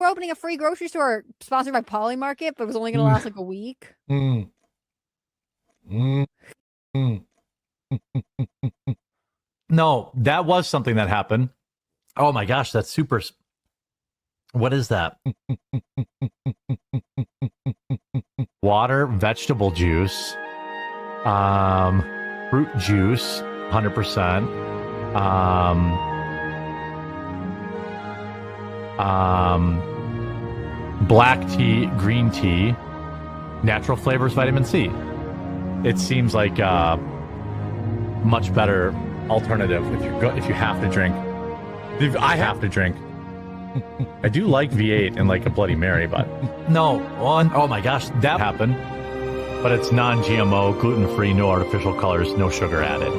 we're opening a free grocery store sponsored by Poly Market, but it was only going to last like a week. No, that was something that happened. Oh my gosh, that's super. What is that? Water, vegetable juice, fruit juice, 100%. Black tea, green tea, natural flavors, vitamin C. It seems like a much better alternative if you have to drink. I have to drink. I do like V8 and like a Bloody Mary, but no. Oh my gosh, that happened. But it's non-GMO, gluten-free, no artificial colors, no sugar added.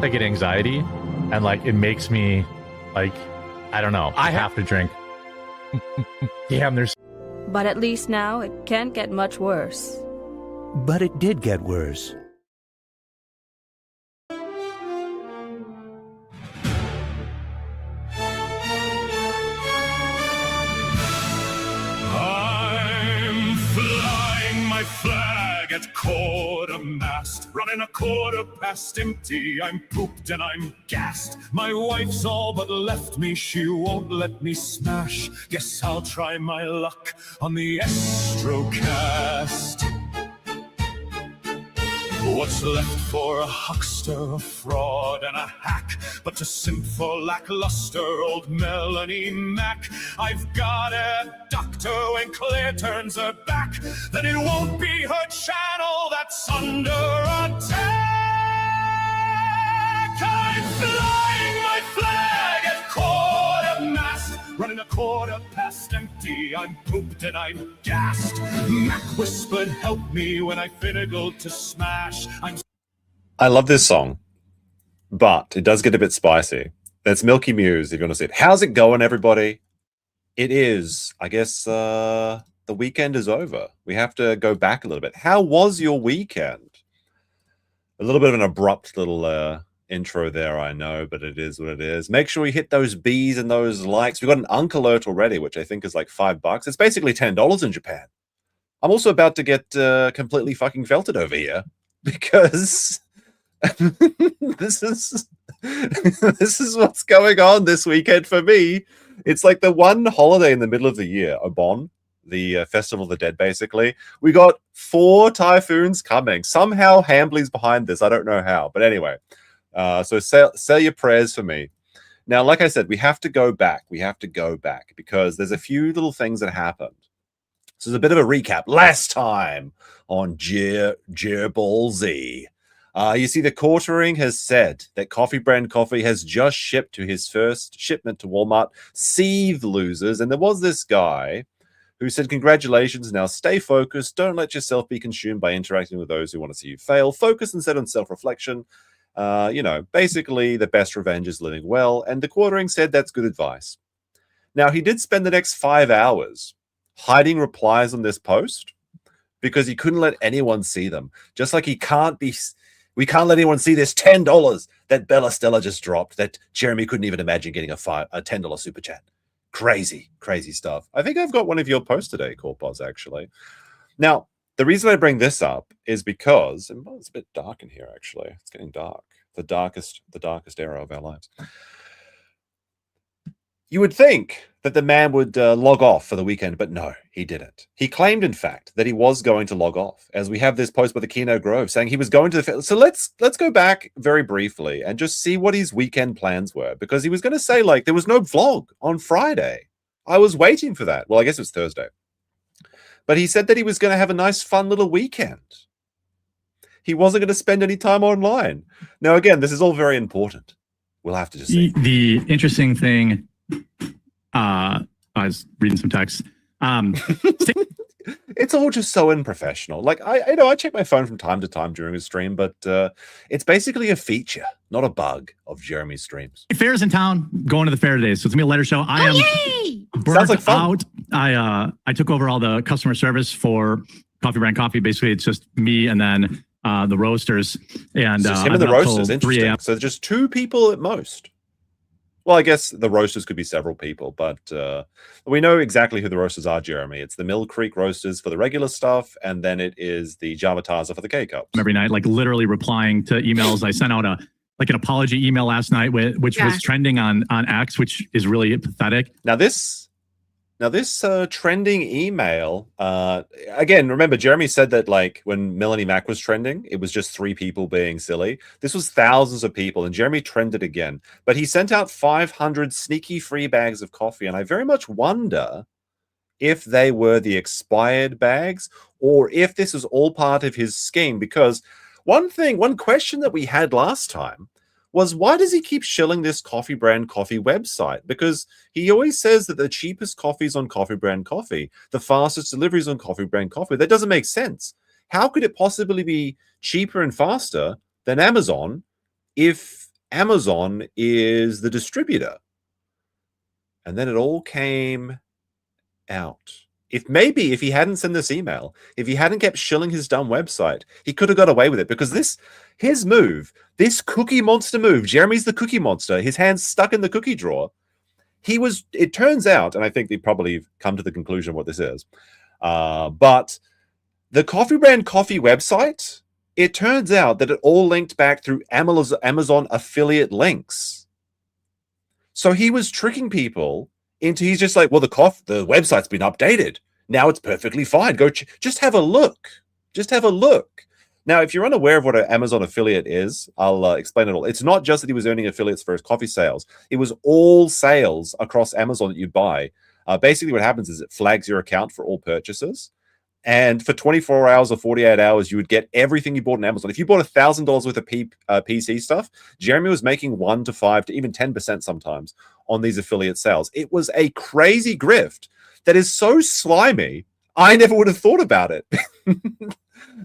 I get anxiety, and like it makes me like, I don't know. I have to drink. Damn, there's. But at least now it can't get much worse. But it did get worse. I'm flying my flag at quarter-mast, running a quarter past empty. I'm pooped and I'm gassed. My wife's all but left me, she won't let me smash. Guess I'll try my luck on the Astrocast. What's left for a huckster, a fraud, and a hack, but to simp for lackluster old Melanie Mac? I've got a doctor when Claire turns her back, then it won't be her channel that's under attack. I'm flying my flag at quarter-mast, running a quarter past empty. I'm pooped and I'm gassed. Mac whispered, help me, when I finagled to smash. I love this song, but it does get a bit spicy. That's Milky Muse, if you want to see it. How's it going, everybody? It is, I guess, the weekend is over. We have to go back a little bit. How was your weekend? A little bit of an abrupt little intro there, I know, but it is what it is. Make sure you hit those B's and those likes. We've got an Unk alert already, which I think is like $5. It's basically $10 in Japan. I'm also about to get completely fucking felted over here because this is what's going on this weekend for me. It's like the one holiday in the middle of the year, Obon, the Festival of the Dead, basically. We got 4 typhoons coming. Somehow Hambly's behind this. I don't know how, but anyway. So say your prayers for me. Now, like I said, we have to go back. We have to go back because there's a few little things that happened. So there's a bit of a recap. Last time on Ball Z, you see the Quartering has said that Coffee Brand Coffee has just shipped to his first shipment to Walmart. Seethe losers. And there was this guy who said, congratulations, now stay focused. Don't let yourself be consumed by interacting with those who want to see you fail. Focus instead on self-reflection. Basically the best revenge is living well. And the Quartering said that's good advice. Now, he did spend the next 5 hours hiding replies on this post because he couldn't let anyone see them. Just like we can't let anyone see this $10 that Bella Stella just dropped that Jeremy couldn't even imagine getting a $10 super chat. Crazy, crazy stuff. I think I've got one of your posts today, Corpos, actually. Now, the reason I bring this up is because it's a bit dark in here, actually. It's getting dark. The darkest era of our lives. You would think that the man would log off for the weekend, but no, he didn't. He claimed, in fact, that he was going to log off, as we have this post by the Kino Grove saying he was going to the... So let's go back very briefly and just see what his weekend plans were, because he was going to say, like, there was no vlog on Friday. I was waiting for that. Well, I guess it was Thursday. But he said that he was going to have a nice, fun little weekend. He wasn't going to spend any time online. Now, again, this is all very important. We'll have to just see. The interesting thing, I was reading some text. It's all just so unprofessional. Like I check my phone from time to time during a stream, but it's basically a feature, not a bug of Jeremy's streams. Fair's in town. Going to the fair today, so it's gonna be a later show. I am burnt Sounds like fun. out. I took over all the customer service for Coffee Brand Coffee. Basically, it's just me and then the roasters. And So it's him and the roasters. Interesting. So just 2 people at most. Well, I guess the roasters could be several people, but we know exactly who the roasters are, Jeremy. It's the Mill Creek roasters for the regular stuff, and then it is the Javataza for the K-Cups. Every night, like literally replying to emails. I sent out an apology email last night, which was trending on X, which is really pathetic. Now this trending email, again, remember, Jeremy said that like when Melanie Mac was trending, it was just 3 people being silly. This was thousands of people, and Jeremy trended again. But he sent out 500 sneaky free bags of coffee, and I very much wonder if they were the expired bags or if this was all part of his scheme. Because one question that we had last time was, why does he keep shilling this Coffee Brand Coffee website? Because he always says that the cheapest coffee is on Coffee Brand Coffee, the fastest deliveries on Coffee Brand Coffee. That doesn't make sense. How could it possibly be cheaper and faster than Amazon if Amazon is the distributor? And then it all came out. If he hadn't sent this email, if he hadn't kept shilling his dumb website, he could have got away with it, because his move, this Cookie Monster move, Jeremy's the Cookie Monster, his hands stuck in the cookie drawer. It turns out, and I think they probably come to the conclusion of what this is, but the Coffee Brand Coffee website, it turns out that it all linked back through Amazon affiliate links. So he was tricking people into, he's just like, well, the website's been updated. Now it's perfectly fine. Go just have a look. Just have a look. Now, if you're unaware of what an Amazon affiliate is, I'll explain it all. It's not just that he was earning affiliates for his coffee sales. It was all sales across Amazon that you buy. Basically, what happens is it flags your account for all purchases. And for 24 hours or 48 hours, you would get everything you bought on Amazon. If you bought $1,000 worth of PC stuff, Jeremy was making 1 to 5 to even 10% sometimes on these affiliate sales. It was a crazy grift that is so slimy, I never would have thought about it.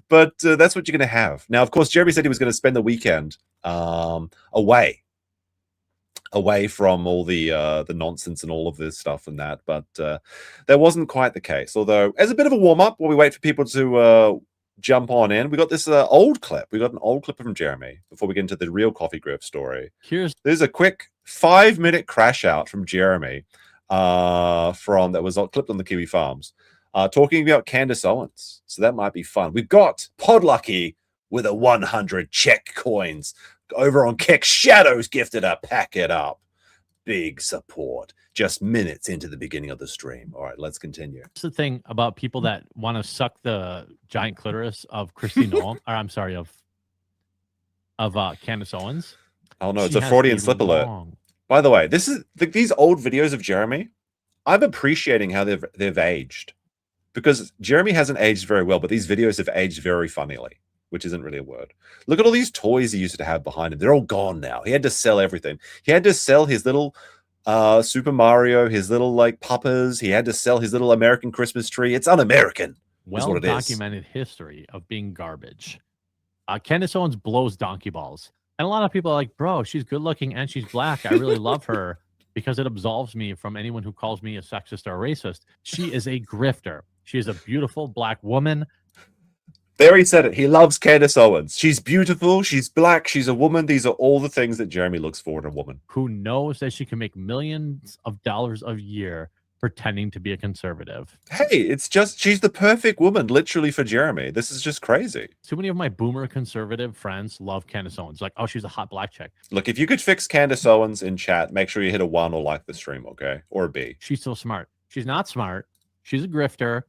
But that's what you're going to have. Now, of course, Jeremy said he was going to spend the weekend away from all the nonsense and all of this stuff and that, but that wasn't quite the case. Although, as a bit of a warm-up, while we wait for people to jump on in, we got this old clip. We got an old clip from Jeremy before we get into the real coffee grift story. There's a quick 5-minute crash out from Jeremy that was clipped on the Kiwi Farms, talking about Candace Owens. So that might be fun. We've got Podlucky with a 100 check coins over on Keck. Shadows gifted a pack it up. Big support. Just minutes into the beginning of the stream. All right, let's continue. That's the thing about people that want to suck the giant clitoris of Christy Nolan, or I'm sorry, of Candace Owens. Oh no, it's a Freudian slip alert. By the way, this is these old videos of Jeremy. I'm appreciating how they've aged, because Jeremy hasn't aged very well, but these videos have aged very funnily, which isn't really a word. Look at all these toys he used to have behind him. They're all gone now. He had to sell everything. He had to sell his little Super Mario, his little like puppers. He had to sell his little American Christmas tree. It's un-American. Well-documented history of being garbage. Candace Owens blows donkey balls. And a lot of people are like, bro, she's good looking and she's black. I really love her because it absolves me from anyone who calls me a sexist or a racist. She is a grifter. She is a beautiful black woman. There he said it. He loves Candace Owens. She's beautiful. She's black. She's a woman. These are all the things that Jeremy looks for in a woman. Who knows that she can make millions of dollars a year pretending to be a conservative. Hey, it's just, she's the perfect woman, literally, for Jeremy. This is just crazy. Too many of my boomer conservative friends love Candace Owens. Like, oh, she's a hot black chick. Look, if you could fix Candace Owens in chat, make sure you hit a 1 or like the stream, okay? Or a B. She's so smart. She's not smart. She's a grifter,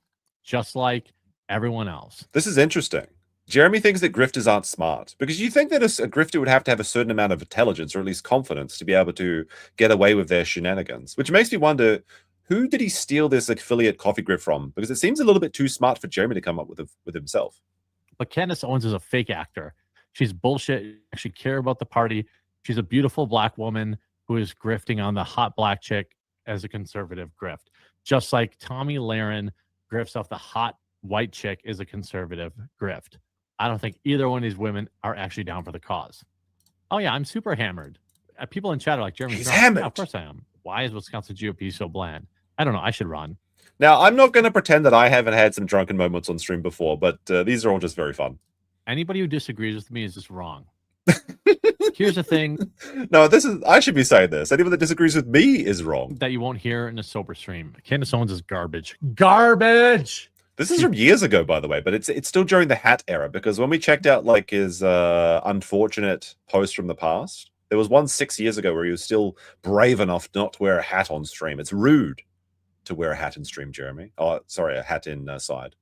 just like everyone else. This is interesting. Jeremy thinks that grifters aren't smart, because you think that a grifter would have to have a certain amount of intelligence, or at least confidence, to be able to get away with their shenanigans, which makes me wonder, who did he steal this affiliate coffee grift from? Because it seems a little bit too smart for Jeremy to come up with himself. But Candace Owens is a fake actor. She's bullshit. She care about the party. She's a beautiful black woman who is grifting on the hot black chick as a conservative grift. Just like Tommy Lahren grifts off the hot white chick is a conservative grift. I don't think either one of these women are actually down for the cause. Oh yeah, I'm super hammered. People in chat are like, Jeremy's He's drunk. hammered. Yeah, of course I am. Why is Wisconsin GOP so bland? I don't know. I should run. Now, I'm not going to pretend that I haven't had some drunken moments on stream before, but these are all just very fun. Anybody who disagrees with me is just wrong. Here's the thing. No, I should be saying this. Anyone that disagrees with me is wrong. That you won't hear in a sober stream. Candace Owens is garbage. Garbage! This is from years ago, by the way, but it's still during the hat era, because when we checked out like his unfortunate post from the past, there was one 6 years ago where he was still brave enough not to wear a hat on stream. It's rude to wear a hat in stream, Jeremy. Oh, sorry, a hat in side.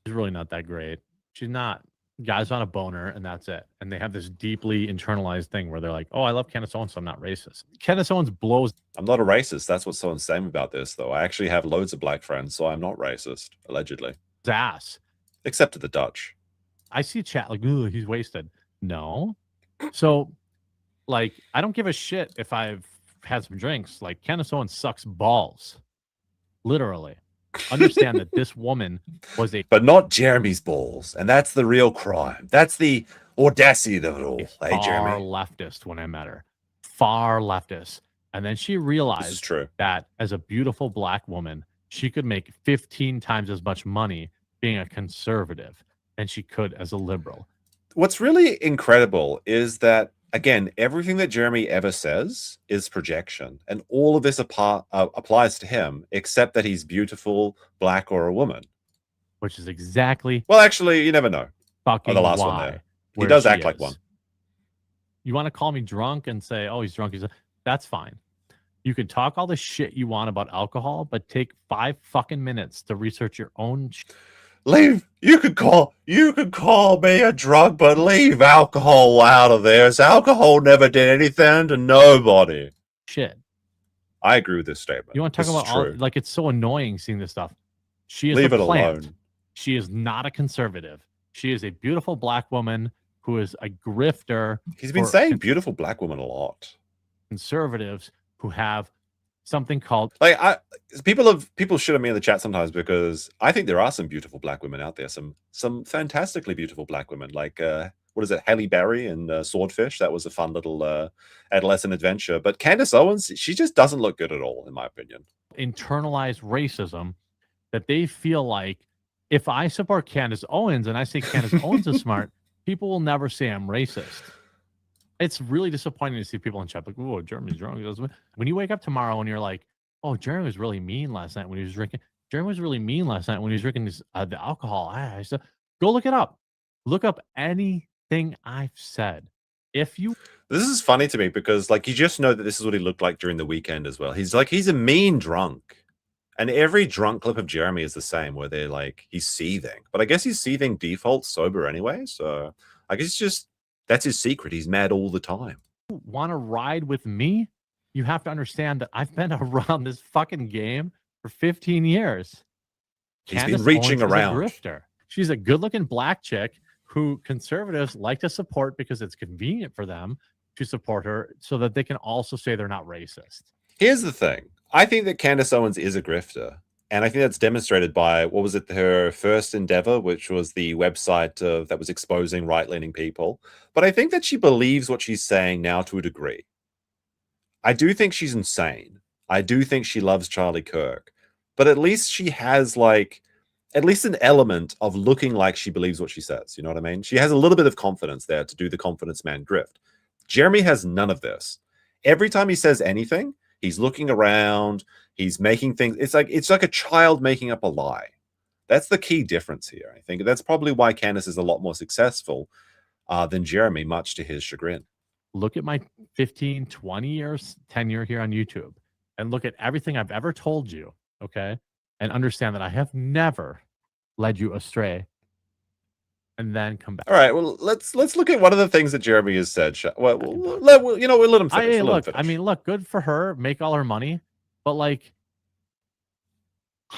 She's really not that great. She's not. Guys on a boner, and that's it. And they have this deeply internalized thing where they're like, oh, I love Candace Owens, so I'm not racist. Candace Owens blows. I'm not a racist. That's what someone's saying about this, though. I actually have loads of black friends, so I'm not racist, allegedly. Ass. Except to the Dutch. I see chat like, ooh, he's wasted. No. So, like, I don't give a shit if I've had some drinks. Like, Candace Owens sucks balls. Literally. Understand that this woman was a... But not Jeremy's balls. And that's the real crime. That's the audacity of it all. Hey, far Jeremy. leftist when I met her. Far leftist. And then she This is realized true. that as a beautiful black woman, she could make 15 times as much money being a conservative than she could as a liberal. What's really incredible is that, again, everything that Jeremy ever says is projection. And all of this applies to him, except that he's beautiful, black, or a woman. Which is exactly Well, actually, you never know. fucking the last one why. there. He where does she act like is. one. You want to call me drunk and say, oh, he's drunk. That's fine. You can talk all the shit you want about alcohol, but take 5 fucking minutes to research your own Leave. You could call me a drug, but leave alcohol out of there. Alcohol never did anything to nobody. shit. I agree with this statement. You want to talk This about is all true. like it's so annoying seeing this stuff. She is Leave a it plant. alone. She is not a conservative. She is a beautiful black woman who is a grifter. He's been for saying beautiful black woman a lot. conservatives who have something called Like people should have me in the chat sometimes, because I think there are some beautiful black women out there. Some fantastically beautiful black women, like what is it, Halle Berry and Swordfish. That was a fun little adolescent adventure. But Candace Owens, she just doesn't look good at all, in my opinion. internalized racism that they feel like if I support Candace Owens and I say Candace Owens is smart, people will never say I'm racist. It's really disappointing to see people in chat like, oh, Jeremy's drunk. When you wake up tomorrow and you're like, oh, Jeremy was really mean last night when he was drinking. Jeremy was really mean last night when he was drinking this, the alcohol. Go look it up. Look up anything I've said. If you This is funny to me because, like, you just know that this is what he looked like during the weekend as well. He's a mean drunk. And every drunk clip of Jeremy is the same, where they're like, he's seething. But I guess he's seething default sober anyway. So I guess it's just, that's his secret. He's mad all the time. want to ride with me, you have to understand that I've been around this fucking game for 15 years. He's Candace been reaching Owens is a around. grifter. She's a good-looking black chick who conservatives like to support because it's convenient for them to support her so that they can also say they're not racist. Here's the thing. I think that Candace Owens is a grifter. And I think that's demonstrated by, what was it, her first endeavor, which was the website that was exposing right-leaning people. But I think that she believes what she's saying now to a degree. I do think she's insane. I do think she loves Charlie Kirk. But at least she has, like, at least an element of looking like she believes what she says. You know what I mean? She has a little bit of confidence there to do the confidence man grift. Jeremy has none of this. Every time he says anything, he's looking around, he's making things. It's like a child making up a lie. That's the key difference here. I think that's probably why Candace is a lot more successful than Jeremy, much to his chagrin. Look at my 15, 20 years tenure here on YouTube and look at everything I've ever told you, okay? And understand that I have never led you astray and then come back. All right, well, let's look at one of the things that Jeremy has said. Well, we'll let him finish. Look, good for her, make all her money, but like,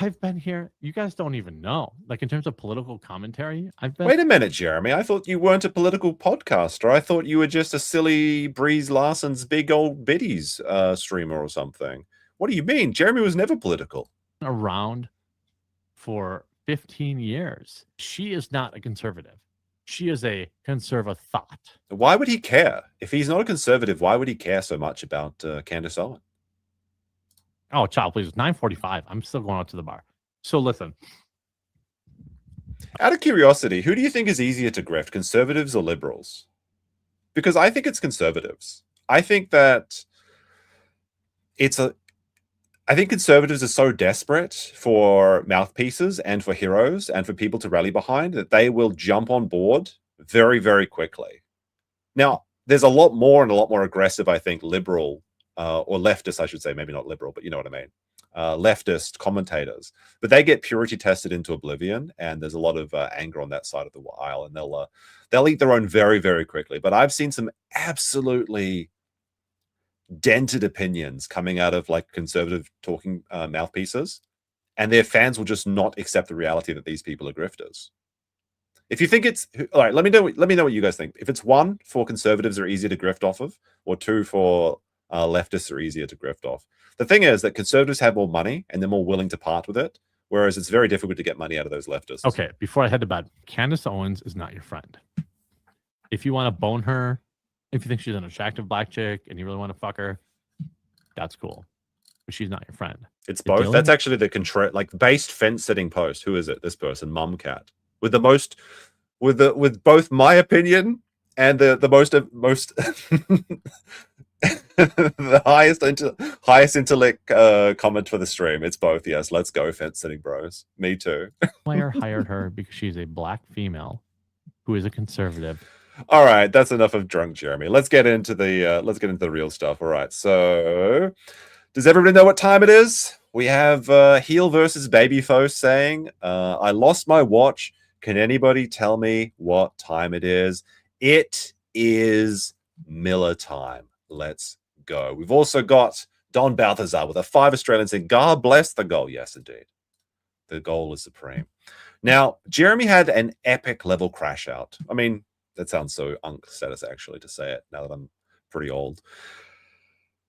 I've been here. You guys don't even know. Like in terms of political commentary, I've been. Wait a minute, Jeremy. I thought you weren't a political podcaster. I thought you were just a silly Breeze Larson's big old biddies streamer or something. What do you mean? Jeremy was never political. Around for 15 years. She is not a conservative. She is a conservative thought. Why would he care? If he's not a conservative, why would he care so much about Candace Owen? Oh, child, please. 9:45. I'm still going out to the bar. So listen. Out of curiosity, who do you think is easier to grift, conservatives or liberals? Because I think it's conservatives. I think that I think conservatives are so desperate for mouthpieces and for heroes and for people to rally behind that they will jump on board very, very quickly. Now, there's a lot more and a lot more aggressive, I think, liberal or leftist, I should say, maybe not liberal, but you know what I mean. Leftist commentators, but they get purity tested into oblivion, and there's a lot of anger on that side of the aisle, and they'll eat their own very, very quickly. But I've seen some absolutely dented opinions coming out of like conservative talking mouthpieces, and their fans will just not accept the reality that these people are grifters. If you think it's all right, let me know what you guys think. If it's 1 for conservatives are easier to grift off of, or 2 for leftists are easier to grift off. The thing is that conservatives have more money and they're more willing to part with it, whereas it's very difficult to get money out of those leftists. Okay, before I head to bed, Candace Owens is not your friend. If you want to bone her, if you think she's an attractive black chick and you really want to fuck her, that's cool. But she's not your friend. It's both. That's actually the based fence sitting post. Who is it? This person, Mumcat, with the most, with both my opinion and the most the highest intellect comment for the stream. It's both. Yes, let's go, fence sitting bros. Me too. Player hired her because she's a black female who is a conservative. All right, that's enough of drunk Jeremy. Let's get into the real stuff. All right, so does everybody know what time it is? We have heel versus babyface saying, "I lost my watch. Can anybody tell me what time it is?" It is Miller time. Let's go. We've also got Don Balthazar with a 5 Australian saying, "God bless the goal." Yes, indeed. The goal is supreme. Now, Jeremy had an epic level crash out. I mean, that sounds so unk status actually to say it now that I'm pretty old.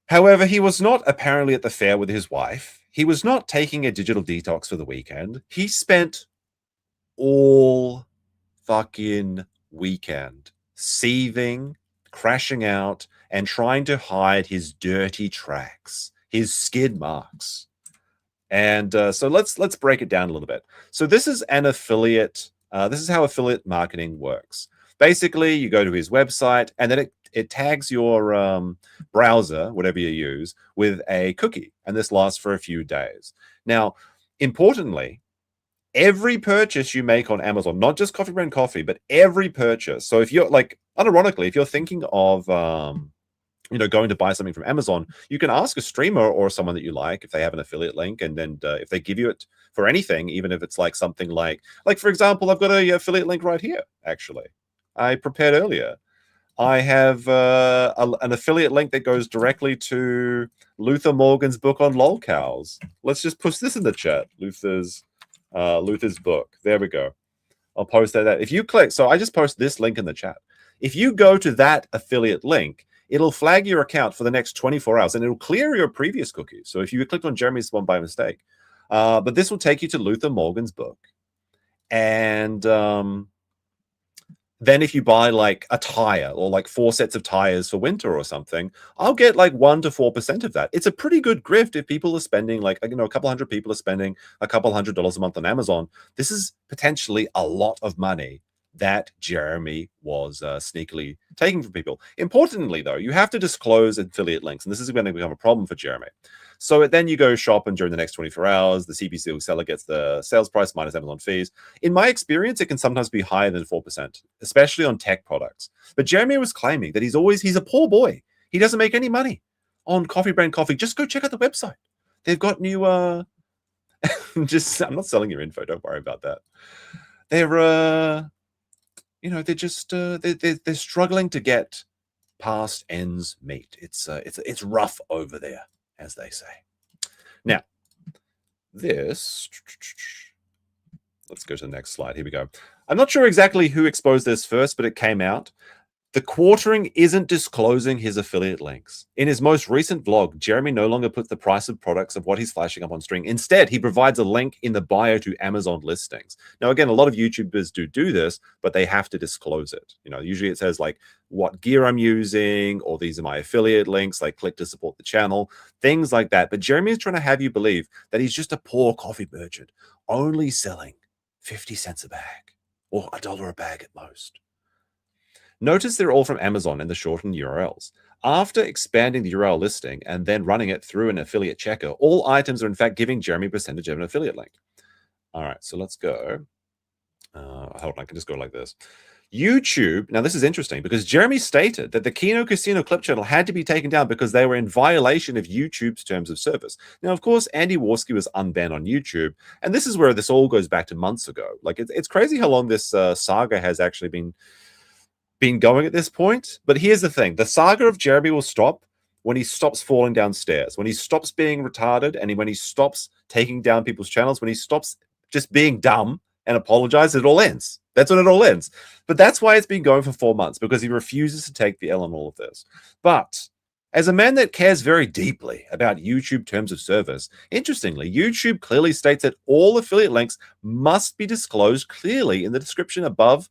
However, he was not apparently at the fair with his wife. He was not taking a digital detox for the weekend. He spent all fucking weekend seething, crashing out, and trying to hide his dirty tracks, his skid marks. And so let's break it down a little bit. So this is an affiliate. This is how affiliate marketing works. Basically, you go to his website, and then it tags your browser, whatever you use, with a cookie, and this lasts for a few days. Now, importantly, every purchase you make on Amazon, not just Coffee Brand Coffee, but every purchase. So if you're like, unironically, if you're thinking of going to buy something from Amazon, you can ask a streamer or someone that you like if they have an affiliate link, and then if they give you it for anything, even if it's like something like for example, I've got a affiliate link right here. Actually, I prepared earlier. I have an affiliate link that goes directly to Luther Morgan's book on lolcows. Let's just push this in the chat. Luther's book. There we go. I'll post that. If you click, so I just post this link in the chat. If you go to that affiliate link, it'll flag your account for the next 24 hours, and it'll clear your previous cookies. So if you clicked on Jeremy's one by mistake, but this will take you to Luther Morgan's book. And then if you buy like a tire or like 4 sets of tires for winter or something, I'll get like 1 to 4% of that. It's a pretty good grift if people are spending a couple hundred people are spending a couple $100 a month on Amazon. This is potentially a lot of money that Jeremy was sneakily taking from people. Importantly, though, you have to disclose affiliate links, and this is going to become a problem for Jeremy. So then you go shop, and during the next 24 hours, the CPC seller gets the sales price minus Amazon fees. In my experience, it can sometimes be higher than 4%, especially on tech products. But Jeremy was claiming that he's a poor boy. He doesn't make any money on Coffee Brand Coffee. Just go check out the website. They've got new... I'm not selling your info. Don't worry about that. They're... they're just they're struggling to get past ends meet. It's rough over there, as they say. Now, let's go to the next slide. Here we go. I'm not sure exactly who exposed this first, but it came out. The quartering isn't disclosing his affiliate links. In his most recent vlog, Jeremy no longer puts the price of products of what he's flashing up on screen. Instead, he provides a link in the bio to Amazon listings. Now, again, a lot of YouTubers do this, but they have to disclose it. You know, usually it says like what gear I'm using, or these are my affiliate links, like click to support the channel, things like that. But Jeremy is trying to have you believe that he's just a poor coffee merchant, only selling 50 cents a bag or $1 a bag at most. Notice they're all from Amazon in the shortened URLs. After expanding the URL listing and then running it through an affiliate checker, all items are in fact giving Jeremy a percentage of an affiliate link. All right, so let's go. Hold on, I can just go like this. YouTube, now this is interesting because Jeremy stated that the Kino Casino clip channel had to be taken down because they were in violation of YouTube's terms of service. Now, of course, Andy Warski was unbanned on YouTube, and this is where this all goes back to months ago. Like, it's crazy how long this saga has actually been going at this point. But here's the thing. The saga of Jeremy will stop when he stops falling downstairs, when he stops being retarded, and when he stops taking down people's channels, when he stops just being dumb and apologize, it all ends. That's when it all ends. But that's why it's been going for 4 months, because he refuses to take the L on all of this. But as a man that cares very deeply about YouTube terms of service, interestingly, YouTube clearly states that all affiliate links must be disclosed clearly in the description above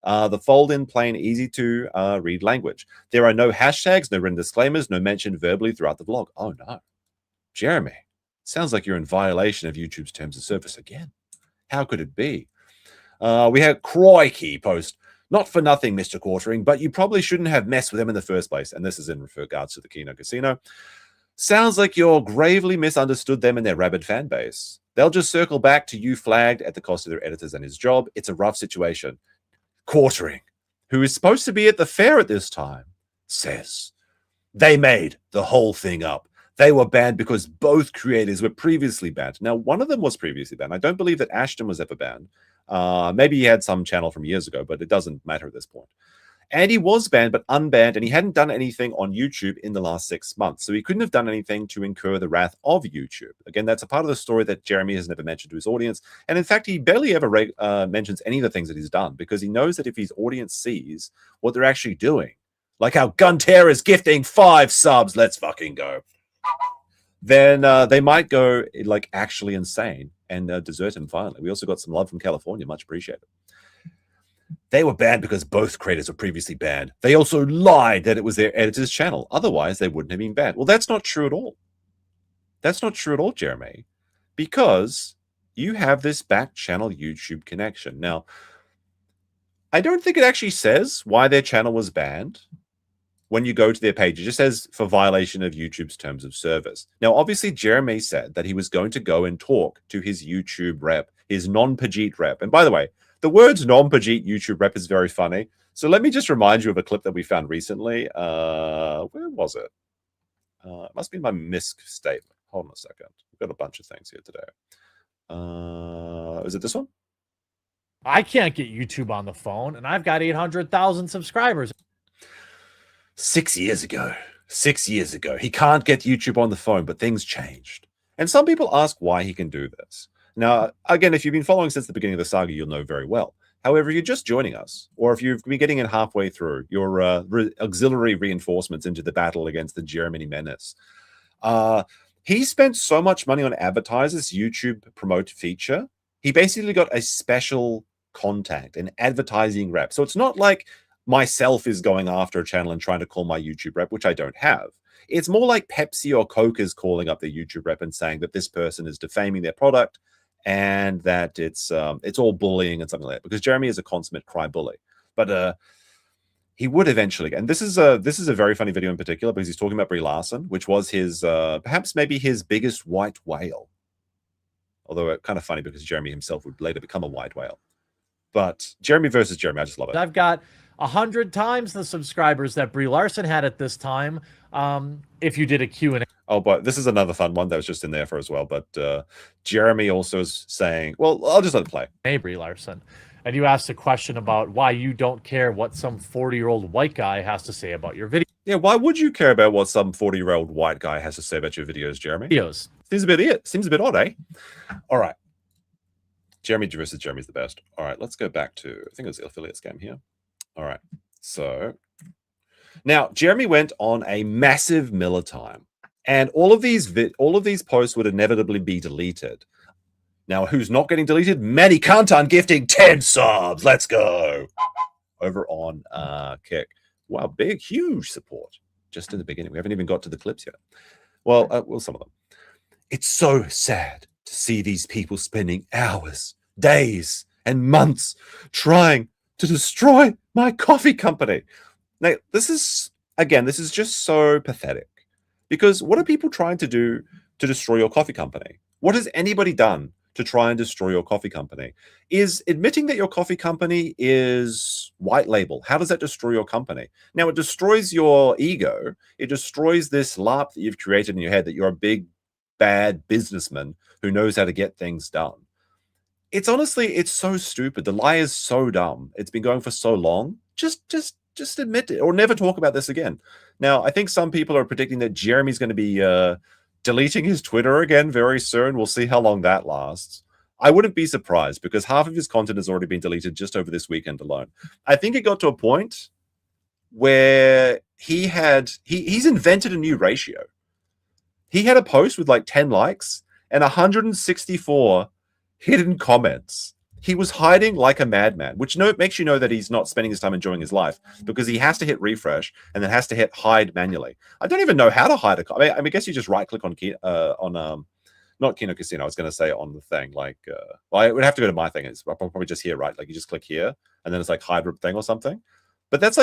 the fold-in, plain, easy-to-read language. There are no hashtags, no written disclaimers, no mention verbally throughout the vlog. Oh, no. Jeremy, sounds like you're in violation of YouTube's terms of service again. How could it be? We had Crikey post, not for nothing, Mr. Quartering, but you probably shouldn't have messed with him in the first place. And this is in regards to the Kino Casino. Sounds like you're gravely misunderstood them and their rabid fan base. They'll just circle back to you flagged at the cost of their editors and his job. It's a rough situation. Quartering, who is supposed to be at the fair at this time, says they made the whole thing up. They were banned because both creators were previously banned. Now, one of them was previously banned. I don't believe that Ashton was ever banned. Maybe he had some channel from years ago, but it doesn't matter at this point. Andy was banned, but unbanned, and he hadn't done anything on YouTube in the last 6 months. So he couldn't have done anything to incur the wrath of YouTube. Again, that's a part of the story that Jeremy has never mentioned to his audience. And in fact, he barely ever mentions any of the things that he's done, because he knows that if his audience sees what they're actually doing, like how Gunter is gifting 5 subs, let's fucking go, then they might go like actually insane and desert him finally. We also got some love from California. Much appreciated. They were banned because both creators were previously banned. They also lied that it was their editor's channel. Otherwise, they wouldn't have been banned. Well, that's not true at all. That's not true at all, Jeremy, because you have this back channel YouTube connection. Now, I don't think it actually says why their channel was banned. When you go to their page, it just says for violation of YouTube's terms of service. Now, obviously, Jeremy said that he was going to go and talk to his YouTube rep, his non-Pajit rep. And by the way, the words non-Pajit YouTube rep is very funny. So let me just remind you of a clip that we found recently. Where was it? It must be my MISC statement. Hold on a second. We've got a bunch of things here today. Is it this one? I can't get YouTube on the phone, and I've got 800,000 subscribers. 6 years ago. 6 years ago. He can't get YouTube on the phone, but things changed. And some people ask why he can do this. Now, again, if you've been following since the beginning of the saga, you'll know very well. However, if you're just joining us, or if you've been getting in halfway through your auxiliary reinforcements into the battle against the Germany menace, he spent so much money on advertisers, YouTube promote feature. He basically got a special contact, an advertising rep. So it's not like myself is going after a channel and trying to call my YouTube rep, which I don't have. It's more like Pepsi or Coke is calling up their YouTube rep and saying that this person is defaming their product and that it's all bullying and something like that. Because Jeremy is a consummate cry bully, but he would eventually. And this is a very funny video in particular because he's talking about Brie Larson, which was his perhaps maybe his biggest white whale. Although kind of funny because Jeremy himself would later become a white whale. But Jeremy versus Jeremy, I just love it. I've got 100 times the subscribers that Brie Larson had at this time. If you did a Q&A. Oh, but this is another fun one that was just in there for as well. But Jeremy also is saying, well, I'll just let it play. Hey, Brie Larson. And you asked a question about why you don't care what some 40-year-old white guy has to say about your video. Yeah, why would you care about what some 40-year-old white guy has to say about your videos, Jeremy? Videos. Seems a bit odd, eh? All right. Jeremy versus Jeremy's the best. All right, let's go back to, I think it was the affiliate scam here. All right, so Now, Jeremy went on a massive Miller time, and all of these posts would inevitably be deleted. Now, who's not getting deleted? Maddie Kantan gifting 10 subs. Let's go. Over on Kick. Wow, big, huge support just in the beginning. We haven't even got to the clips yet. Well, some of them. It's so sad to see these people spending hours, days, and months trying to destroy my coffee company. Now, this is just so pathetic. Because what are people trying to do to destroy your coffee company? What has anybody done to try and destroy your coffee company? Is admitting that your coffee company is white label. How does that destroy your company? Now, it destroys your ego. It destroys this LARP that you've created in your head that you're a big, bad businessman who knows how to get things done. It's honestly, it's so stupid. The lie is so dumb. It's been going for so long. Just admit it or never talk about this again. Now, I think some people are predicting that Jeremy's going to be deleting his Twitter again very soon. We'll see how long that lasts. I wouldn't be surprised because half of his content has already been deleted just over this weekend alone. I think it got to a point where he's invented a new ratio. He had a post with like 10 likes and 164 hidden comments. He was hiding like a madman, which makes you know that he's not spending his time enjoying his life because he has to hit refresh and then has to hit hide manually. I don't even know how to hide a comment. I guess you just right click on not Kino Casino. I was going to say on the thing well, I would have to go to my thing. It's probably just here, right? Like you just click here and then it's like hide thing or something. But that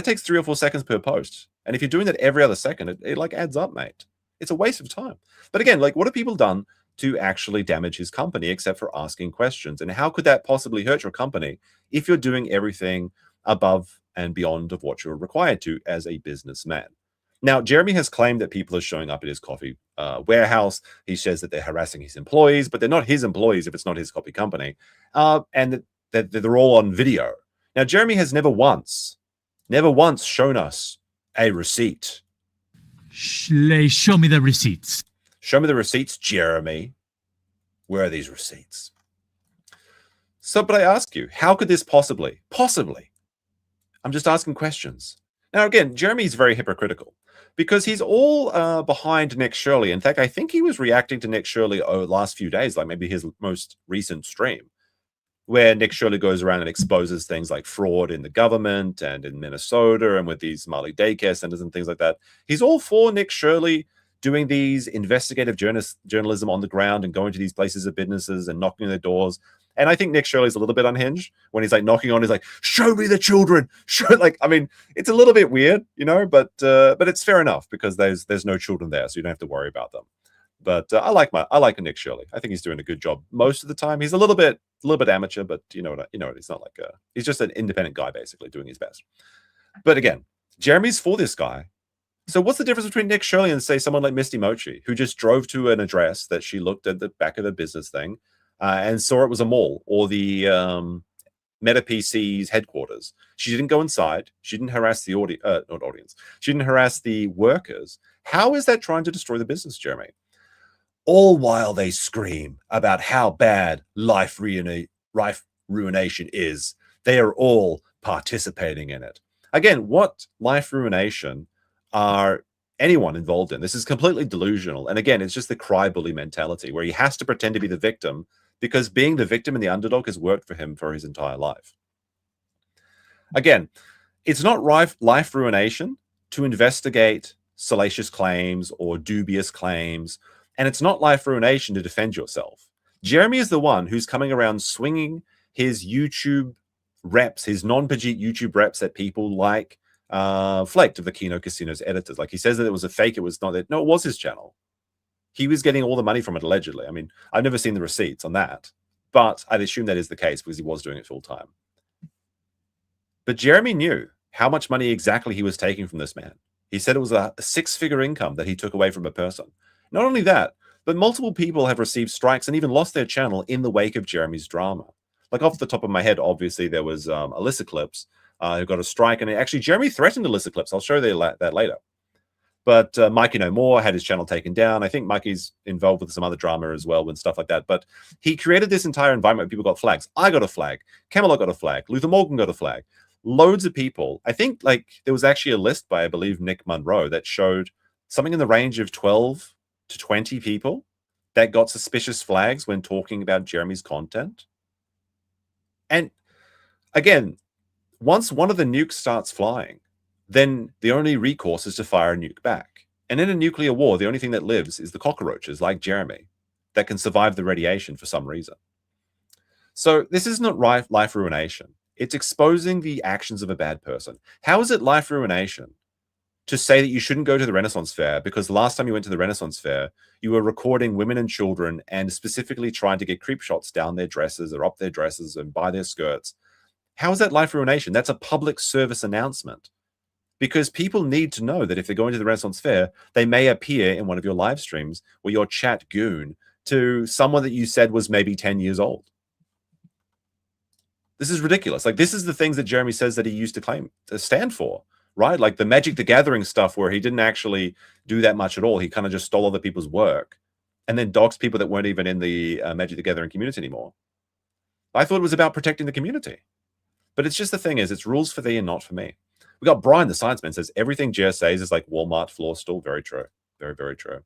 takes 3 or 4 seconds per post. And if you're doing that every other second, it like adds up, mate. It's a waste of time. But again, like what have people done to actually damage his company except for asking questions? And how could that possibly hurt your company if you're doing everything above and beyond of what you're required to as a businessman? Now, Jeremy has claimed that people are showing up at his coffee warehouse. He says that they're harassing his employees, but they're not his employees if it's not his coffee company, and that they're all on video. Now, Jeremy has never once shown us a receipt. Show me the receipts. Show me the receipts, Jeremy. Where are these receipts? So, but I ask you, how could this possibly? I'm just asking questions. Now, again, Jeremy's very hypocritical because he's all behind Nick Shirley. In fact, I think he was reacting to Nick Shirley over the last few days, like maybe his most recent stream, where Nick Shirley goes around and exposes things like fraud in the government and in Minnesota and with these Mali daycare centers and things like that. He's all for Nick Shirley doing these investigative journalism on the ground and going to these places of businesses and knocking on their doors. And I think Nick Shirley's a little bit unhinged when he's like knocking on, he's like, show me the children. It's a little bit weird, but it's fair enough because there's no children there, so you don't have to worry about them. But I like Nick Shirley. I think he's doing a good job most of the time. He's a little bit amateur, but you know what? He's not like he's just an independent guy basically doing his best. But again, Jeremy's for this guy. So what's the difference between Nick Shirley and say someone like Misty Mochi, who just drove to an address that she looked at the back of a business thing and saw it was a mall or the Meta PC's headquarters? She didn't go inside. She didn't harass the audience. She didn't harass the workers. How is that trying to destroy the business, Jeremy? All while they scream about how bad life ruination is, they are all participating in it. Again, what life ruination are anyone involved in? This is completely delusional. And again, it's just the cry bully mentality where he has to pretend to be the victim because being the victim and the underdog has worked for him for his entire life. Again, it's not life ruination to investigate salacious claims or dubious claims. And it's not life ruination to defend yourself. Jeremy is the one who's coming around swinging his YouTube reps, his non-Pajit YouTube reps at people like Flaked of the Kino Casino's editors. Like he says that it was a fake. It was not that. No, it was his channel. He was getting all the money from it, allegedly. I mean, I've never seen the receipts on that, but I'd assume that is the case because he was doing it full time. But Jeremy knew how much money exactly he was taking from this man. He said it was a 6-figure income that he took away from a person. Not only that, but multiple people have received strikes and even lost their channel in the wake of Jeremy's drama. Like off the top of my head, obviously, there was Alyssa Clips who got a strike. And actually, Jeremy threatened Alyssa Clips. I'll show you that later. But Mikey No More had his channel taken down. I think Mikey's involved with some other drama as well and stuff like that. But he created this entire environment where people got flags. I got a flag. Camelot got a flag. Luther Morgan got a flag. loads of people. I think like there was actually a list by, I believe, Nick Munro that showed something in the range of 12 to 20 people that got suspicious flags when talking about Jeremy's content. And again, once one of the nukes starts flying, then the only recourse is to fire a nuke back. And in a nuclear war, the only thing that lives is the cockroaches like Jeremy that can survive the radiation for some reason. So this is not life ruination. It's exposing the actions of a bad person. How is it life ruination to say that you shouldn't go to the Renaissance Fair because the last time you went to the Renaissance Fair, you were recording women and children and specifically trying to get creep shots down their dresses or up their dresses and by their skirts? How is that life ruination? That's a public service announcement. Because people need to know that if they're going to the Renaissance Fair, they may appear in one of your live streams where you're chat goon to someone that you said was maybe 10 years old. This is ridiculous. Like, this is the things that Jeremy says that he used to claim to stand for, right? Like the Magic the Gathering stuff where he didn't actually do that much at all. He kind of just stole other people's work and then doxed people that weren't even in the Magic the Gathering community anymore. I thought it was about protecting the community. But it's just the thing is, it's rules for thee and not for me. We got Brian, the science man, says everything Jer says is like Walmart floor stool. Very true. Very, very true.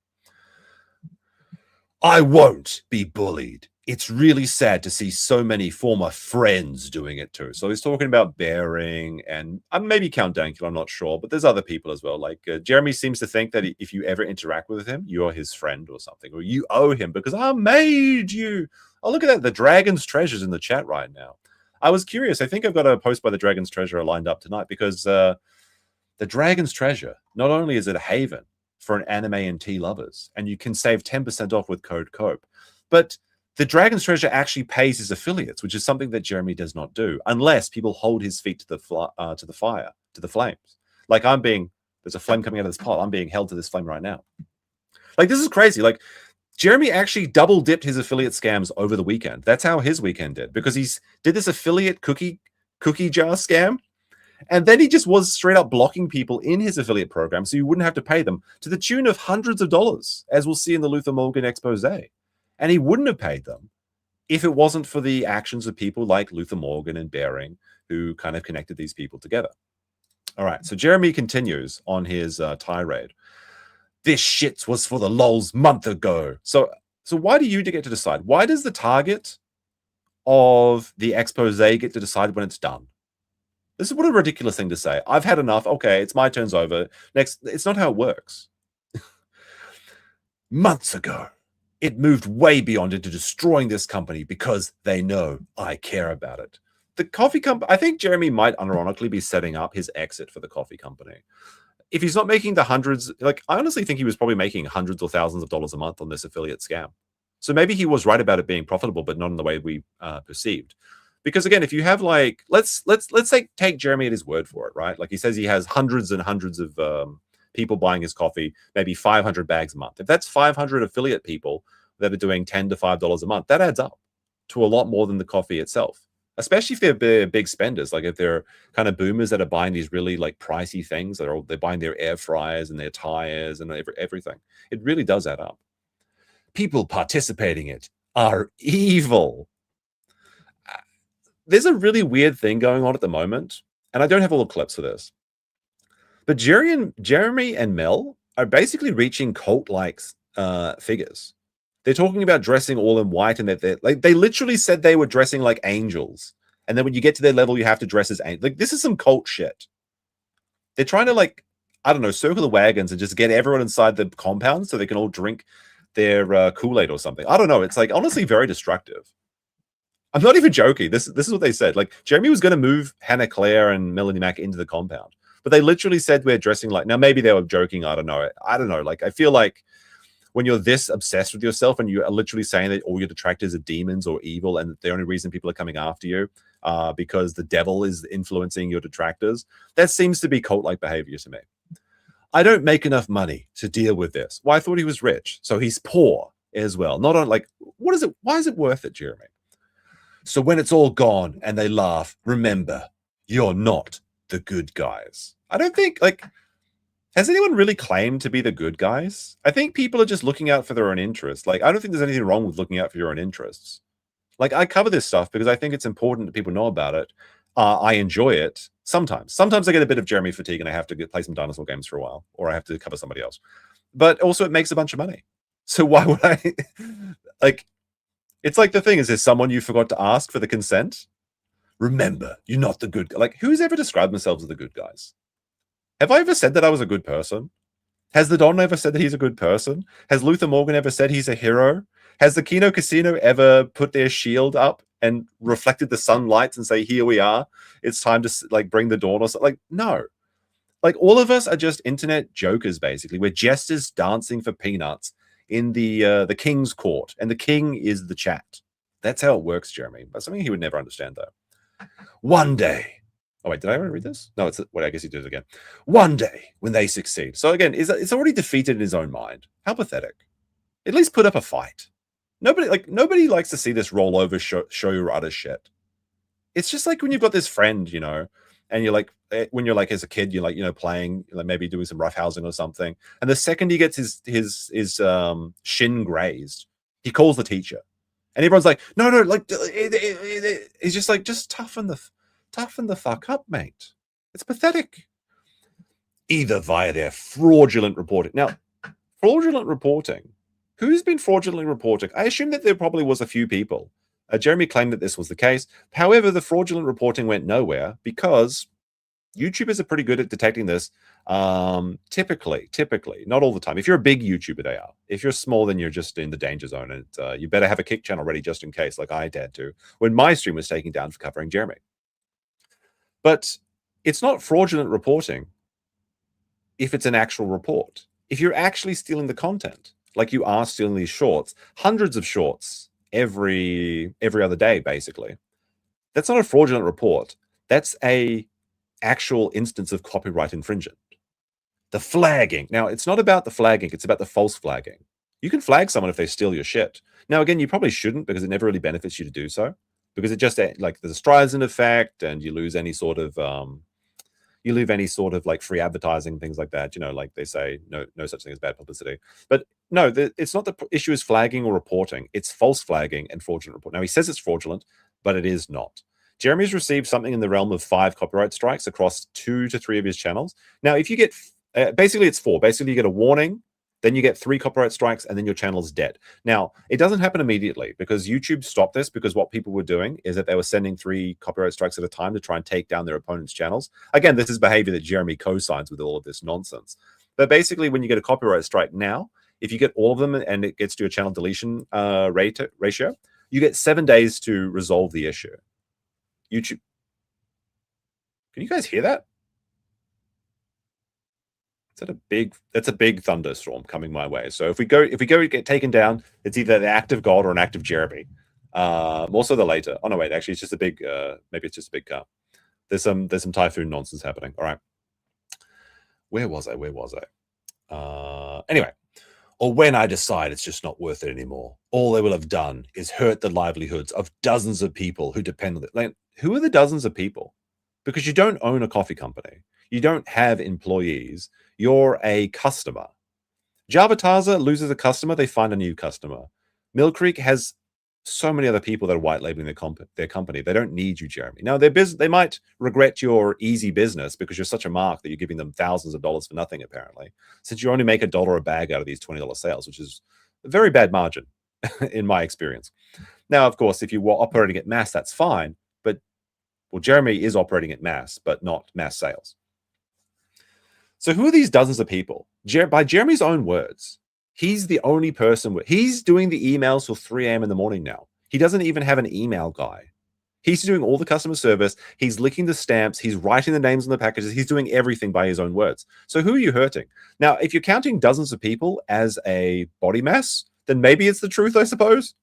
I won't be bullied. It's really sad to see so many former friends doing it too. So he's talking about Bearing and maybe Count Dankula, I'm not sure, but there's other people as well. Like Jeremy seems to think that if you ever interact with him, you're his friend or something, or you owe him because I made you. Oh, look at that. The Dragon's Treasure's in the chat right now. I was curious. I think I've got a post by the Dragon's Treasure lined up tonight because the Dragon's Treasure, not only is it a haven for an anime and tea lovers, and you can save 10% off with code COPE, but the Dragon's Treasure actually pays his affiliates, which is something that Jeremy does not do, unless people hold his feet to the fire, to the flames. Like there's a flame coming out of this pot. I'm being held to this flame right now. Like, this is crazy. Like, Jeremy actually double dipped his affiliate scams over the weekend. That's how his weekend did, because he did this affiliate cookie jar scam. And then he just was straight up blocking people in his affiliate program so you wouldn't have to pay them to the tune of hundreds of dollars, as we'll see in the Luther Morgan expose. And he wouldn't have paid them if it wasn't for the actions of people like Luther Morgan and Bearing, who kind of connected these people together. All right, so Jeremy continues on his tirade. This shit was for the lols month ago. So why do you get to decide? Why does the target of the expose get to decide when it's done? This is what a ridiculous thing to say. I've had enough. Okay, it's my turn's over. Next, it's not how it works. Months ago, it moved way beyond into destroying this company because they know I care about it. The coffee company, I think Jeremy might unironically be setting up his exit for the coffee company. If he's not making the hundreds, like, I honestly think he was probably making hundreds or thousands of dollars a month on this affiliate scam. So maybe he was right about it being profitable, but not in the way we perceived. Because again, if you have like, let's say take Jeremy at his word for it, right? Like he says he has hundreds and hundreds of people buying his coffee, maybe 500 bags a month. If that's 500 affiliate people that are doing $10 to $5 a month, that adds up to a lot more than the coffee itself. Especially if they're big spenders, like if they're kind of boomers that are buying these really like pricey things, they're buying their air fryers and their tires and everything. It really does add up. People participating in it are evil. There's a really weird thing going on at the moment, and I don't have all the clips for this. But Jeremy and Mel are basically reaching cult-like figures. They're talking about dressing all in white, and they literally said they were dressing like angels. And then when you get to their level, you have to dress as angels. Like, this is some cult shit. They're trying to, like, I don't know, circle the wagons and just get everyone inside the compound so they can all drink their Kool-Aid or something. I don't know. It's like honestly very destructive. I'm not even joking. This is what they said. Like, Jeremy was going to move Hannah Claire and Melanie Mack into the compound, but they literally said we're dressing like. Now maybe they were joking. I don't know. Like, I feel like when you're this obsessed with yourself and you are literally saying that all your detractors are demons or evil, and the only reason people are coming after you because the devil is influencing your detractors, that seems to be cult-like behavior to me. I don't make enough money to deal with this. Well, I thought he was rich, so he's poor as well. Not on like, what is it? Why is it worth it, Jeremy? So when it's all gone and they laugh, remember, you're not the good guys. I don't think, like, has anyone really claimed to be the good guys? I think people are just looking out for their own interests. Like, I don't think there's anything wrong with looking out for your own interests. Like, I cover this stuff because I think it's important that people know about it. I enjoy it. Sometimes I get a bit of Jeremy fatigue and I have to play some dinosaur games for a while, or I have to cover somebody else. But also, it makes a bunch of money. So why would I like? It's like the thing is, there's someone you forgot to ask for the consent. Remember, you're not the good guy. Like, who's ever described themselves as the good guys? Have I ever said that I was a good person? Has the Don ever said that he's a good person? Has Luther Morgan ever said he's a hero? Has the Kino Casino ever put their shield up and reflected the sunlight and say, here we are, it's time to like bring the dawn or something? Like, no. Like, all of us are just internet jokers, basically. We're jesters dancing for peanuts in the king's court, and the king is the chat. That's how it works, Jeremy. That's something he would never understand, though. One day. Oh, wait, did I already read this? No, I guess he did it again. One day, when they succeed. So again, it's already defeated in his own mind. How pathetic. At least put up a fight. Nobody likes to see this roll over show your utter shit. It's just like when you've got this friend, you know, and you're like, when you're like as a kid, you're like, you know, playing, like maybe doing some roughhousing or something. And the second he gets his shin grazed, he calls the teacher. And everyone's like, no, like, he's just like, just toughen the fuck up, mate. It's pathetic. Either via their fraudulent reporting. Now, fraudulent reporting. Who's been fraudulently reporting? I assume that there probably was a few people. Jeremy claimed that this was the case. However, the fraudulent reporting went nowhere because YouTubers are pretty good at detecting this. Typically, not all the time. If you're a big YouTuber, they are. If you're small, then you're just in the danger zone, and you better have a kick channel ready just in case, like I had to when my stream was taken down for covering Jeremy. But it's not fraudulent reporting if it's an actual report. If you're actually stealing the content, like you are stealing these shorts, hundreds of shorts every other day, basically. That's not a fraudulent report. That's a actual instance of copyright infringement. The flagging. Now, it's not about the flagging. It's about the false flagging. You can flag someone if they steal your shit. Now, again, you probably shouldn't because it never really benefits you to do so. Because it just, like, there's a Streisand effect and you lose any sort of like free advertising, things like that. You know, like they say, no such thing as bad publicity. But no, it's not the issue is flagging or reporting. It's false flagging and fraudulent report. Now, he says it's fraudulent, but it is not. Jeremy's received something in the realm of 5 copyright strikes across 2 to 3 of his channels. Now, if you get, basically it's 4. Basically, you get a warning, then you get 3 copyright strikes, and then your channel's dead. Now, it doesn't happen immediately because YouTube stopped this because what people were doing is that they were sending 3 copyright strikes at a time to try and take down their opponent's channels. Again, this is behavior that Jeremy co-signs with all of this nonsense. But basically, when you get a copyright strike now, if you get all of them and it gets to a channel deletion ratio, you get 7 days to resolve the issue. YouTube. Can you guys hear that? That's a big thunderstorm coming my way. So if we go get taken down, it's either the act of God or an act of Jeremy. More so the later. Oh no, wait, actually it's just a big maybe it's just a big car. There's some typhoon nonsense happening. All right. Where was I? Anyway. Or when I decide it's just not worth it anymore, all they will have done is hurt the livelihoods of dozens of people who depend on it. Like, who are the dozens of people? Because you don't own a coffee company. You don't have employees. You're a customer. Javataza loses a customer, they find a new customer. Mill Creek has so many other people that are white labeling their company. They don't need you, Jeremy. Now, they might regret your easy business because you're such a mark that you're giving them thousands of dollars for nothing, apparently, since you only make $1 a bag out of these $20 sales, which is a very bad margin in my experience. Now, of course, if you were operating at mass, that's fine. But, well, Jeremy is operating at mass, but not mass sales. So who are these dozens of people? By Jeremy's own words, he's the only person. He's doing the emails till 3 a.m. in the morning now. He doesn't even have an email guy. He's doing all the customer service. He's licking the stamps. He's writing the names on the packages. He's doing everything by his own words. So who are you hurting? Now, if you're counting dozens of people as a body mass, then maybe it's the truth, I suppose.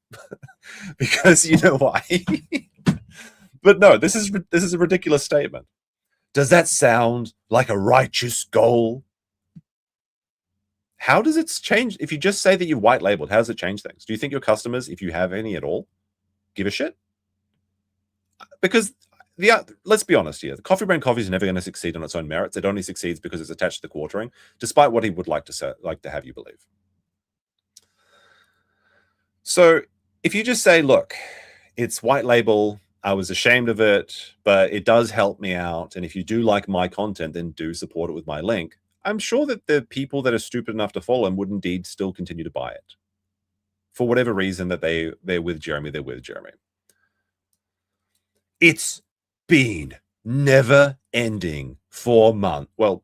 Because you know why. But no, this is a ridiculous statement. Does that sound like a righteous goal? How does it change? If you just say that you're white labeled, how does it change things? Do you think your customers, if you have any at all, give a shit? Because let's be honest here, the Coffee Brand Coffee is never going to succeed on its own merits. It only succeeds because it's attached to the quartering, despite what he would like to have you believe. So if you just say, look, it's white label, I was ashamed of it, but it does help me out. And if you do like my content, then do support it with my link. I'm sure that the people that are stupid enough to follow him would indeed still continue to buy it. For whatever reason that they're with Jeremy, they're with Jeremy. It's been never ending for months. Well,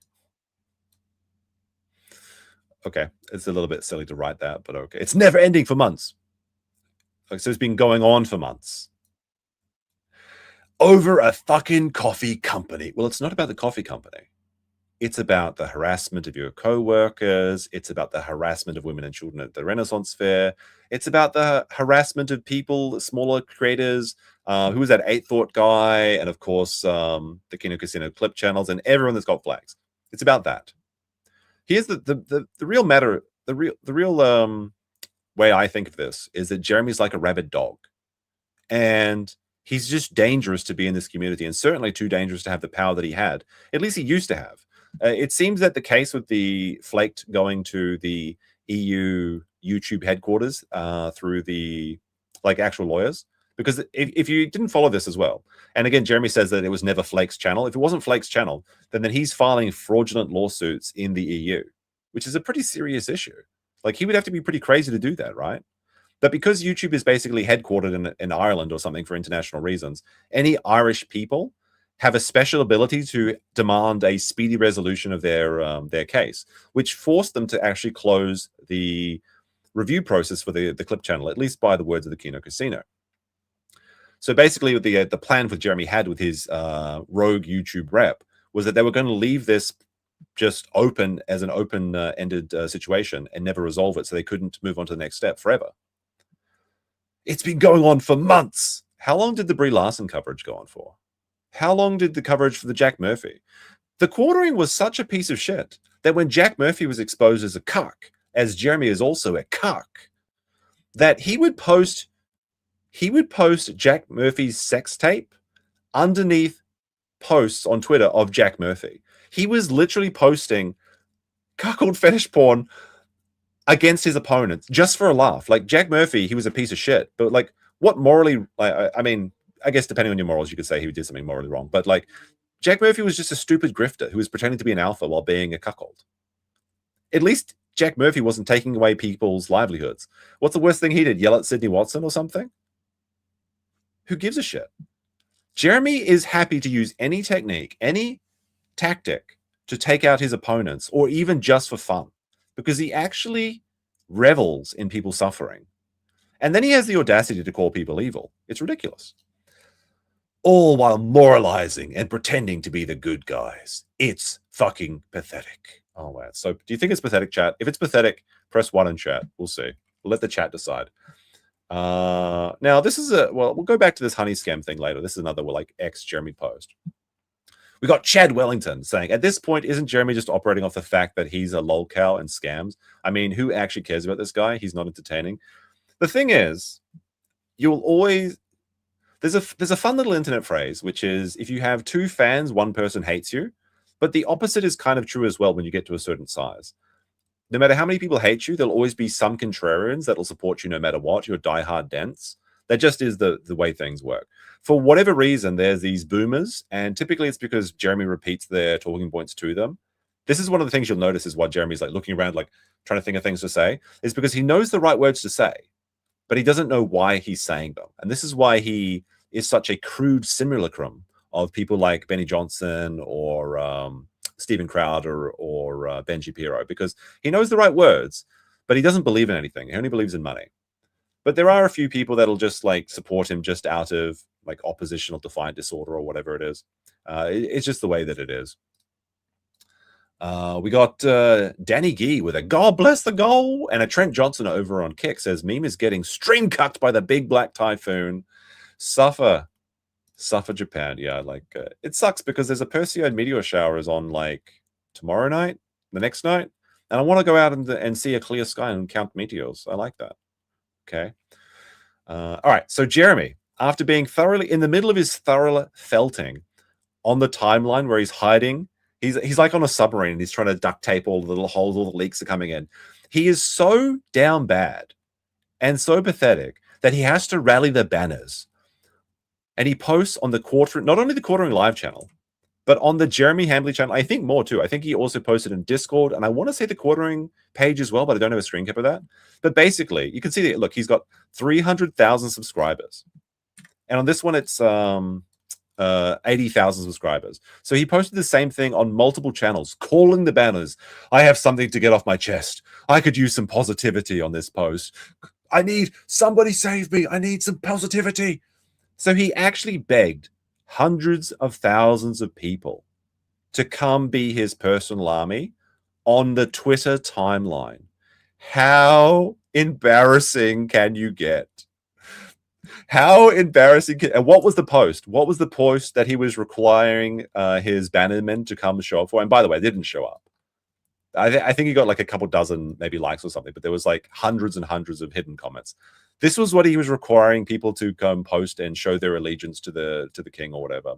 okay, it's a little bit silly to write that, but okay. It's never ending for months. So it's been going on for months. Over a fucking coffee company. Well, it's not about the coffee company. It's about the harassment of your co-workers. It's about the harassment of women and children at the Renaissance Fair. It's about the harassment of people, smaller creators. Who was that 8 Thought guy? And of course, the Kino Casino clip channels and everyone that's got flags. It's about that. Here's the real matter. The real way I think of this is that Jeremy's like a rabid dog. And he's just dangerous to be in this community, and certainly too dangerous to have the power that he had. At least he used to have. It seems that the case with the Flaked going to the EU YouTube headquarters through the actual lawyers, because if you didn't follow this as well, and again, Jeremy says that it was never Flake's channel. If it wasn't Flake's channel, then he's filing fraudulent lawsuits in the EU, which is a pretty serious issue. Like, he would have to be pretty crazy to do that, right? But because YouTube is basically headquartered in Ireland or something for international reasons, any Irish people have a special ability to demand a speedy resolution of their case, which forced them to actually close the review process for the clip channel, at least by the words of the Kino Casino. So basically, the plan for Jeremy had with his rogue YouTube rep was that they were going to leave this just open as an open-ended situation and never resolve it, so they couldn't move on to the next step forever. It's been going on for months. How long did the Brie Larson coverage go on for? How long did the coverage for the Jack Murphy? The quartering was such a piece of shit that when Jack Murphy was exposed as a cuck, as Jeremy is also a cuck, that he would post Jack Murphy's sex tape underneath posts on Twitter of Jack Murphy. He was literally posting cuckold fetish porn against his opponents just for a laugh. Like, Jack Murphy, he was a piece of shit, but like, what morally, I mean, I guess depending on your morals, you could say he did something morally wrong, but like, Jack Murphy was just a stupid grifter who was pretending to be an alpha while being a cuckold. At least Jack Murphy wasn't taking away people's livelihoods. What's the worst thing he did? Yell at Sydney Watson or something? Who gives a shit? Jeremy is happy to use any technique, any tactic to take out his opponents, or even just for fun, because he actually revels in people suffering. And then he has the audacity to call people evil. It's ridiculous. All while moralizing and pretending to be the good guys. It's fucking pathetic. Oh, wow. So do you think it's pathetic, chat? If it's pathetic, press 1 in chat. We'll see. We'll let the chat decide. Now, this is we'll go back to this honey scam thing later. This is another ex-Jeremy post. We got Chad Wellington saying, at this point, isn't Jeremy just operating off the fact that he's a lolcow and scams? I mean, who actually cares about this guy? He's not entertaining. The thing is, you'll always... There's a fun little internet phrase, which is, if you have 2 fans, 1 person hates you. But the opposite is kind of true as well when you get to a certain size. No matter how many people hate you, there'll always be some contrarians that'll support you no matter what. You're diehard dense. That just is the way things work. For whatever reason, there's these boomers, and typically it's because Jeremy repeats their talking points to them. This is one of the things you'll notice is why Jeremy's looking around, trying to think of things to say, is because he knows the right words to say, but he doesn't know why he's saying them. And this is why he is such a crude simulacrum of people like Benny Johnson or Stephen Crowder or Ben Shapiro, because he knows the right words, but he doesn't believe in anything. He only believes in money. But there are a few people that'll just support him just out of oppositional defiant disorder or whatever it is. It's just the way that it is. We got Danny Gee with a God bless the goal, and a Trent Johnson over on Kick says, meme is getting stream cucked by the big black typhoon. Suffer Japan. Yeah, it sucks because there's a Perseid meteor shower is on tomorrow night, the next night, and I want to go out and see a clear sky and count meteors. I like that. Okay. All right. So Jeremy, after being thoroughly in the middle of his thorough felting on the timeline where he's hiding, he's like on a submarine and he's trying to duct tape all the little holes, all the leaks are coming in. He is so down bad and so pathetic that he has to rally the banners And he posts on the not only the Quartering Live channel, but on the Jeremy Hambly channel, I think more too. I think he also posted in Discord, and I want to say the Quartering page as well, but I don't have a screen cap of that. But basically, you can see that, look, he's got 300,000 subscribers. And on this one, it's 80,000 subscribers. So he posted the same thing on multiple channels, calling the banners. I have something to get off my chest. I could use some positivity on this post. I need somebody save me. I need some positivity. So he actually begged hundreds of thousands of people to come be his personal army on the Twitter timeline. How embarrassing can you get? How embarrassing. And what was the post? What was the post that he was requiring his bannermen to come show up for? And by the way, they didn't show up. I think he got like a couple dozen maybe likes or something, but there was like hundreds and hundreds of hidden comments. This was what he was requiring people to come post and show their allegiance to the king or whatever.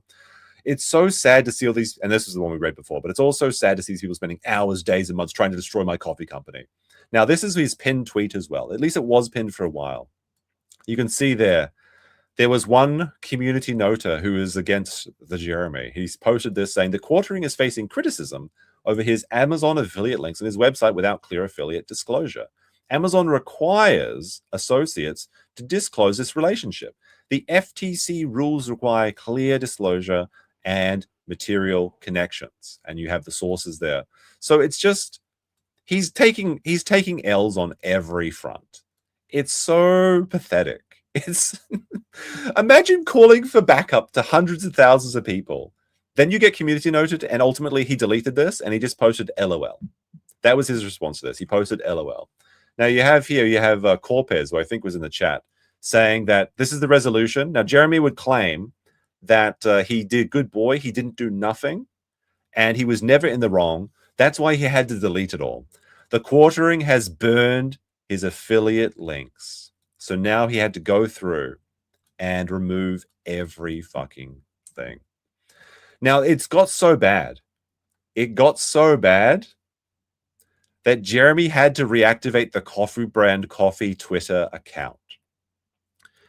It's so sad to see all these, and this is the one we read before, but it's also sad to see these people spending hours, days, and months trying to destroy my coffee company. Now, this is his pinned tweet as well. At least it was pinned for a while. You can see there was one community noter who is against the Jeremy. He's posted this saying the Quartering is facing criticism over his Amazon affiliate links on his website without clear affiliate disclosure. Amazon requires associates to disclose this relationship. The FTC rules require clear disclosure and material connections. And you have the sources there. So it's just, he's taking L's on every front. It's so pathetic. It's imagine calling for backup to hundreds of thousands of people. Then you get community noted, and ultimately he deleted this and he just posted LOL. That was his response to this. He posted LOL. Now you have Corpez, who I think was in the chat, saying that this is the resolution. Now Jeremy would claim that he did good boy. He didn't do nothing, and he was never in the wrong. That's why he had to delete it all. The Quartering has burned his affiliate links. So now he had to go through and remove every fucking thing. Now, it's got so bad. It got so bad that Jeremy had to reactivate the Coffee Brand Coffee Twitter account.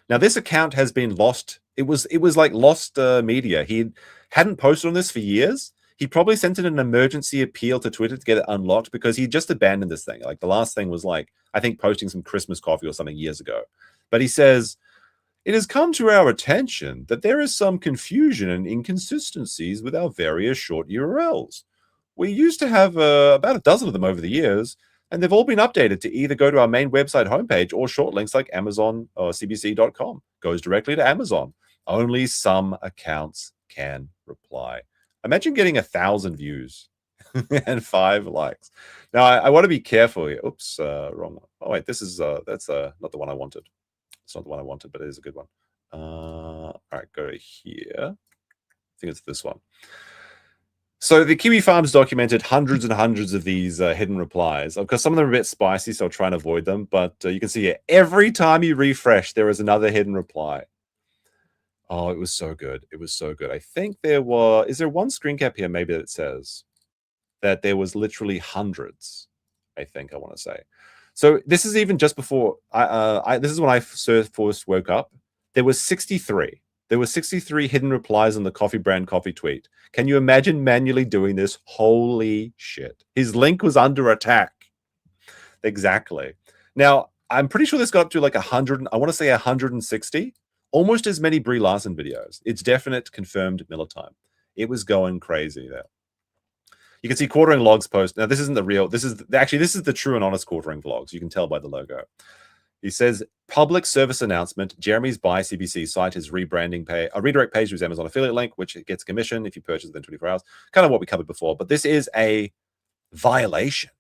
Now, this account has been lost. It was like lost media. He hadn't posted on this for years. He probably sent in an emergency appeal to Twitter to get it unlocked because he just abandoned this thing. Like the last thing was like, I think posting some Christmas coffee or something years ago. But he says, it has come to our attention that there is some confusion and inconsistencies with our various short URLs. We used to have about a dozen of them over the years, and they've all been updated to either go to our main website homepage or short links like Amazon or cbc.com. Goes directly to Amazon. Only some accounts can reply. Imagine getting 1,000 views and 5 likes. Now, I want to be careful here. Oops, wrong one. Oh, wait, this is that's not the one I wanted. It's not the one I wanted, but it is a good one. All right, go to here. I think it's this one. So the Kiwi Farms documented hundreds and hundreds of these hidden replies. Of course, some of them are a bit spicy, so I'll try and avoid them. But you can see here, every time you refresh, there is another hidden reply. Oh, it was so good. It was so good. I think there was... Is there one screen cap here maybe that says that there was literally hundreds, I think I want to say. So this is even just before... this is when I first woke up. There was 63. There were 63 hidden replies on the Coffee Brand Coffee tweet. Can you imagine manually doing this? Holy shit. His link was under attack. Exactly. Now, I'm pretty sure this got up to like 100... I want to say 160. Almost as many Brie Larson videos. It's definite confirmed Miller time. It was going crazy there. You can see Quartering Logs post. Now, this isn't the real. This is the true and honest Quartering Vlogs. You can tell by the logo. He says, public service announcement. Jeremy's Buy CBC site is rebranding a redirect page to his Amazon affiliate link, which gets commission if you purchase within 24 hours. Kind of what we covered before. But this is a violation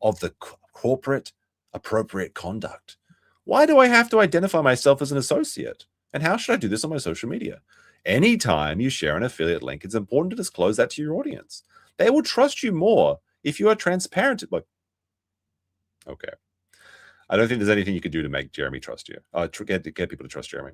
of the corporate appropriate conduct. Why do I have to identify myself as an associate? And how should I do this on my social media? Anytime you share an affiliate link, it's important to disclose that to your audience. They will trust you more if you are transparent. Like, okay. I don't think there's anything you can do to make Jeremy trust you. Get people to trust Jeremy.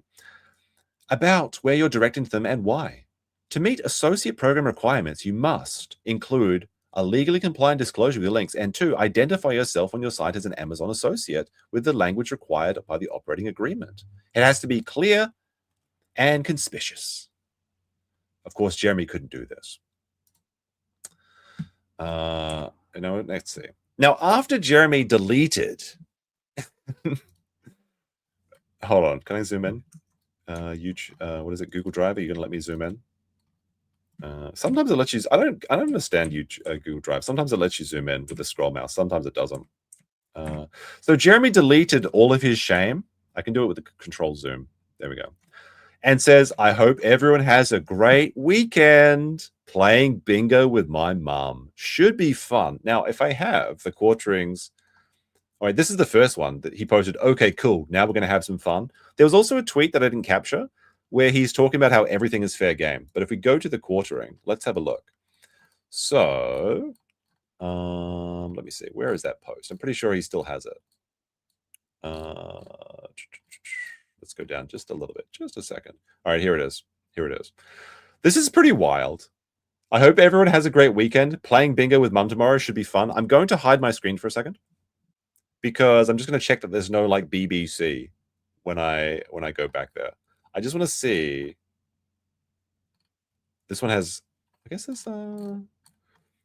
About where you're directing them and why. To meet associate program requirements, you must include a legally compliant disclosure with your links, and 2, identify yourself on your site as an Amazon associate with the language required by the operating agreement. It has to be clear and conspicuous. Of course, Jeremy couldn't do this. Let's see. Now, after Jeremy deleted... Hold on. Can I zoom in? What is it? Google Drive? Are you going to let me zoom in? Sometimes it lets you... I don't understand Google Drive. Sometimes it lets you zoom in with the scroll mouse. Sometimes it doesn't. So Jeremy deleted all of his shame. I can do it with the control zoom. There we go. And says, I hope everyone has a great weekend playing bingo with my mum. Should be fun. Now, if I have the quarterings... All right, this is the first one that he posted. Okay, cool. Now we're going to have some fun. There was also a tweet that I didn't capture where he's talking about how everything is fair game. But if we go to the quartering, let's have a look. So, let me see. Where is that post? I'm pretty sure he still has it. Let's go down just a little bit. Just a second. All right, here it is. Here it is. This is pretty wild. I hope everyone has a great weekend. Playing bingo with mum tomorrow should be fun. I'm going to hide my screen for a second because I'm just going to check that there's no like BBC when I go back there. I just want to see. This one has, I guess there's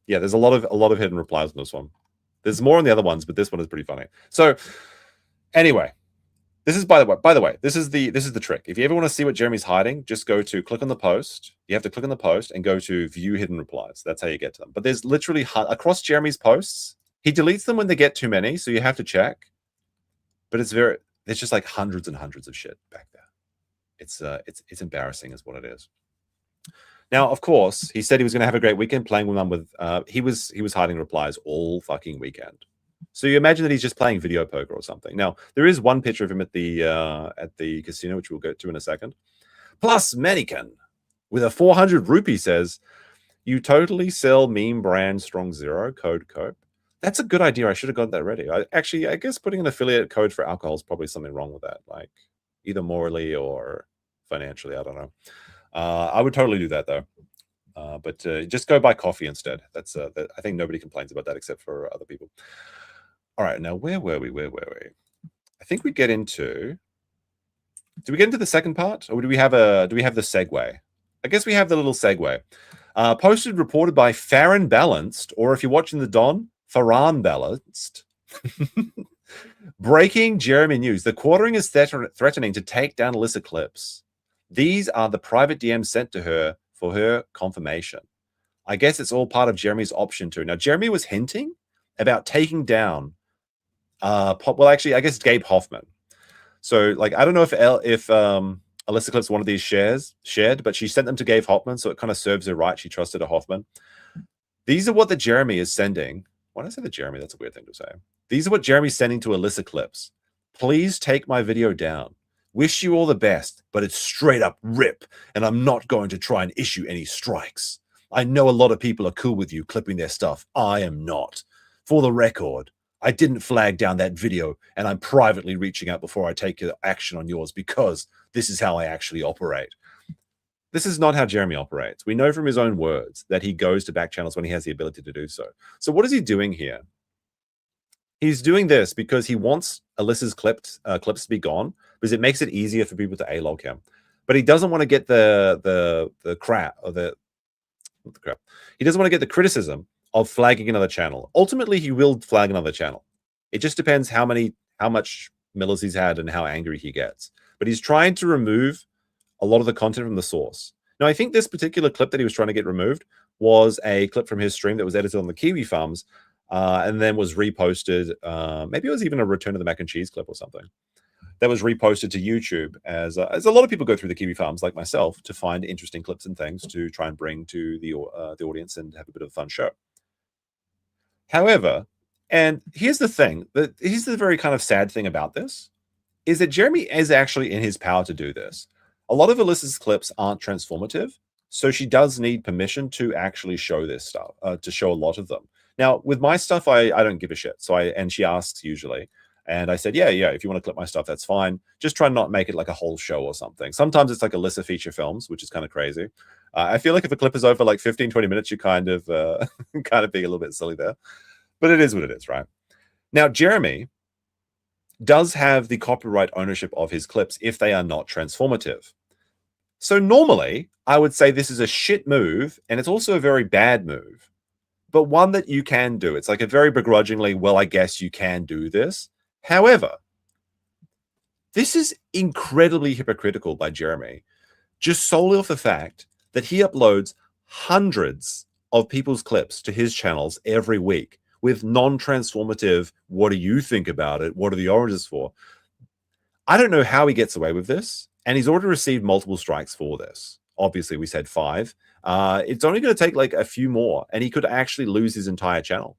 yeah, there's a lot of hidden replies on this one. There's more on the other ones, but this one is pretty funny. So anyway, this is by the way, this is the trick. If you ever want to see what Jeremy's hiding, just click on the post. You have to click on the post and go to view hidden replies. That's how you get to them. But there's literally across Jeremy's posts, he deletes them when they get too many, so you have to check. But there's just like hundreds and hundreds of shit back there. It's embarrassing is what it is. Now, of course, he said he was going to have a great weekend playing with mum. He was hiding replies all fucking weekend. So you imagine that he's just playing video poker or something. Now, there is one picture of him at the casino, which we'll get to in a second. Plus, Manican with a 400 rupee says, "You totally sell meme brand strong zero code cope." That's a good idea. I should have got that ready. I guess putting an affiliate code for alcohol is probably something wrong with that, like either morally or financially. I don't know. I would totally do that though. But just go buy coffee instead. That's I think nobody complains about that except for other people. All right, now where were we? I think we get into. Do we get into the second part, or do we have the segue? I guess we have the little segue. Posted, reported by Farron Balanced, or if you're watching the Don, Farran Balanced. Breaking Jeremy news: the quartering is threatening to take down Alyssa clips. These are the private DMs sent to her for her confirmation. I guess it's all part of Jeremy's option too. Now, Jeremy was hinting about taking down, well, actually, I guess Gabe Hoffman. So, like, I don't know if Alyssa Clips wanted these shared, but she sent them to Gabe Hoffman, so it kind of serves her right. She trusted a Hoffman. These are what the Jeremy is sending. Why did I say the Jeremy? That's a weird thing to say. These are what Jeremy's sending to Alyssa Clips. Please take my video down. Wish you all the best, but it's straight up rip, and I'm not going to try and issue any strikes. I know a lot of people are cool with you clipping their stuff. I am not. For the record, I didn't flag down that video, and I'm privately reaching out before I take action on yours because this is how I actually operate. This is not how Jeremy operates. We know from his own words that he goes to back channels when he has the ability to do so. So what is he doing here? He's doing this because he wants Alyssa's clips to be gone because it makes it easier for people to A-log him. But he doesn't want to get the crap or not the crap. He doesn't want to get the criticism of flagging another channel. Ultimately, he will flag another channel. It just depends how much Millers he's had and how angry he gets. But he's trying to remove a lot of the content from the source. Now, I think this particular clip that he was trying to get removed was a clip from his stream that was edited on the Kiwi Farms and then was reposted. Maybe it was even a Return of the Mac and Cheese clip or something that was reposted to YouTube as a lot of people go through the Kiwi Farms, like myself, to find interesting clips and things to try and bring to the audience and have a bit of a fun show. However, and here's the thing, here's the very kind of sad thing about this, is that Jeremy is actually in his power to do this. A lot of Alyssa's clips aren't transformative, so she does need permission to actually show this stuff, to show a lot of them. Now, with my stuff, I don't give a shit. And she asks usually. And I said, yeah, if you want to clip my stuff, that's fine. Just try and not make it like a whole show or something. Sometimes it's like Alyssa feature films, which is kind of crazy. I feel like if a clip is over like 15, 20 minutes, you're kind of being a little bit silly there. But it is what it is, right? Now, Jeremy does have the copyright ownership of his clips if they are not transformative. So normally, I would say this is a shit move, and it's also a very bad move, but one that you can do. It's like a very begrudgingly, well, I guess you can do this. However, this is incredibly hypocritical by Jeremy, just solely off the fact that he uploads hundreds of people's clips to his channels every week with non-transformative, what do you think about it? What are the oranges for? I don't know how he gets away with this, and he's already received multiple strikes for this. Obviously, we said 5. It's only going to take like a few more, and he could actually lose his entire channel.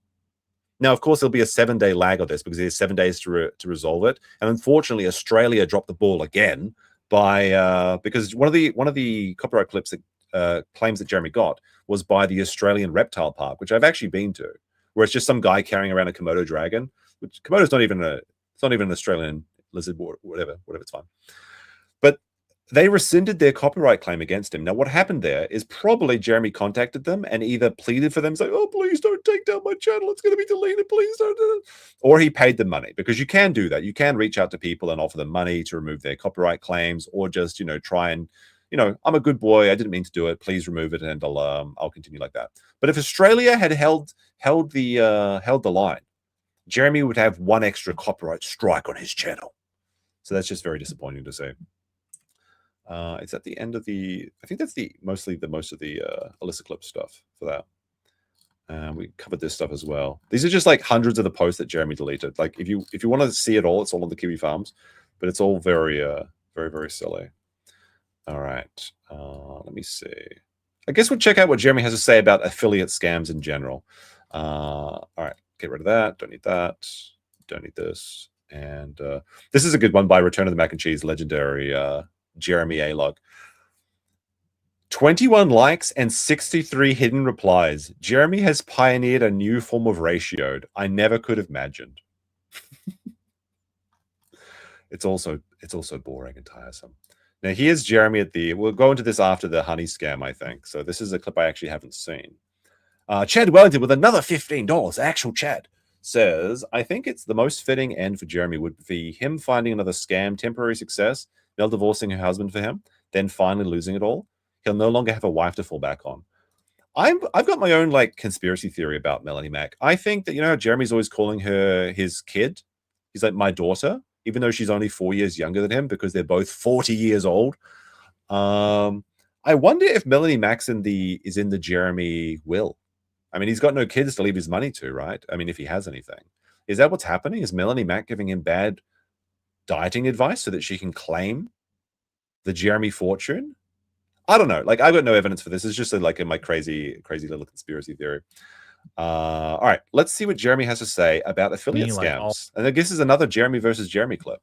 Now, of course, there'll be a 7-day lag of this because he has 7 days to resolve it. And unfortunately, Australia dropped the ball again by because one of the copyright clips that claims that Jeremy got was by the Australian reptile park, which I've actually been to, where it's just some guy carrying around a Komodo dragon. Which Komodo's not even an Australian lizard or whatever. It's fine. But they rescinded their copyright claim against him. Now, what happened there is probably Jeremy contacted them and either pleaded for them, saying, "Oh, please don't take down my channel. It's going to be deleted. Please don't do it." Or he paid them money, because you can do that. You can reach out to people and offer them money to remove their copyright claims, or just, try and, I'm a good boy. I didn't mean to do it. Please remove it, and I'll continue like that. But if Australia had held the line, Jeremy would have one extra copyright strike on his channel. So that's just very disappointing to see. It's at the end of I think that's most of the Alyssa Clip stuff for that. We covered this stuff as well. These are just like hundreds of the posts that Jeremy deleted. Like if you want to see it all, it's all on the Kiwi Farms, but it's all very, very, very silly. All right. Let me see. I guess we'll check out what Jeremy has to say about affiliate scams in general. All right. Get rid of that. Don't need that. Don't need this. And this is a good one by Return of the Mac and Cheese legendary Jeremy A-Log. 21 likes and 63 hidden replies. Jeremy has pioneered a new form of ratioed I never could have imagined. It's also boring and tiresome. Now here's Jeremy we'll go into this after the honey scam, I think. So this is a clip I actually haven't seen. Chad Wellington with another $15. Actual Chad says, I think it's the most fitting end for Jeremy would be him finding another scam, temporary success, Mel divorcing her husband for him, then finally losing it all. He'll no longer have a wife to fall back on. I've got my own like conspiracy theory about Melanie Mac. I think that, Jeremy's always calling her his kid. He's like, my daughter, even though she's only 4 years younger than him, because they're both 40 years old. I wonder if Melanie Mac is in the Jeremy will. I mean, he's got no kids to leave his money to, right? I mean, if he has anything. Is that what's happening? Is Melanie Mac giving him bad dieting advice so that she can claim the Jeremy fortune? I don't know. Like, I've got no evidence for this. It's just like in my crazy little conspiracy theory. All right, let's see what Jeremy has to say about affiliate scams. And I guess this is another Jeremy versus Jeremy clip.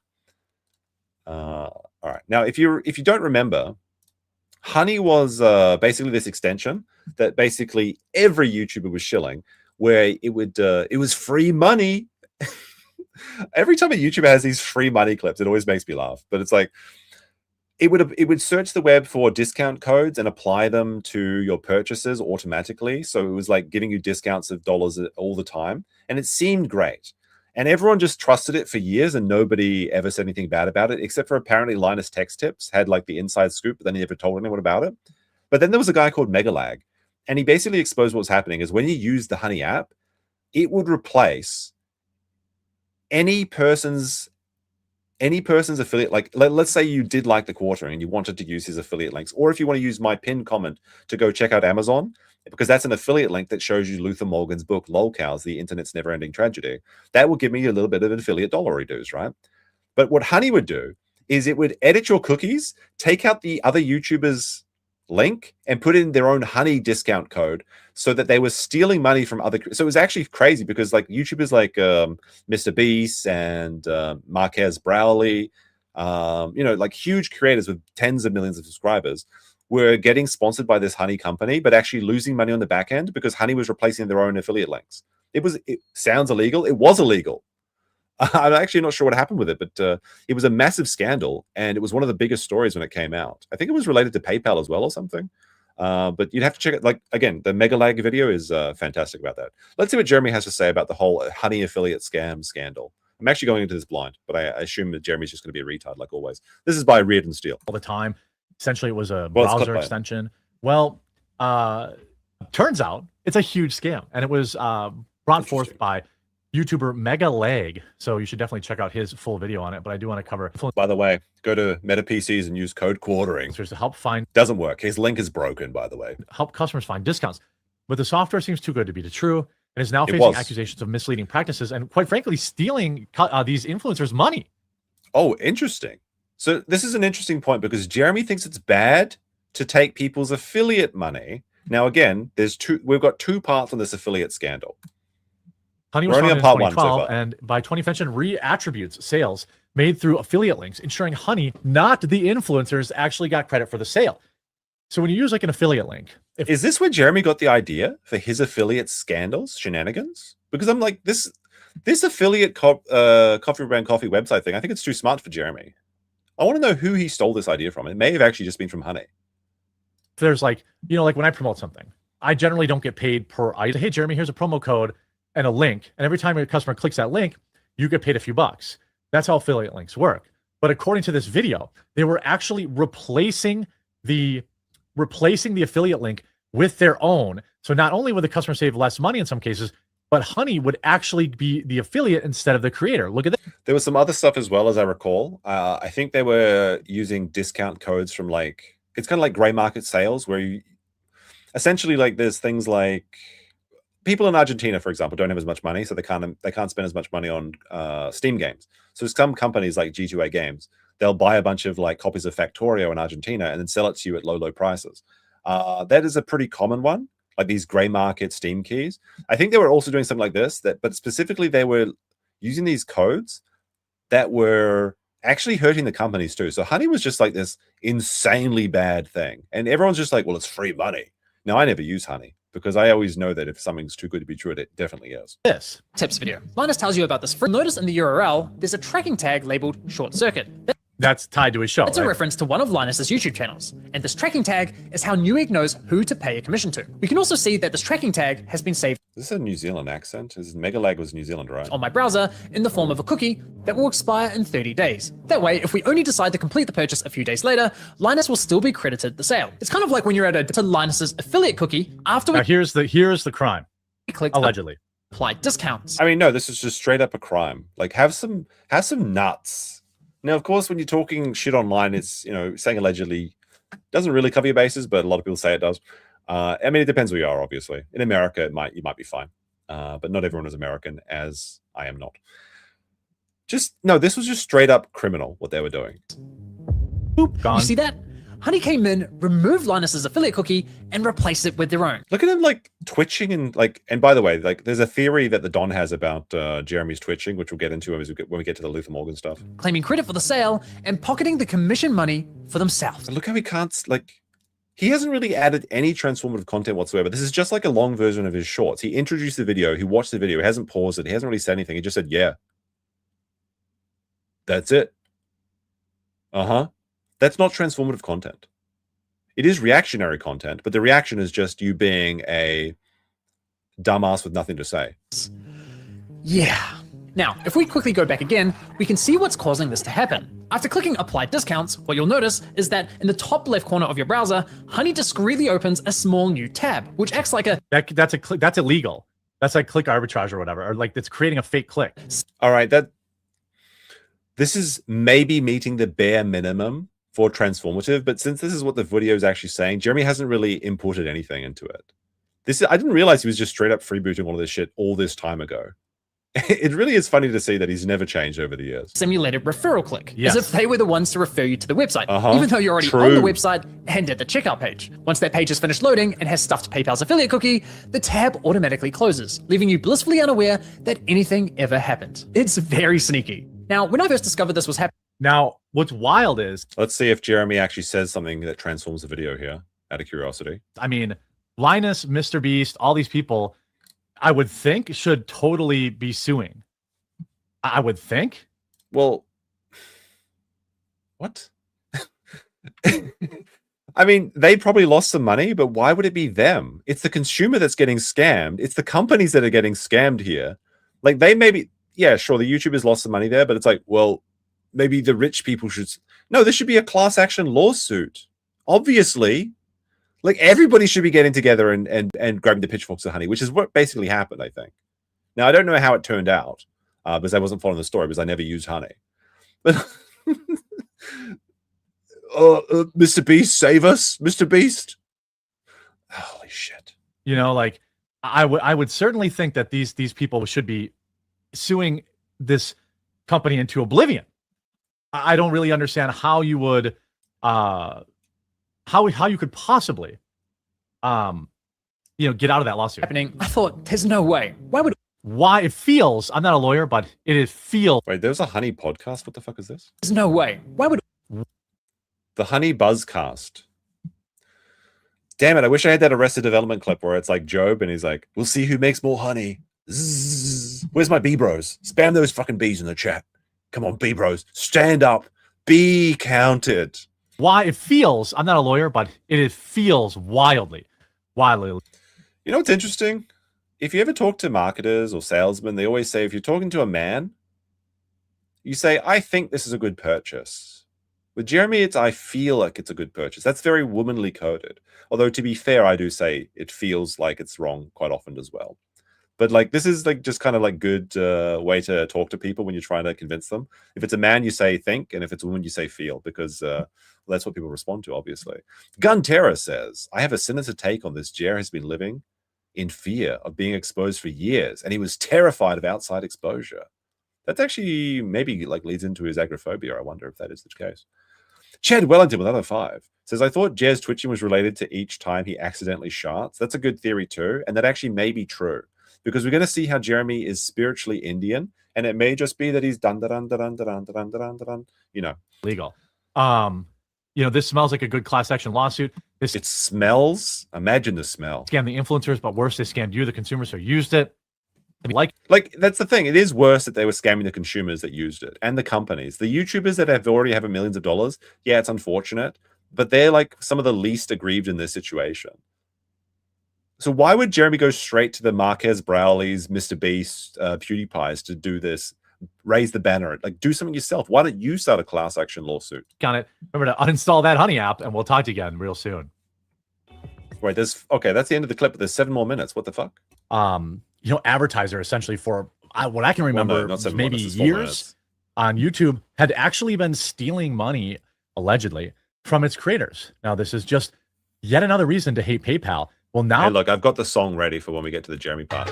All right. Now, if you don't remember, Honey was basically this extension that basically every YouTuber was shilling, where it was free money. Every time a YouTuber has these free money clips, it always makes me laugh. But it's like it would search the web for discount codes and apply them to your purchases automatically. So it was like giving you discounts of dollars all the time, and it seemed great. And everyone just trusted it for years, and nobody ever said anything bad about it, except for apparently Linus Text Tips had like the inside scoop, but then he never told anyone about it. But then there was a guy called Megalag, and he basically exposed what was happening is when you use the Honey app, it would replace any person's affiliate. Like, let's say you did like the quartering and you wanted to use his affiliate links, or if you want to use my pinned comment to go check out Amazon, because that's an affiliate link that shows you Luther Morgan's book, Lolcows, The Internet's Never-Ending Tragedy. That will give me a little bit of an affiliate dollary dues, right? But what Honey would do is it would edit your cookies, take out the other YouTubers' link, and put in their own Honey discount code so that they were stealing money from other. So it was actually crazy because like YouTubers like Mr. Beast and Marquez Browley, like huge creators with tens of millions of subscribers, were getting sponsored by this Honey company, but actually losing money on the back end because Honey was replacing their own affiliate links. It sounds illegal. It was illegal. I'm actually not sure what happened with it, but it was a massive scandal, and it was one of the biggest stories when it came out. I think it was related to PayPal as well or something. But you'd have to check it. Like, again, the Megalag video is fantastic about that. Let's see what Jeremy has to say about the whole Honey affiliate scam scandal. I'm actually going into this blind, but I assume that Jeremy's just going to be a retard like always. This is by Reardon Steele. All the time. Essentially, it was a Well, it's browser clickbait. extension. Well, turns out it's a huge scam, and it was brought forth by YouTuber Mega Leg. So you should definitely check out his full video on it. But I do want to cover By the way, go to Meta PCs and use code quartering. influencers to help find Doesn't work. His link is broken, by the way. help customers find discounts. But the software seems too good to be true, and is now It facing was. accusations of misleading practices and, quite frankly, stealing these influencers' money. Oh, interesting. So this is an interesting point because Jeremy thinks it's bad to take people's affiliate money. Now, again, we've got two parts on this affiliate scandal. Honey was We're only founded on in part 1 so 2012, far. and by 2015 reattributes sales made through affiliate links, ensuring Honey, not the influencers, actually got credit for the sale. So when you use like an affiliate link, Is this where Jeremy got the idea for his affiliate scandals, shenanigans? Because I'm like, this affiliate coffee brand coffee website thing, I think it's too smart for Jeremy. I want to know who he stole this idea from. It may have actually just been from Honey. there's like, like when I promote something, I generally don't get paid per item. Hey, Jeremy, here's a promo code and a link. And every time a customer clicks that link, you get paid a few bucks. That's how affiliate links work. But according to this video, they were actually replacing the affiliate link with their own. So not only would the customer save less money in some cases, but Honey would actually be the affiliate instead of the creator. Look at that. There was some other stuff as well, as I recall. I think they were using discount codes from it's kind of like gray market sales where you essentially there's things like people in Argentina, for example, don't have as much money, so they can't spend as much money on Steam games. So some companies like G2A Games, they'll buy a bunch of copies of Factorio in Argentina and then sell it to you at low prices. That is a pretty common one, like these gray market Steam keys. I think they were also doing something like this, but specifically they were using these codes that were actually hurting the companies too. So Honey was just like this insanely bad thing. And everyone's just like, well, it's free money. Now, I never use Honey because I always know that if something's too good to be true, it definitely is. This tips video. Linus tells you about this. Notice in the URL, there's a tracking tag labeled short circuit. that's tied to his show. It's a reference to one of Linus's YouTube channels, and this tracking tag is how Newegg knows who to pay a commission to. We can also see that this tracking tag has been saved Is this a New Zealand accent? Megalag was New Zealand, right? on my browser in the form of a cookie that will expire in 30 days. That way, if we only decide to complete the purchase a few days later, Linus will still be credited the sale. It's kind of like when you're at Linus's affiliate cookie after we Now here's the crime, click allegedly. apply discounts. I mean, no, this is just straight up a crime. Have some nuts. Now, of course, when you're talking shit online, it's saying allegedly doesn't really cover your bases, but a lot of people say it does. I mean, it depends who you are, obviously. In America, you might be fine, but not everyone is American, as I am not. This was just straight up criminal what they were doing. Boop, gone. You see that? Honey came in, removed Linus's affiliate cookie, and replaced it with their own. Look at him twitching and by the way, there's a theory that the Don has about Jeremy's twitching, which we'll get into when we get to the Luther Morgan stuff. Claiming credit for the sale and pocketing the commission money for themselves. And look how he can't he hasn't really added any transformative content whatsoever. This is just like a long version of his shorts. He introduced the video, he watched the video, he hasn't paused it, he hasn't really said anything. He just said, yeah. That's it. That's not transformative content. It is reactionary content, but the reaction is just you being a dumbass with nothing to say. Yeah. Now, if we quickly go back again, we can see what's causing this to happen. After clicking apply discounts, what you'll notice is that in the top left corner of your browser, Honey discreetly opens a small new tab, which acts like a that's illegal. That's like click arbitrage or whatever, or it's creating a fake click. All right, this is maybe meeting the bare minimum for transformative, but since this is what the video is actually saying, Jeremy hasn't really imported anything into it. I didn't realize he was just straight up freebooting all of this shit all this time ago. It really is funny to see that he's never changed over the years. simulated referral click, Yes. as if they were the ones to refer you to the website, even though you're already True. on the website and at the checkout page. Once that page is finished loading and has stuffed PayPal's affiliate cookie, the tab automatically closes, leaving you blissfully unaware that anything ever happened. It's very sneaky. Now, when I first discovered this was happening, Now, what's wild is, Let's see if Jeremy actually says something that transforms the video here, out of curiosity. I mean, Linus, Mr. Beast, all these people, I would think should totally be suing. I would think. Well, what? I mean, they probably lost some money, but why would it be them? It's the consumer that's getting scammed. It's the companies that are getting scammed here. They maybe, yeah, sure, the YouTubers lost some money there, but it's well, maybe the rich people should. No, this should be a class action lawsuit. Obviously, like everybody should be getting together and grabbing the pitchforks of honey, which is what basically happened, I think. Now, I don't know how it turned out because I wasn't following the story because I never used honey. But Mr. Beast, save us, Mr. Beast. Holy shit. You know, like I would certainly think that these people should be suing this company into oblivion. I don't really understand how you would how you could possibly get out of that lawsuit. Happening. I thought, there's no way. Why it feels, I'm not a lawyer, but it feels. Wait, there's a honey podcast. What the fuck is this? There's no way. Why would the Honey Buzzcast? Damn it, I wish I had that Arrested Development clip where it's like Job and he's like, we'll see who makes more honey. Zzz. Where's my bee bros? Spam those fucking bees in the chat. Come on, bee bros. Stand up. Be counted. Why it feels, I'm not a lawyer, but it feels wildly. You know what's interesting? If you ever talk to marketers or salesmen, they always say if you're talking to a man, you say, I think this is a good purchase. With Jeremy, it's I feel like it's a good purchase. That's very womanly coded. Although, to be fair, I do say it feels like it's wrong quite often as well. But like this is like just kind of like good way to talk to people when you're trying to convince them. If it's a man, you say think, and if it's a woman, you say feel, because that's what people respond to, obviously. Gun Terror says, I have a sinister take on this. Jer has been living in fear of being exposed for years, and he was terrified of outside exposure. That's actually maybe like leads into his agoraphobia. I wonder if that is the case. Chad Wellington with another 5 says, I thought Jer's twitching was related to each time he accidentally sharts. That's a good theory too, and that actually may be true. Because we're going to see how Jeremy is spiritually Indian, and it may just be that he's legal. This smells like a good class action lawsuit. It smells. Imagine the smell. Scam the influencers, but worse, they scammed you, the consumers who used it. Like that's the thing. It is worse that they were scamming the consumers that used it and the companies. The YouTubers that already have millions of dollars. Yeah, it's unfortunate, but they're like some of the least aggrieved in this situation. So why would Jeremy go straight to the Marquez Browleys, Mr. Beast, PewDiePies to do this? Raise the banner. Like, do something yourself. Why don't you start a class action lawsuit? Got it. Remember to uninstall that Honey app, and we'll talk to you again real soon. Wait, that's the end of the clip, but there's 7 more minutes. What the fuck? Advertiser essentially for what I can remember, maybe years minutes. On YouTube had actually been stealing money, allegedly, from its creators. Now, this is just yet another reason to hate PayPal. Well, now... Hey, look, I've got the song ready for when we get to the Jeremy part.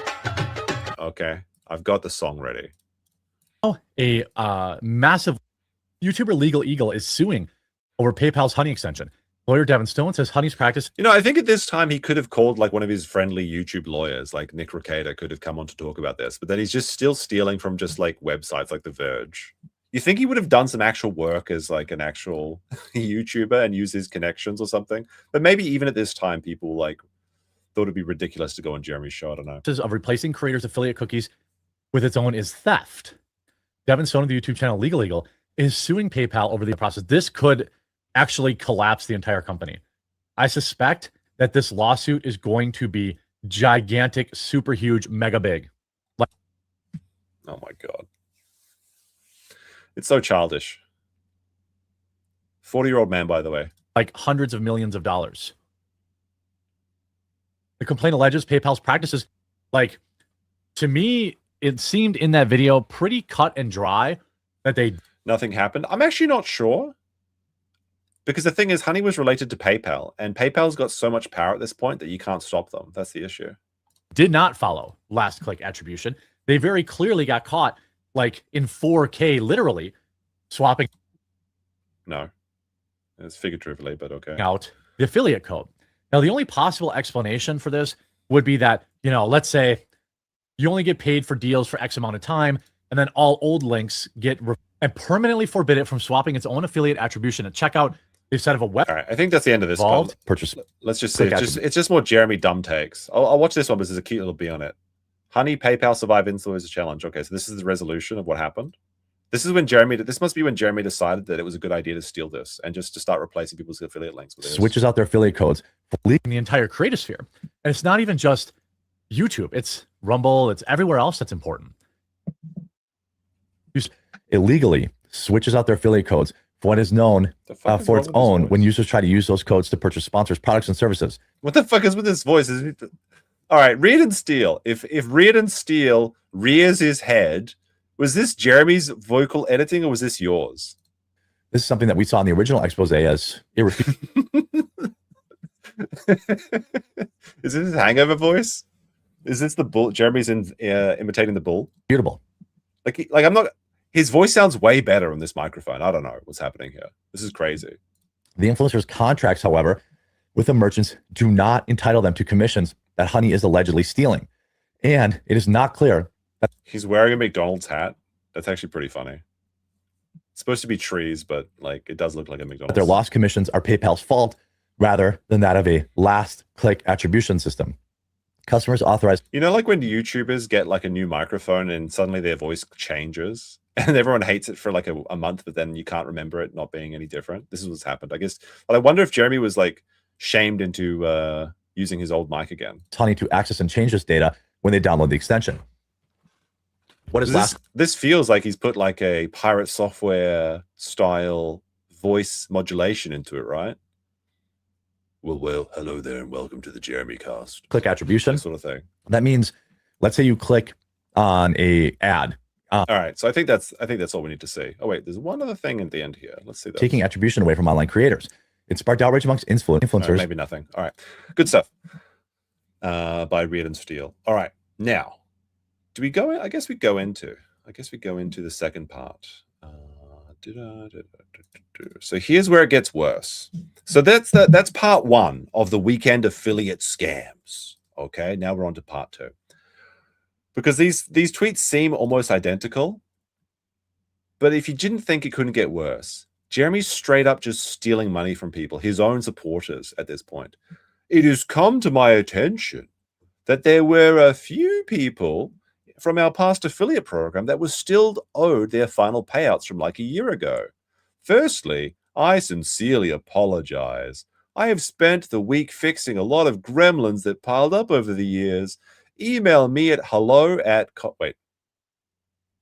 Okay, I've got the song ready. A massive YouTuber Legal Eagle is suing over PayPal's Honey extension. Lawyer Devin Stone says Honey's practice... I think at this time he could have called like one of his friendly YouTube lawyers, like Nick Recader could have come on to talk about this, but then he's just still stealing from just like websites like The Verge. You think he would have done some actual work as like an actual YouTuber and use his connections or something? But maybe even at this time, people like thought it'd be ridiculous to go on Jeremy's show. I don't know. Of replacing creators' affiliate cookies with its own is theft. Devin Stone of the YouTube channel Legal Eagle is suing PayPal over the process. This could actually collapse the entire company. I suspect that this lawsuit is going to be gigantic, super huge, mega big. Oh my God. It's so childish. 40-year-old man, by the way. Like hundreds of millions of dollars. The complaint alleges PayPal's practices, like, to me, it seemed in that video pretty cut and dry that nothing happened. I'm actually not sure. Because the thing is, Honey was related to PayPal, and PayPal's got so much power at this point that you can't stop them. That's the issue. Did not follow last click attribution. They very clearly got caught, like in 4K, literally swapping. No, it's figuratively, but okay. Out the affiliate code. Now, the only possible explanation for this would be that, let's say you only get paid for deals for X amount of time, and then all old links get and permanently forbid it from swapping its own affiliate attribution at checkout. They've set up a web. All right, I think that's the end of this. Purchase. Let's just see. It's just more Jeremy dumb takes. I'll watch this one because there's a cute little bee on it. Honey, PayPal survive influencer challenge. Okay, so this is the resolution of what happened. This is when this must be when Jeremy decided that it was a good idea to steal this and just to start replacing people's affiliate links with this. Switches out their affiliate codes for leaking the entire creator sphere. And it's not even just YouTube. It's Rumble. It's everywhere else that's important. Illegally switches out their affiliate codes what is known The fuck is for wrong its with this own voice? when users try to use those codes to purchase sponsors, products, and services. What the fuck is with this voice? All right, Reed and Steele. If Reed and Steele rears his head, was this Jeremy's vocal editing or was this yours? This is something that we saw in the original expose as irrefutable. Is this his hangover voice? Is this the bull? Jeremy's imitating the bull. Like I'm not. His voice sounds way better on this microphone. I don't know what's happening here. This is crazy. The influencer's contracts, however, with the merchants do not entitle them to commissions that Honey is allegedly stealing, and it is not clear that he's wearing a McDonald's hat. That's actually pretty funny. It's supposed to be trees, but like it does look like a McDonald's. their lost commissions are PayPal's fault rather than that of a last-click attribution system. Customers authorized. You know, like when YouTubers get like a new microphone and suddenly their voice changes and everyone hates it for like a month, but then you can't remember it not being any different. This is what's happened, I guess. But I wonder if Jeremy was like shamed into using his old mic again. Honey to access and change this data when they download the extension. What is this feels like he's put like a pirate software style voice modulation into it, right? Well, hello there and welcome to the Jeremy cast. Click attribution, that sort of thing. That means, let's say you click on a ad. All right, so I think that's all we need to see. Oh wait, there's one other thing at the end here. Let's see that. Taking attribution away from online creators. It sparked outrage amongst influencers. Maybe nothing. All right, good stuff. By Reed and Steele. All right, now do we go? I guess we go into the second part. So here's where it gets worse. So that's part one of the weekend affiliate scams. Okay, now we're on to part two. Because these tweets seem almost identical. But if you didn't think it couldn't get worse, Jeremy's straight up just stealing money from people, his own supporters at this point. It has come to my attention that there were a few people from our past affiliate program that was still owed their final payouts from like a year ago. Firstly, I sincerely apologize. I have spent the week fixing a lot of gremlins that piled up over the years. Email me at hello at... Wait.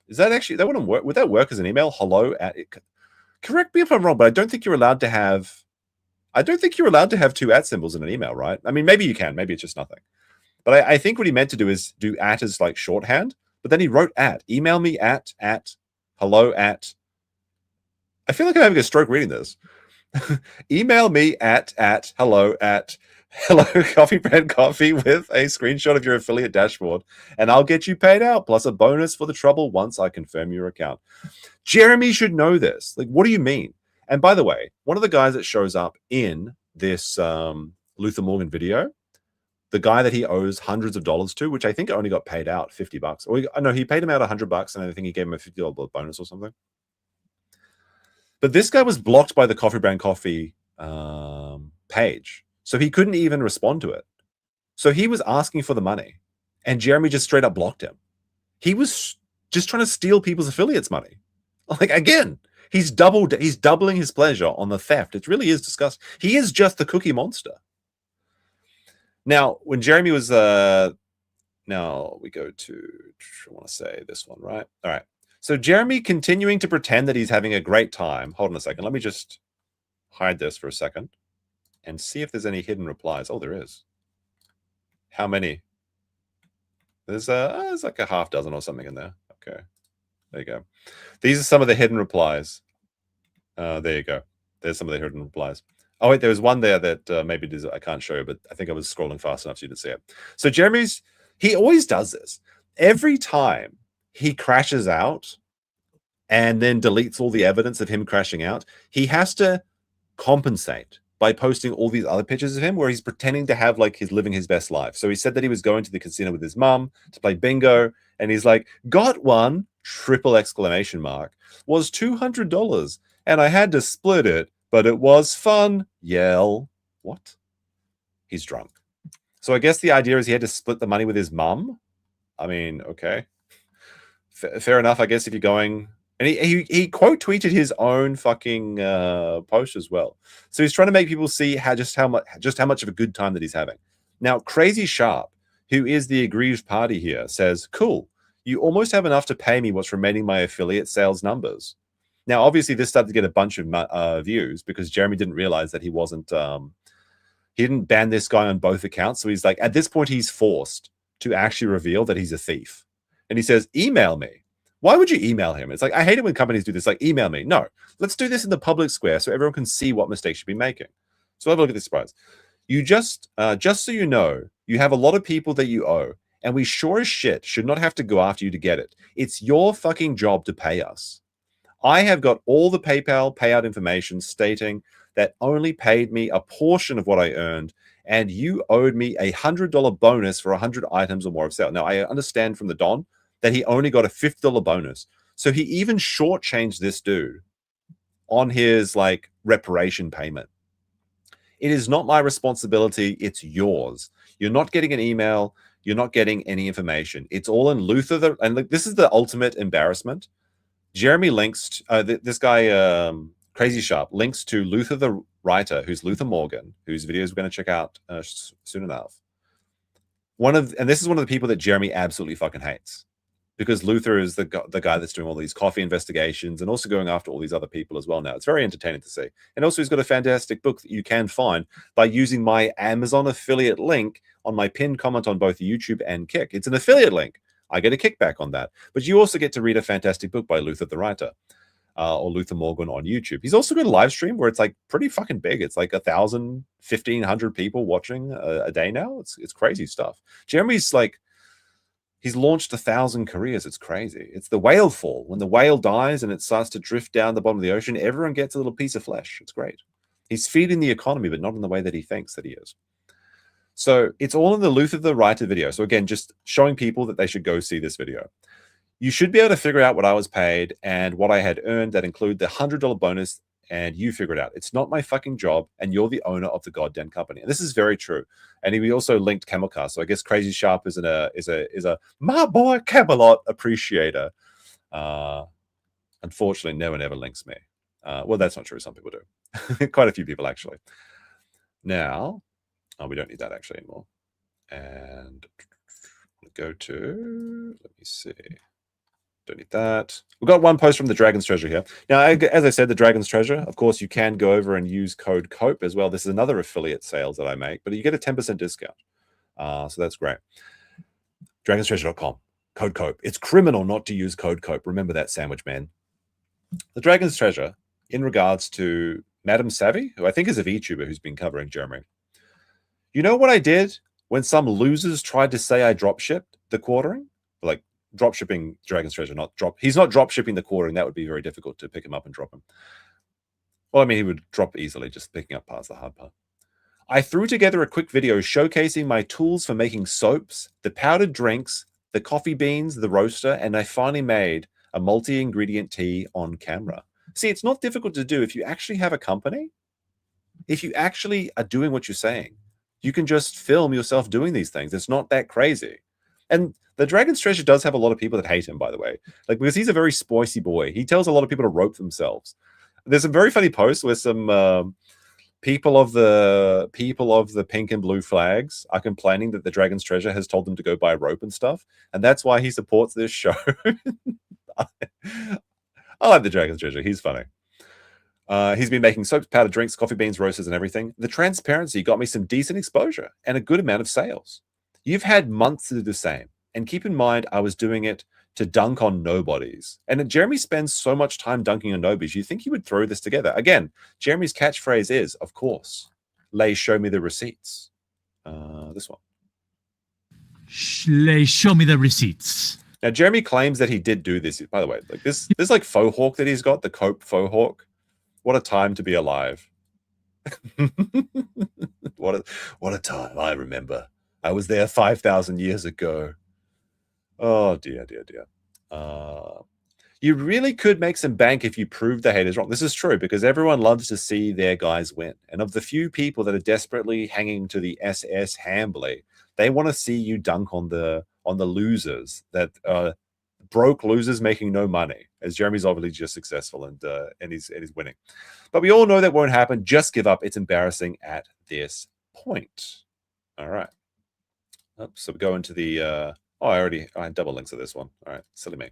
Is that actually... That wouldn't work. Would that work as an email? Hello at... Correct me if I'm wrong, but I don't think you're allowed to have... two at symbols in an email, right? I mean, maybe you can. Maybe it's just nothing. But I think what he meant to do is do at as like shorthand, but then he wrote at. Email me at, hello at. I feel like I'm having a stroke reading this. Email me at hello coffee brand coffee with a screenshot of your affiliate dashboard, and I'll get you paid out, plus a bonus for the trouble once I confirm your account. Jeremy should know this. Like, what do you mean? And by the way, one of the guys that shows up in this Luther Morgan video, the guy that he owes hundreds of dollars to, which I think only got paid out $50. Or no, he paid him out $100, and I think he gave him a $50 bonus or something. But this guy was blocked by the Coffee Brand Coffee page, so he couldn't even respond to it. So he was asking for the money, and Jeremy just straight up blocked him. He was just trying to steal people's affiliates' money. Like, again, he's doubling his pleasure on the theft. It really is disgusting. He is just the cookie monster. Now, when Jeremy was, now we go to, I want to say this one, right? All right. So Jeremy continuing to pretend that he's having a great time. Hold on a second. Let me just hide this for a second and see if there's any hidden replies. Oh, there is. How many? There's like a half dozen or something in there. Okay. There you go. These are some of the hidden replies. There you go. There's some of the hidden replies. Oh, wait, there was one there that maybe I can't show you, but I think I was scrolling fast enough so you didn't see it. So he always does this. Every time he crashes out and then deletes all the evidence of him crashing out, he has to compensate by posting all these other pictures of him where he's pretending to have like he's living his best life. So he said that he was going to the casino with his mum to play bingo, and he's like, got one, ! Was $200, and I had to split it, but it was fun. Yell. What? He's drunk. So I guess the idea is he had to split the money with his mum. I mean, okay. Fair enough, I guess, if you're going... And he quote tweeted his own fucking post as well. So he's trying to make people see just how much of a good time that he's having. Now, Crazy Sharp, who is the aggrieved party here, says, cool, you almost have enough to pay me what's remaining my affiliate sales numbers. Now, obviously, this started to get a bunch of views because Jeremy didn't realize that he wasn't. He didn't ban this guy on both accounts. So he's like, at this point, he's forced to actually reveal that he's a thief. And he says, email me. Why would you email him? It's like, I hate it when companies do this. Like, email me. No, let's do this in the public square so everyone can see what mistakes you've been making. So have a look at this prize. You just so you know, you have a lot of people that you owe, and we sure as shit should not have to go after you to get it. It's your fucking job to pay us. I have got all the PayPal payout information stating that only paid me a portion of what I earned, and you owed me $100 bonus for 100 items or more of sale. Now, I understand from the Don that he only got a $50 bonus. So he even shortchanged this dude on his like reparation payment. It is not my responsibility. It's yours. You're not getting an email. You're not getting any information. It's all in Luther. And this is the ultimate embarrassment. Jeremy links, this guy, Crazy Sharp, links to Luther the writer, who's Luther Morgan, whose videos we're going to check out soon enough. And this is one of the people that Jeremy absolutely fucking hates, because Luther is the guy that's doing all these coffee investigations and also going after all these other people as well now. It's very entertaining to see. And also he's got a fantastic book that you can find by using my Amazon affiliate link on my pinned comment on both YouTube and Kick. It's an affiliate link. I get a kickback on that. But you also get to read a fantastic book by Luther the writer, or Luther Morgan on YouTube. He's also got a live stream where it's like pretty fucking big. It's like 1,000, 1,500 people watching a day now. It's crazy stuff. Jeremy's like, he's launched 1,000 careers. It's crazy. It's the whale fall. When the whale dies and it starts to drift down the bottom of the ocean, everyone gets a little piece of flesh. It's great. He's feeding the economy, but not in the way that he thinks that he is. So it's all in the Luther the writer video. So again, just showing people that they should go see this video. You should be able to figure out what I was paid and what I had earned that include the $100 bonus, and you figure it out. It's not my fucking job, and you're the owner of the goddamn company. And this is very true. And we also linked Camelcar. So I guess Crazy Sharp is a my boy Camelot appreciator. Unfortunately, no one ever links me. Well, that's not true. Some people do. Quite a few people, actually. Now, we don't need that actually anymore. And go to, let me see. Don't need that. We've got one post from the Dragon's Treasure here. Now, as I said, the Dragon's Treasure, of course, you can go over and use code COPE as well. This is another affiliate sales that I make, but you get a 10% discount. So that's great. DragonsTreasure.com. Code COPE. It's criminal not to use code COPE. Remember that, sandwich man. The Dragon's Treasure, in regards to Madam Savvy, who I think is a VTuber who's been covering Jeremy. You know what I did when some losers tried to say I dropshipped the quartering? Like, drop shipping Dragon's Treasure, he's not drop shipping the quartering. That would be very difficult to pick him up and drop him. Well, I mean, he would drop easily, just picking up part's the hard part. I threw together a quick video showcasing my tools for making soaps, the powdered drinks, the coffee beans, the roaster, and I finally made a multi-ingredient tea on camera. See, it's not difficult to do if you actually have a company. If you actually are doing what you're saying, you can just film yourself doing these things. It's not that crazy. And the Dragon's Treasure does have a lot of people that hate him, by the way, like, because he's a very spicy boy. He tells a lot of people to rope themselves. There's some very funny posts where some people of the pink and blue flags are complaining that the Dragon's Treasure has told them to go buy rope and stuff, and that's why he supports this show. I like the Dragon's Treasure. He's funny. He's been making soaps, powdered drinks, coffee beans, roasters, and everything. The transparency got me some decent exposure and a good amount of sales. You've had months to do the same. And keep in mind, I was doing it to dunk on nobodies. And Jeremy spends so much time dunking on nobodies. You think he would throw this together? Again, Jeremy's catchphrase is, of course, Lay, show me the receipts. This one. Lay, show me the receipts. Now, Jeremy claims that he did do this. By the way, like this like faux hawk that he's got, the Cope faux hawk. What a time to be alive. What a time. I remember. I was there 5,000 years ago. Oh, dear, dear, dear. You really could make some bank if you prove the haters wrong. This is true, because everyone loves to see their guys win. And of the few people that are desperately hanging to the SS Hambly, they want to see you dunk on the losers, that broke losers making no money, as Jeremy's obviously just successful and he's winning. But we all know that won't happen. Just give up. It's embarrassing at this point. All right. So we go into the I had double links to this one. All right, silly me.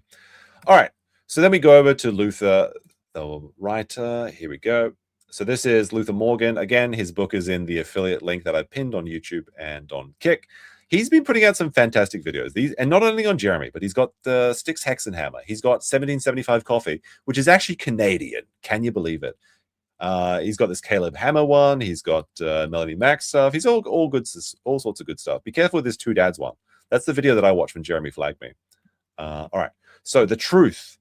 All right, so then we go over to Luther the writer. Here we go. So this is Luther Morgan. Again, his book is in the affiliate link that I pinned on YouTube and on Kick. He's been putting out some fantastic videos. These, and not only on Jeremy, but he's got the Styx Hexenhammer. He's got 1775 Coffee, which is actually Canadian. Can you believe it? He's got this Caleb Hammer one. He's got Melanie Max stuff. He's all good, all sorts of good stuff. Be careful with this Two Dads one. That's the video that I watched when Jeremy flagged me. All right. So the truth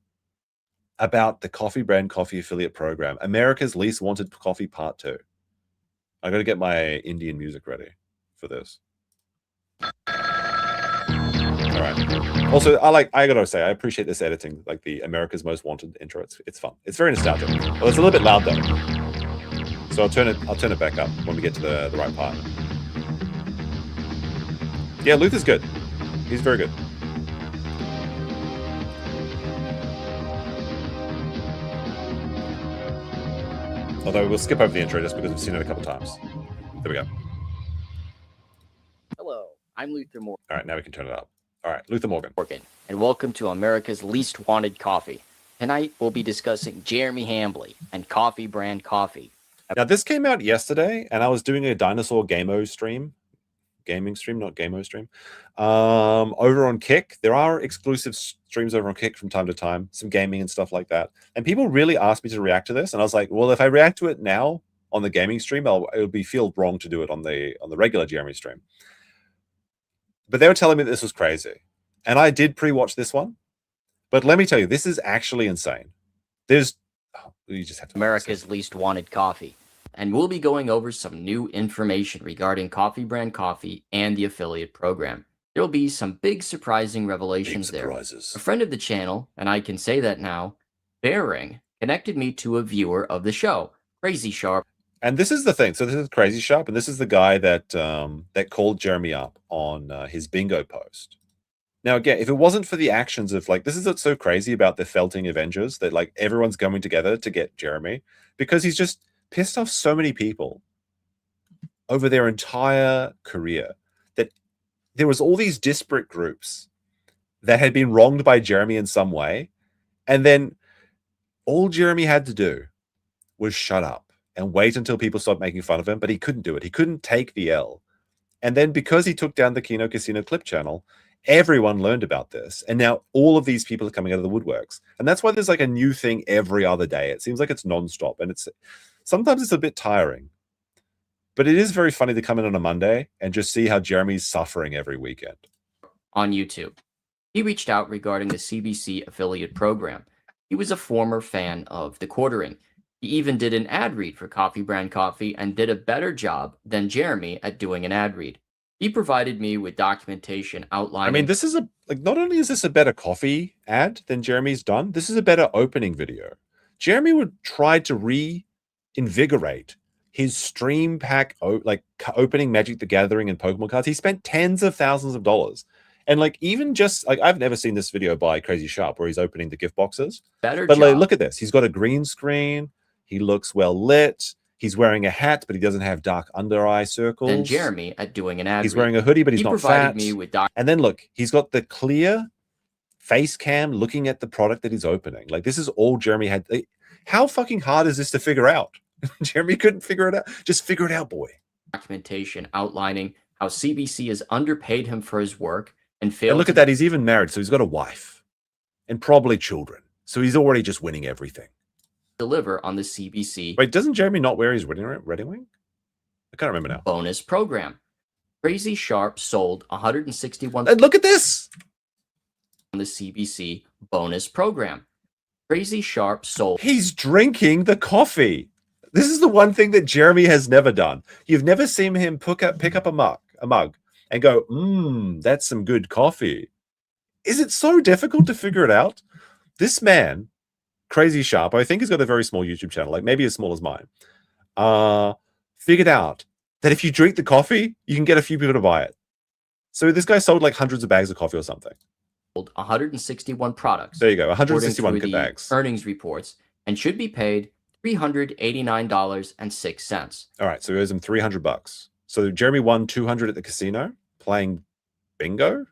about the Coffee Brand Coffee Affiliate Program, America's Least Wanted Coffee Part 2. I got to get my Indian music ready for this. All right. Also, I gotta say, I appreciate this editing, like the America's Most Wanted intro. It's fun. It's very nostalgic. Well, it's a little bit loud though, so I'll turn it back up when we get to the right part. Yeah, Luther's good. He's very good. Although we'll skip over the intro just because we've seen it a couple times. There we go. Hello, I'm Luther Morgan. All right, now we can turn it up. All right, Luther Morgan. And welcome to America's Least Wanted Coffee. Tonight, we'll be discussing Jeremy Hambly and Coffee Brand Coffee. Now, this came out yesterday, and I was doing a Dinosaur Gaming stream, not Gamo stream, over on Kick. There are exclusive streams over on Kick from time to time, some gaming and stuff like that. And people really asked me to react to this, and I was like, well, if I react to it now on the gaming stream, it would feel wrong to do it on the regular Jeremy stream. But they were telling me that this was crazy. And I did pre-watch this one. But let me tell you, this is actually insane. You just have to America's Least Wanted Coffee. And we'll be going over some new information regarding Coffee Brand Coffee and the affiliate program. There'll be some big surprising revelations there. A friend of the channel, and I can say that now, Bearing, connected me to a viewer of the show, Crazy Sharp. And this is the thing. So this is Crazy Sharp, and this is the guy that that called Jeremy up on his bingo post. Now, again, if it wasn't for the actions of, like, this is what's so crazy about the Felting Avengers, that, like, everyone's coming together to get Jeremy, because he's just pissed off so many people over their entire career that there was all these disparate groups that had been wronged by Jeremy in some way, and then all Jeremy had to do was shut up and wait until people stopped making fun of him, but he couldn't do it. He couldn't take the L. And then because he took down the Kino Casino clip channel, everyone learned about this. And now all of these people are coming out of the woodworks. And that's why there's like a new thing every other day. It seems like it's nonstop. And sometimes it's a bit tiring. But it is very funny to come in on a Monday and just see how Jeremy's suffering every weekend. On YouTube. He reached out regarding the CBC affiliate program. He was a former fan of the quartering. He even did an ad read for Coffee Brand Coffee and did a better job than Jeremy at doing an ad read. He provided me with documentation outlining. I mean, this is not only is this a better coffee ad than Jeremy's done, this is a better opening video. Jeremy would try to reinvigorate his stream pack, opening Magic the Gathering and Pokemon cards. He spent tens of thousands of dollars. And like, even just like, I've never seen this video by Crazy Sharp where he's opening the gift boxes. But like, look at this. He's got a green screen. He looks well lit. He's wearing a hat, but he doesn't have dark under eye circles. Than Jeremy at doing an ad read. He's wearing a hoodie, but he's not fat. Me with and then look, he's got the clear face cam looking at the product that he's opening. Like, this is all Jeremy had. How fucking hard is this to figure out? Jeremy couldn't figure it out. Just figure it out, boy. Documentation outlining how CBC has underpaid him for his work and failed. And look at that. He's even married, so he's got a wife and probably children. So he's already just winning everything. Deliver on the CBC. Wait, doesn't Jeremy not wear his wedding ring? I can't remember now. Bonus program. Crazy Sharp sold 161. And look at this on the CBC bonus program. Crazy Sharp sold. He's drinking the coffee. This is the one thing that Jeremy has never done. You've never seen him pick up a mug and go, that's some good coffee. Is it so difficult to figure it out? This man, Crazy Sharp, I think he's got a very small YouTube channel, like maybe as small as mine, figured out that if you drink the coffee, you can get a few people to buy it. So this guy sold like hundreds of bags of coffee or something. 161 products. There you go, 161 good bags. Earnings reports, and should be paid $389.06. All right, so he owes him $300. So Jeremy won $200 at the casino playing bingo.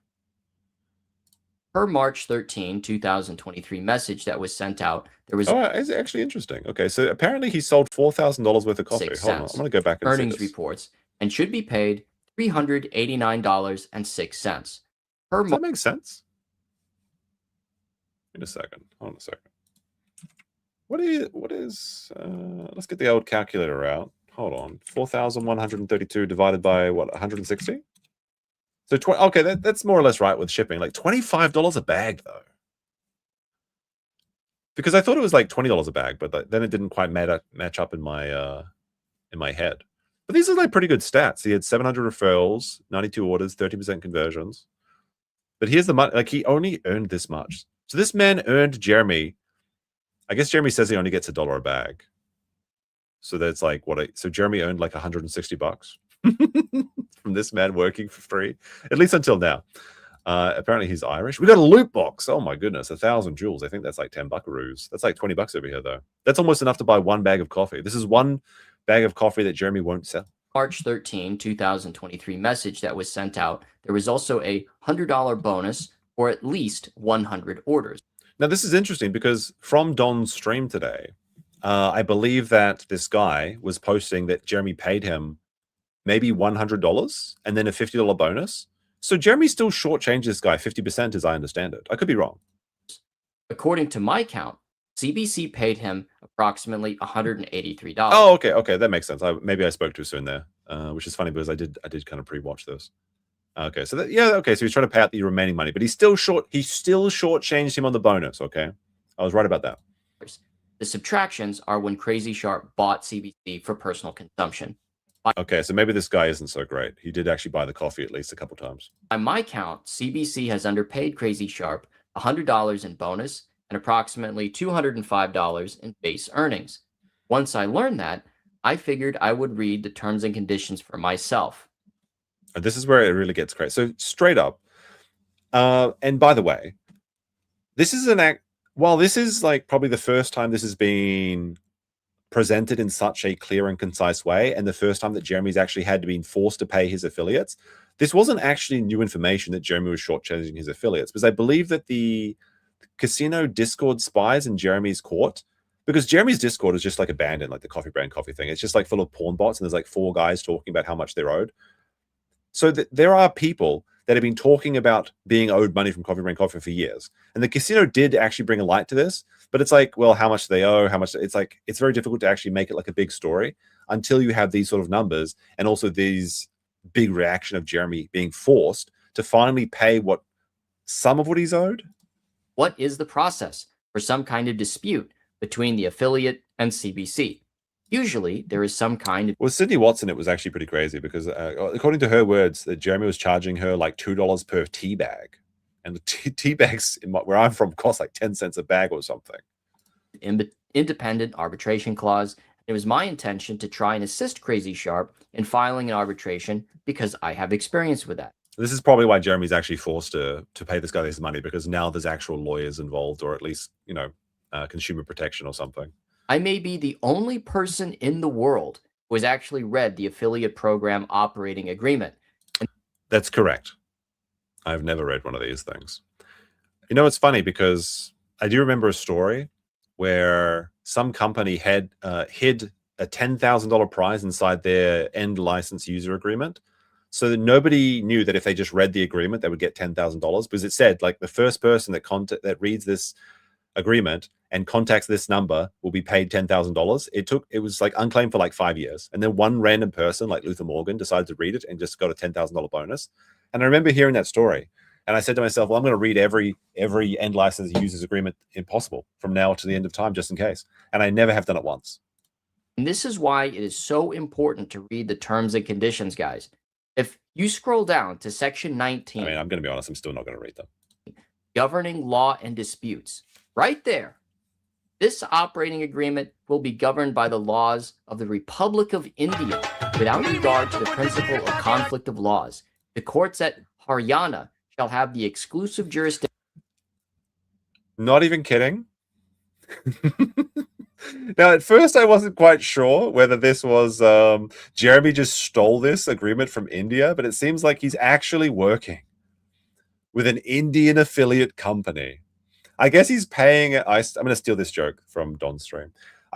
Per March 13, 2023 message that was sent out, there was Oh, it's actually interesting. Okay, so apparently he sold $4,000 worth of coffee. 6 Hold on, I'm cents. going to go back and see Earnings this. reports and should be paid $389.06. Does that make sense? Wait a second. Hold on a second. What is, let's get the old calculator out. Hold on. 4,132 divided by what, 160? So, okay, that's more or less right with shipping. Like $25 a bag, though. Because I thought it was like $20 a bag, but then it didn't quite match up in my head. But these are like pretty good stats. He had 700 referrals, 92 orders, 30% conversions. But here's the money. Like, he only earned this much. So this man earned Jeremy. I guess Jeremy says he only gets $1 a bag. So that's like so Jeremy earned like $160 from this man working for free, at least until now. Apparently he's Irish. We got a loot box. Oh my goodness, 1,000 jewels. I think that's like 10 buckaroos. That's like $20 over here though. That's almost enough to buy one bag of coffee. This is one bag of coffee that Jeremy won't sell. March 13, 2023 message that was sent out. There was also a $100 bonus for at least 100 orders. Now, this is interesting because from Don's stream today, I believe that this guy was posting that Jeremy paid him maybe $100 and then a $50 bonus. So Jeremy still shortchanged this guy 50% as I understand it. I could be wrong. According to my count, CBC paid him approximately $183. Oh, okay. Okay, that makes sense. Maybe I spoke too soon there, which is funny because I did kind of pre-watch this. Okay, so okay, so he's trying to pay out the remaining money, but he still shortchanged him on the bonus. Okay, I was right about that. The subtractions are when Crazy Sharp bought CBC for personal consumption. Okay, so maybe this guy isn't so great. He did actually buy the coffee at least a couple times. By my count, CBC has underpaid Crazy Sharp $100 in bonus and approximately $205 in base earnings. Once I learned that, I figured I would read the terms and conditions for myself. And this is where it really gets crazy. So straight up, and by the way, this is while this is like probably the first time this has been presented in such a clear and concise way, and the first time that Jeremy's actually had to be forced to pay his affiliates, this wasn't actually new information that Jeremy was shortchanging his affiliates, because I believe that the casino Discord spies in Jeremy's court, because Jeremy's Discord is just like abandoned, like the Coffee Brand Coffee thing. It's just like full of porn bots, and there's like 4 guys talking about how much they're owed. So there are people that have been talking about being owed money from Coffee Brand Coffee for years. And the casino did actually bring a light to this, but it's like, well, how much do they owe? How much? It's like, it's very difficult to actually make it like a big story until you have these sort of numbers and also these big reaction of Jeremy being forced to finally pay some of what he's owed. What is the process for some kind of dispute between the affiliate and CBC? Usually, there is some kind of... With Sydney Watson, it was actually pretty crazy because, according to her words, that Jeremy was charging her like $2 per tea bag. And the tea bags, where I'm from, cost like 10 cents a bag or something. Independent arbitration clause. It was my intention to try and assist Crazy Sharp in filing an arbitration because I have experience with that. This is probably why Jeremy's actually forced to pay this guy this money, because now there's actual lawyers involved, or at least, consumer protection or something. I may be the only person in the world who has actually read the affiliate program operating agreement. That's correct. I've never read one of these things. It's funny because I do remember a story where some company had hid a $10,000 prize inside their end license user agreement, so that nobody knew that if they just read the agreement, they would get $10,000, because it said like the first person that reads this agreement and contacts this number will be paid $10,000. It was like unclaimed for like 5 years. And then one random person like Luther Morgan decided to read it and just got a $10,000 bonus. And I remember hearing that story. And I said to myself, well, I'm going to read every end license users agreement impossible from now to the end of time, just in case. And I never have done it once. And this is why it is so important to read the terms and conditions, guys. If you scroll down to section 19. I mean, I'm going to be honest, I'm still not going to read them. Governing law and disputes. Right there. This operating agreement will be governed by the laws of the Republic of India without regard to the principle of conflict of laws. The courts at Haryana shall have the exclusive jurisdiction. Not even kidding. Now, at first, I wasn't quite sure whether this was Jeremy just stole this agreement from India, but it seems like he's actually working with an Indian affiliate company. I guess he's paying. I'm going to steal this joke from Don's stream.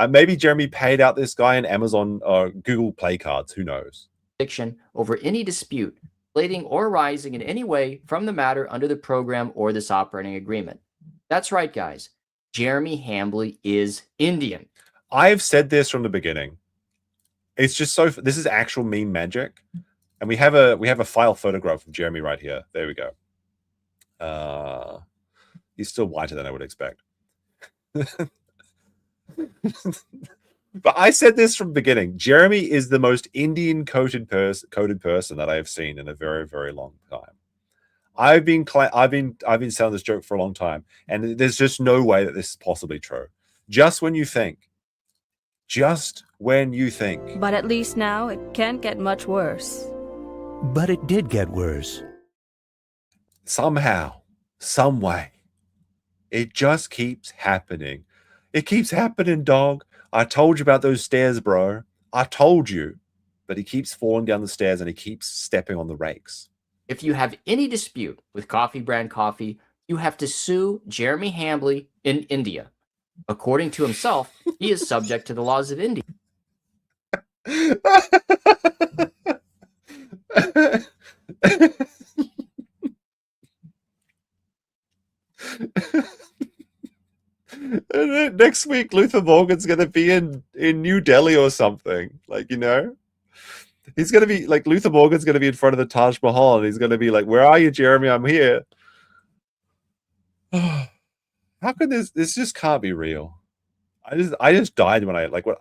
Maybe Jeremy paid out this guy in Amazon or Google Play cards. Who knows? Over any dispute relating or arising in any way from the matter under the program or this operating agreement. That's right, guys. Jeremy Hambly is Indian. I've said this from the beginning. It's just so. This is actual meme magic, and we have a file photograph of Jeremy right here. There we go. He's still whiter than I would expect. But I said this from the beginning. Jeremy is the most Indian coded person that I have seen in a very, very long time. I've been selling this joke for a long time, and there's just no way that this is possibly true. Just when you think. But at least now it can't get much worse. But it did get worse. Somehow, some way, it just keeps happening. It keeps happening, dog. I told you about those stairs, bro. I told you. But he keeps falling down the stairs and he keeps stepping on the rakes. If you have any dispute with Coffee Brand Coffee, you have to sue Jeremy Hambly in India. According to himself, he is subject to the laws of India. Next week, Luther Morgan's going to be in New Delhi or something. Like, you know, he's going to be like, Luther Morgan's going to be in front of the Taj Mahal, and he's going to be like, "Where are you, Jeremy? I'm here." How could this just can't be real? I just died when I what.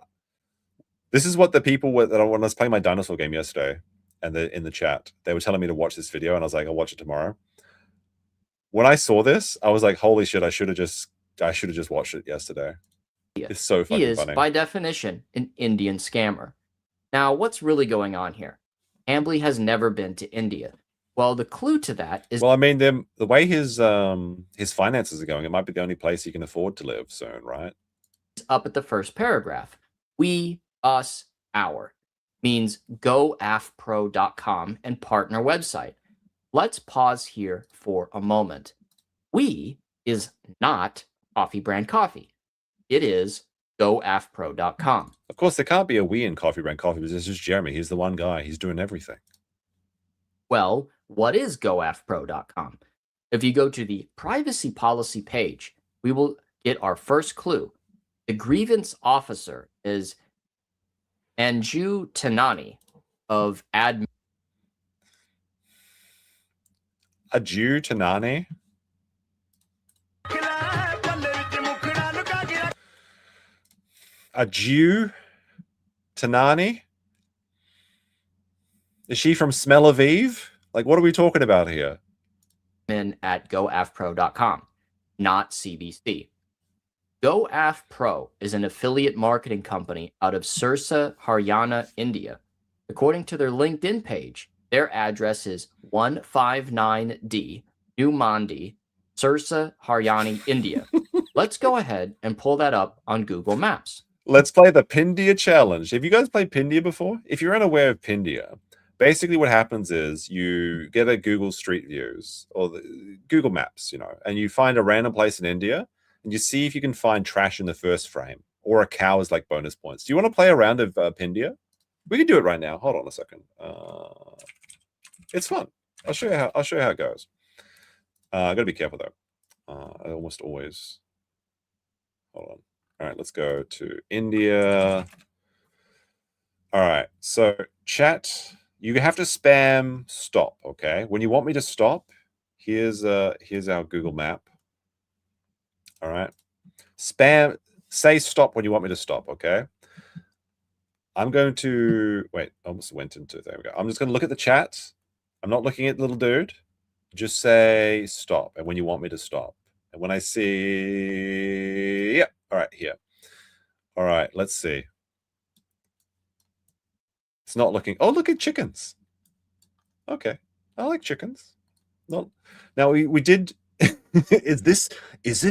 This is what the people were when I was playing my dinosaur game yesterday, and in the chat they were telling me to watch this video, and I was like, "I'll watch it tomorrow." When I saw this, I was like, "Holy shit! I should have just watched it yesterday." It's so fucking He is, funny. by definition, an Indian scammer. Now, what's really going on here? Hambly has never been to India. Well, the clue to that is... Well, I mean, the way his finances are going, it might be the only place he can afford to live soon, right? Up at the first paragraph. We, us, our means goafpro.com and partner website. Let's pause here for a moment. We is not Coffee Brand Coffee. It is goafpro.com. Of course, there can't be a we in Coffee Brand Coffee because it's just Jeremy. He's the one guy. He's doing everything. Well, what is goafpro.com? If you go to the privacy policy page, we will get our first clue. The grievance officer is Anju Tanani of admin. Aju Tanani? Aju Tanani? Is she from Smell of Eve? Like, what are we talking about here? At goafpro.com, not CBC. GoAfPro is an affiliate marketing company out of Sirsa, Haryana, India. According to their LinkedIn page, their address is 159D, New Mandi, Sirsa, Haryana, India. Let's go ahead and pull that up on Google Maps. Let's play the Pindia challenge. Have you guys played Pindia before? If you're unaware of Pindia, basically what happens is you get a Google Street Views or the Google Maps, you know, and you find a random place in India and you see if you can find trash in the first frame or a cow is like bonus points. Do you want to play a round of Pindia? We can do it right now. Hold on a second. It's fun. I'll show you how it goes. I gotta be careful though. I almost always. Hold on. All right, let's go to India. All right, so chat. You have to spam stop. Okay, when you want me to stop, here's our Google map. All right, say stop when you want me to stop. Okay. I'm going to wait. I almost went into there we go. I'm just going to look at the chat. I'm not looking at the little dude. Just say stop, and when you want me to stop, and when I see, yeah, all right, here. All right, let's see. It's not looking. Oh, look at chickens. Okay, I like chickens. Not now. We did. Is this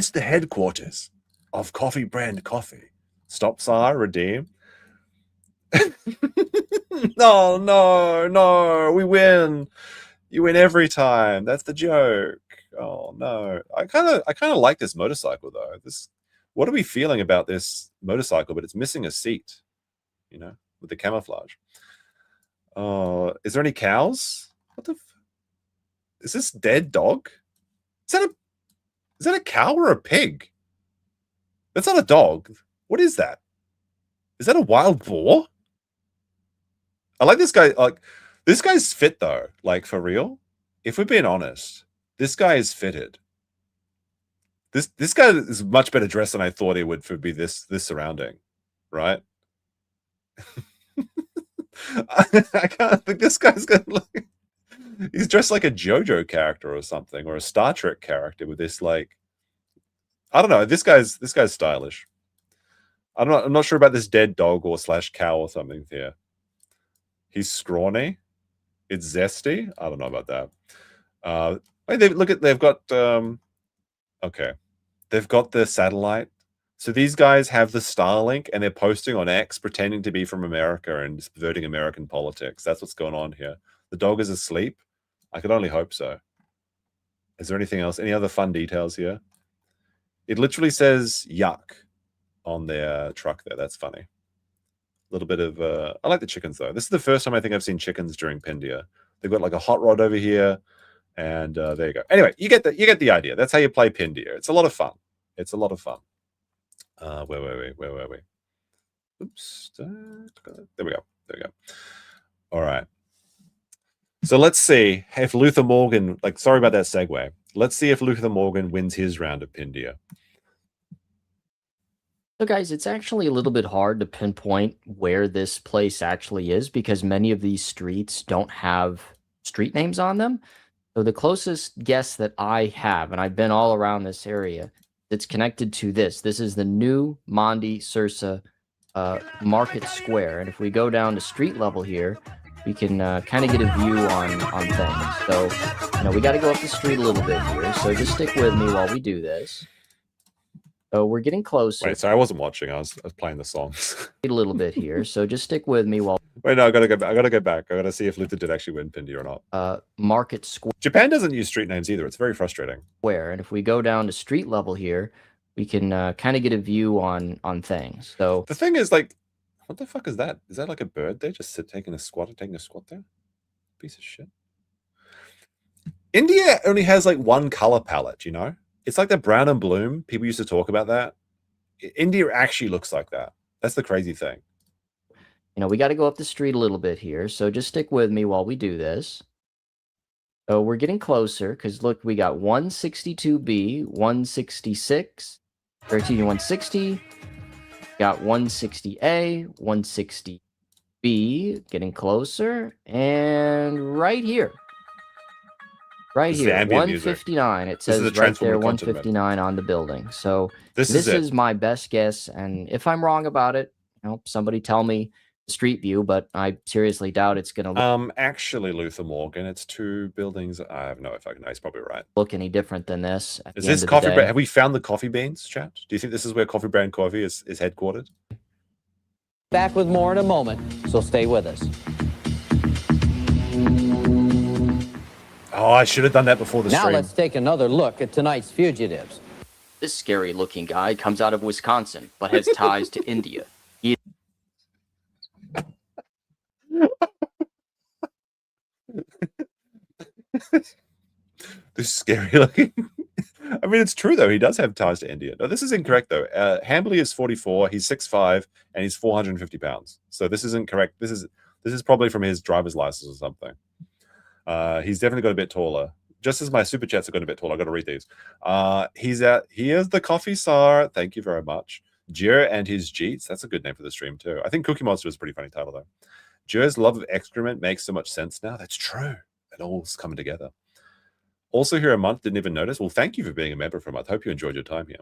the headquarters of Coffee Brand Coffee? Stop, sire, redeem. No, we win. You win every time. That's the joke. Oh no. I kind of like this motorcycle though. What are we feeling about this motorcycle? But it's missing a seat, you know, with the camouflage. Oh, is there any cows? What the? Is this dead dog? Is that a cow or a pig? That's not a dog. What is that? Is that a wild boar? I like this guy. Like, this guy's fit though. Like, for real. If we're being honest, this guy is fitted. This guy is much better dressed than I thought he would for be this surrounding, right? I can't think this guy's gonna look. He's dressed like a JoJo character or something, or a Star Trek character with this, like, I don't know. This guy's stylish. I'm not sure about this dead dog or / cow or something here. He's scrawny. It's zesty. I don't know about that. They've got okay. They've got the satellite. So these guys have the Starlink and they're posting on X pretending to be from America and subverting American politics. That's what's going on here. The dog is asleep. I could only hope so. Is there anything else? Any other fun details here? It literally says yuck on their truck there. That's funny. A little bit of I like the chickens though. This is the first time I think I've seen chickens during Pindia. They've got like a hot rod over here, and there you go. Anyway, you get the idea. That's how you play Pindia. It's a lot of fun. It's a lot of fun. Where were we? Oops. There we go. All right. So let's see if Luther Morgan, like, sorry about that segue. Let's see if Luther Morgan wins his round of Pindia. So guys, it's actually a little bit hard to pinpoint where this place actually is because many of these streets don't have street names on them. So the closest guess that I have, and I've been all around this area, it's connected to this. This is the new Mondi Sursa Market Square. And if we go down to street level here, we can kind of get a view on things. So, we got to go up the street a little bit here. So just stick with me while we do this. So we're getting closer. Wait, sorry, I wasn't watching. I was playing the songs. A little bit here. So just stick with me while. Wait, no, I gotta go back. I gotta see if Luther did actually win Pindia or not. Market Square. Japan doesn't use street names either. It's very frustrating. And if we go down to street level here, we can kind of get a view on things. So the thing is, like, what the fuck is that? Is that like a bird there just taking a squat there? Piece of shit. India only has like one color palette, you know? It's like the brown and bloom. People used to talk about that. India actually looks like that. That's the crazy thing. We got to go up the street a little bit here. So just stick with me while we do this. So we're getting closer because look, we got 162B, 166, 160, got 160A, 160B, getting closer, and right here. Right here, 159. It says right there, 159 on the building. So this is my best guess, and if I'm wrong about it, somebody tell me the street view, but I seriously doubt it's going to actually, Luther Morgan, it's two buildings. I have no fucking. He's probably right. Look any different than this. Is this Coffee Brand? Have we found the coffee beans, chat? Do you think this is where Coffee Brand Coffee is headquartered? Back with more in a moment, so stay with us. Oh, I should have done that before the stream. Now let's take another look at tonight's fugitives. This scary-looking guy comes out of Wisconsin, but has ties to India. This is scary looking. I mean, it's true though. He does have ties to India. No, this is incorrect though. Hambly is 44. He's 6'5", and he's 450 pounds. So this isn't correct. This is probably from his driver's license or something. He's definitely got a bit taller. Just as my super chats are going a bit taller. I got to read these. Here's the coffee czar. Thank you very much. Jer and his Jeets. That's a good name for the stream too. I think Cookie Monster is a pretty funny title though. Jer's love of excrement makes so much sense now. That's true. It all's coming together. Also here a month, didn't even notice. Well, thank you for being a member for a month. Hope you enjoyed your time here.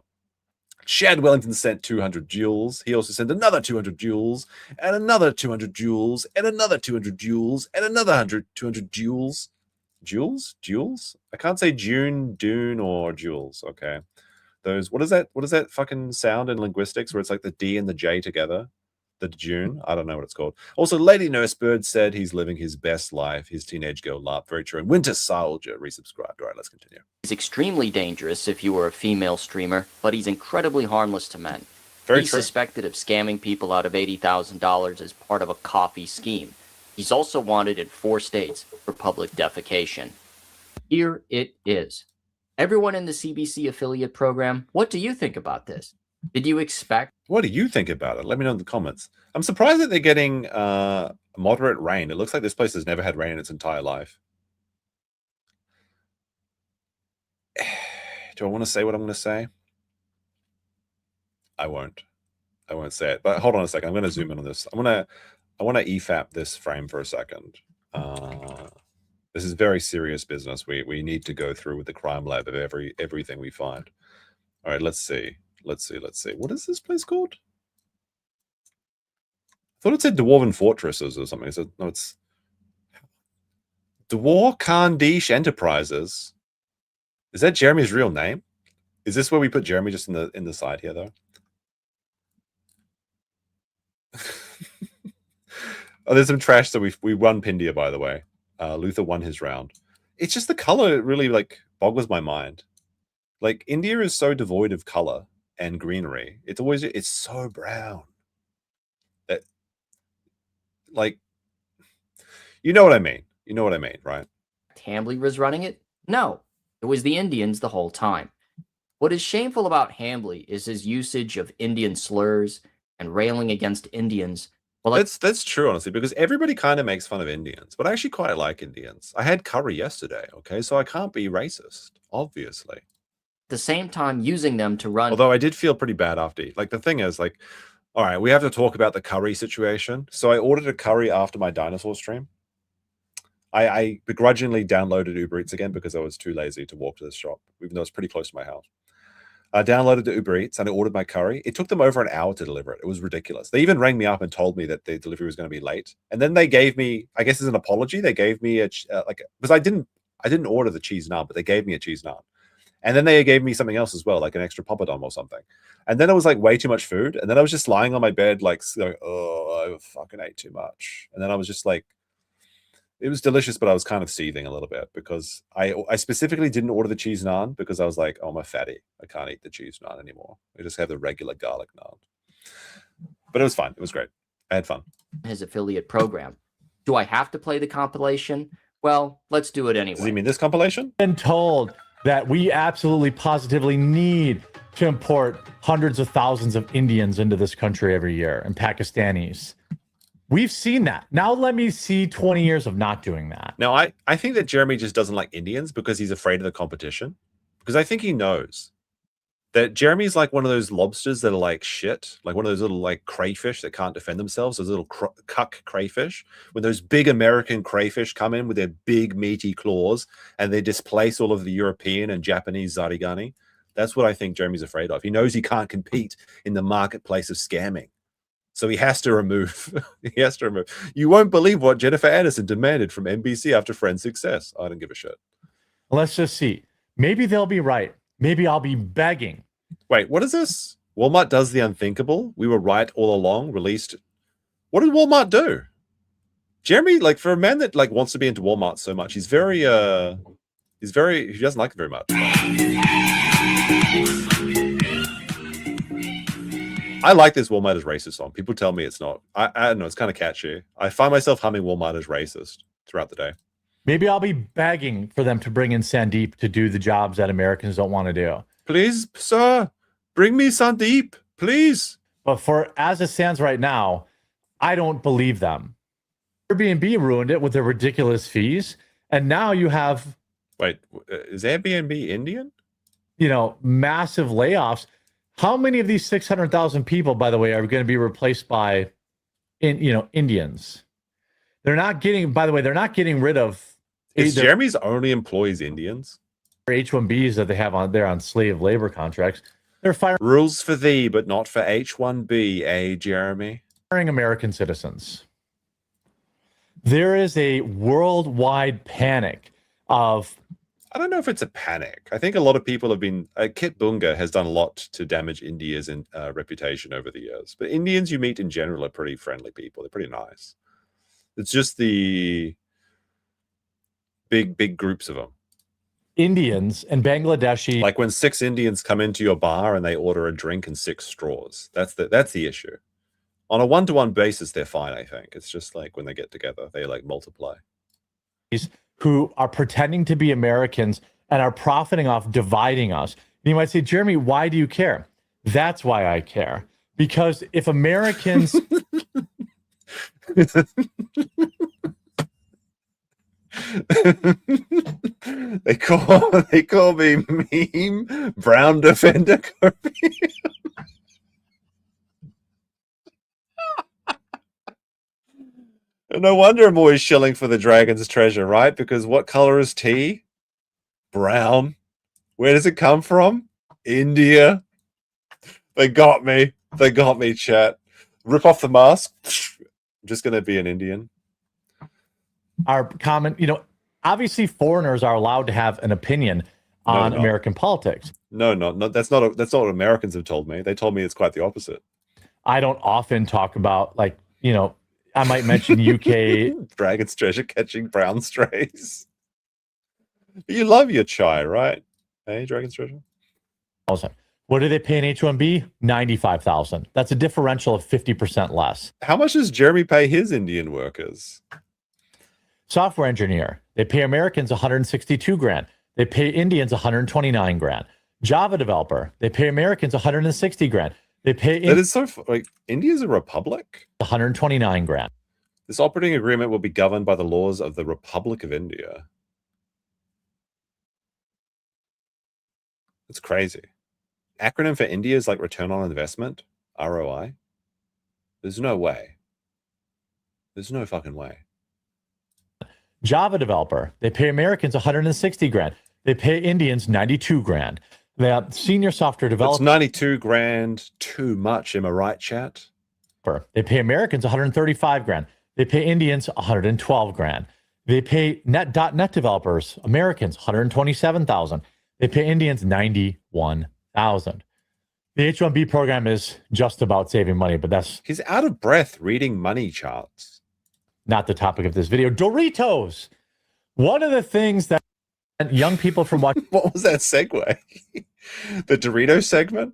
Shad Wellington sent 200 jewels. He also sent another 200 jewels, and another 200 jewels, and another 200 jewels, and another 200 jewels. Jewels? I can't say June, Dune, or jewels. Okay. Those, what is that fucking sound in linguistics where it's like the D and the J together? the June. I don't know what it's called. Also, Lady Nursebird said he's living his best life. His teenage girl laughed. Very true. And Winter Soldier resubscribed. All right, let's continue. He's extremely dangerous if you were a female streamer, but he's incredibly harmless to men. Very He's true. suspected of scamming people out of $80,000 as part of a coffee scheme. He's also wanted in 4 states for public defecation. Here it is. Everyone in the CBC affiliate program, what do you think about this? Did you expect? What do you think about it? Let me know in the comments. I'm surprised that they're getting moderate rain. It looks like this place has never had rain in its entire life. Do I want to say what I'm going to say? I won't. I won't say it. But hold on a second. I'm going to zoom in on this. I want to EFAP this frame for a second. This is very serious business. We need to go through with the crime lab of everything we find. All right, let's see. Let's see. What is this place called? I thought it said Dwarven Fortresses or something. No, it's Dwar Khandish Enterprises. Is that Jeremy's real name? Is this where we put Jeremy just in the side here though? Oh, there's some trash. So we won Pindia, by the way. Luther won his round. It's just the color really like boggles my mind. Like India is so devoid of color and greenery. It's so brown. That, like, you know what I mean. You know what I mean, right? Hambly was running it? No, it was the Indians the whole time. What is shameful about Hambly is his usage of Indian slurs and railing against Indians. Well, that's true, honestly, because everybody kind of makes fun of Indians, but I actually quite like Indians. I had curry yesterday, okay? So I can't be racist, obviously. At the same time using them to run. Although I did feel pretty bad after. Like, the thing is, like, all right, we have to talk about the curry situation. So I ordered a curry after my dinosaur stream. I begrudgingly downloaded Uber Eats again because I was too lazy to walk to this shop, even though it's pretty close to my house. I downloaded the Uber Eats and I ordered my curry. It took them over an hour to deliver it. It was ridiculous. They even rang me up and told me that the delivery was going to be late. And then they gave me, I guess as an apology, they gave me because I didn't order the cheese naan, but they gave me a cheese naan. And then they gave me something else as well, like an extra poppadom or something. And then it was like way too much food. And then I was just lying on my bed, like, oh, I fucking ate too much. And then I was just like, it was delicious, but I was kind of seething a little bit because I specifically didn't order the cheese naan because I was like, oh, I'm a fatty. I can't eat the cheese naan anymore. I just have the regular garlic naan. But it was fine. It was great. I had fun. His affiliate program. Do I have to play the compilation? Well, let's do it anyway. Does he mean this compilation? Been told that we absolutely positively need to import hundreds of thousands of Indians into this country every year and Pakistanis. We've seen that. Now let me see 20 years of not doing that. Now, I think that Jeremy just doesn't like Indians because he's afraid of the competition. Because I think he knows that Jeremy's like one of those lobsters that are like shit. Like one of those little like crayfish that can't defend themselves. Those little cuck crayfish. When those big American crayfish come in with their big meaty claws and they displace all of the European and Japanese zarigani. That's what I think Jeremy's afraid of. He knows he can't compete in the marketplace of scamming. So he has to remove. He has to remove. You won't believe what Jennifer Aniston demanded from NBC after Friends' success. I don't give a shit. Let's just see. Maybe they'll be right. Maybe I'll be begging. Wait, what is this? Walmart does the unthinkable. We were right all along. Released. What did Walmart do? Jeremy, like for a man that like wants to be into Walmart so much, he doesn't like it very much. I like this Walmart is racist song. People tell me it's not. I don't know. It's kind of catchy. I find myself humming Walmart is racist throughout the day. Maybe I'll be begging for them to bring in Sandeep to do the jobs that Americans don't want to do. Please, sir, bring me Sandeep, please. But for as it stands right now, I don't believe them. Airbnb ruined it with their ridiculous fees. And now you have... Wait, is Airbnb Indian? Massive layoffs. How many of these 600,000 people, by the way, are going to be replaced by, Indians? They're not getting rid of. Is Jeremy's only employees Indians? H-1Bs that they have on slave labor contracts. They're firing rules for thee, but not for H-1B, Jeremy? Firing American citizens. There is a worldwide panic of I don't know if it's a panic. I think a lot of people have been. Kit Bunga has done a lot to damage India's reputation over the years. But Indians you meet in general are pretty friendly people. They're pretty nice. It's just the big groups of them. Indians and Bangladeshi. Like when 6 Indians come into your bar and they order a drink and 6 straws. That's the issue. On a one-to-one basis, they're fine, I think. It's just like when they get together, they like multiply. Who are pretending to be Americans and are profiting off dividing us. And you might say, Jeremy, why do you care? That's why I care. Because if Americans... they call me meme brown defender Copium. No wonder I'm always shilling for the dragon's treasure, right? Because what color is tea? Brown. Where does it come from? India. They got me. They got me, chat. Rip off the mask. I'm just going to be an Indian. Our common, obviously foreigners are allowed to have an opinion on American politics. No, that's not what Americans have told me. They told me it's quite the opposite. I don't often talk about I might mention UK dragon's treasure catching brown strays. You love your chai, right? Hey, dragon's treasure. What do they pay in H-1B? $95,000. That's a differential of 50% less. How much does Jeremy pay his Indian workers? Software engineer. They pay Americans $162,000. They pay Indians $129,000. Java developer. They pay Americans $160,000. They pay. That is so like India's a republic. $129,000. This operating agreement will be governed by the laws of the Republic of India. It's crazy. Acronym for India is like return on investment, ROI. There's no way. There's no fucking way. Java developer. They pay Americans $160,000. They pay Indians $92,000. They have senior software developer. That's $92,000 too much. Am I right, chat? They pay Americans $135,000. They pay Indians $112,000. They pay .NET developers, Americans $127,000. They pay Indians $91,000. The H-1B program is just about saving money, but that's... He's out of breath reading money charts. Not the topic of this video. Doritos. One of the things that young people from watching... What was that segue? The Dorito segment?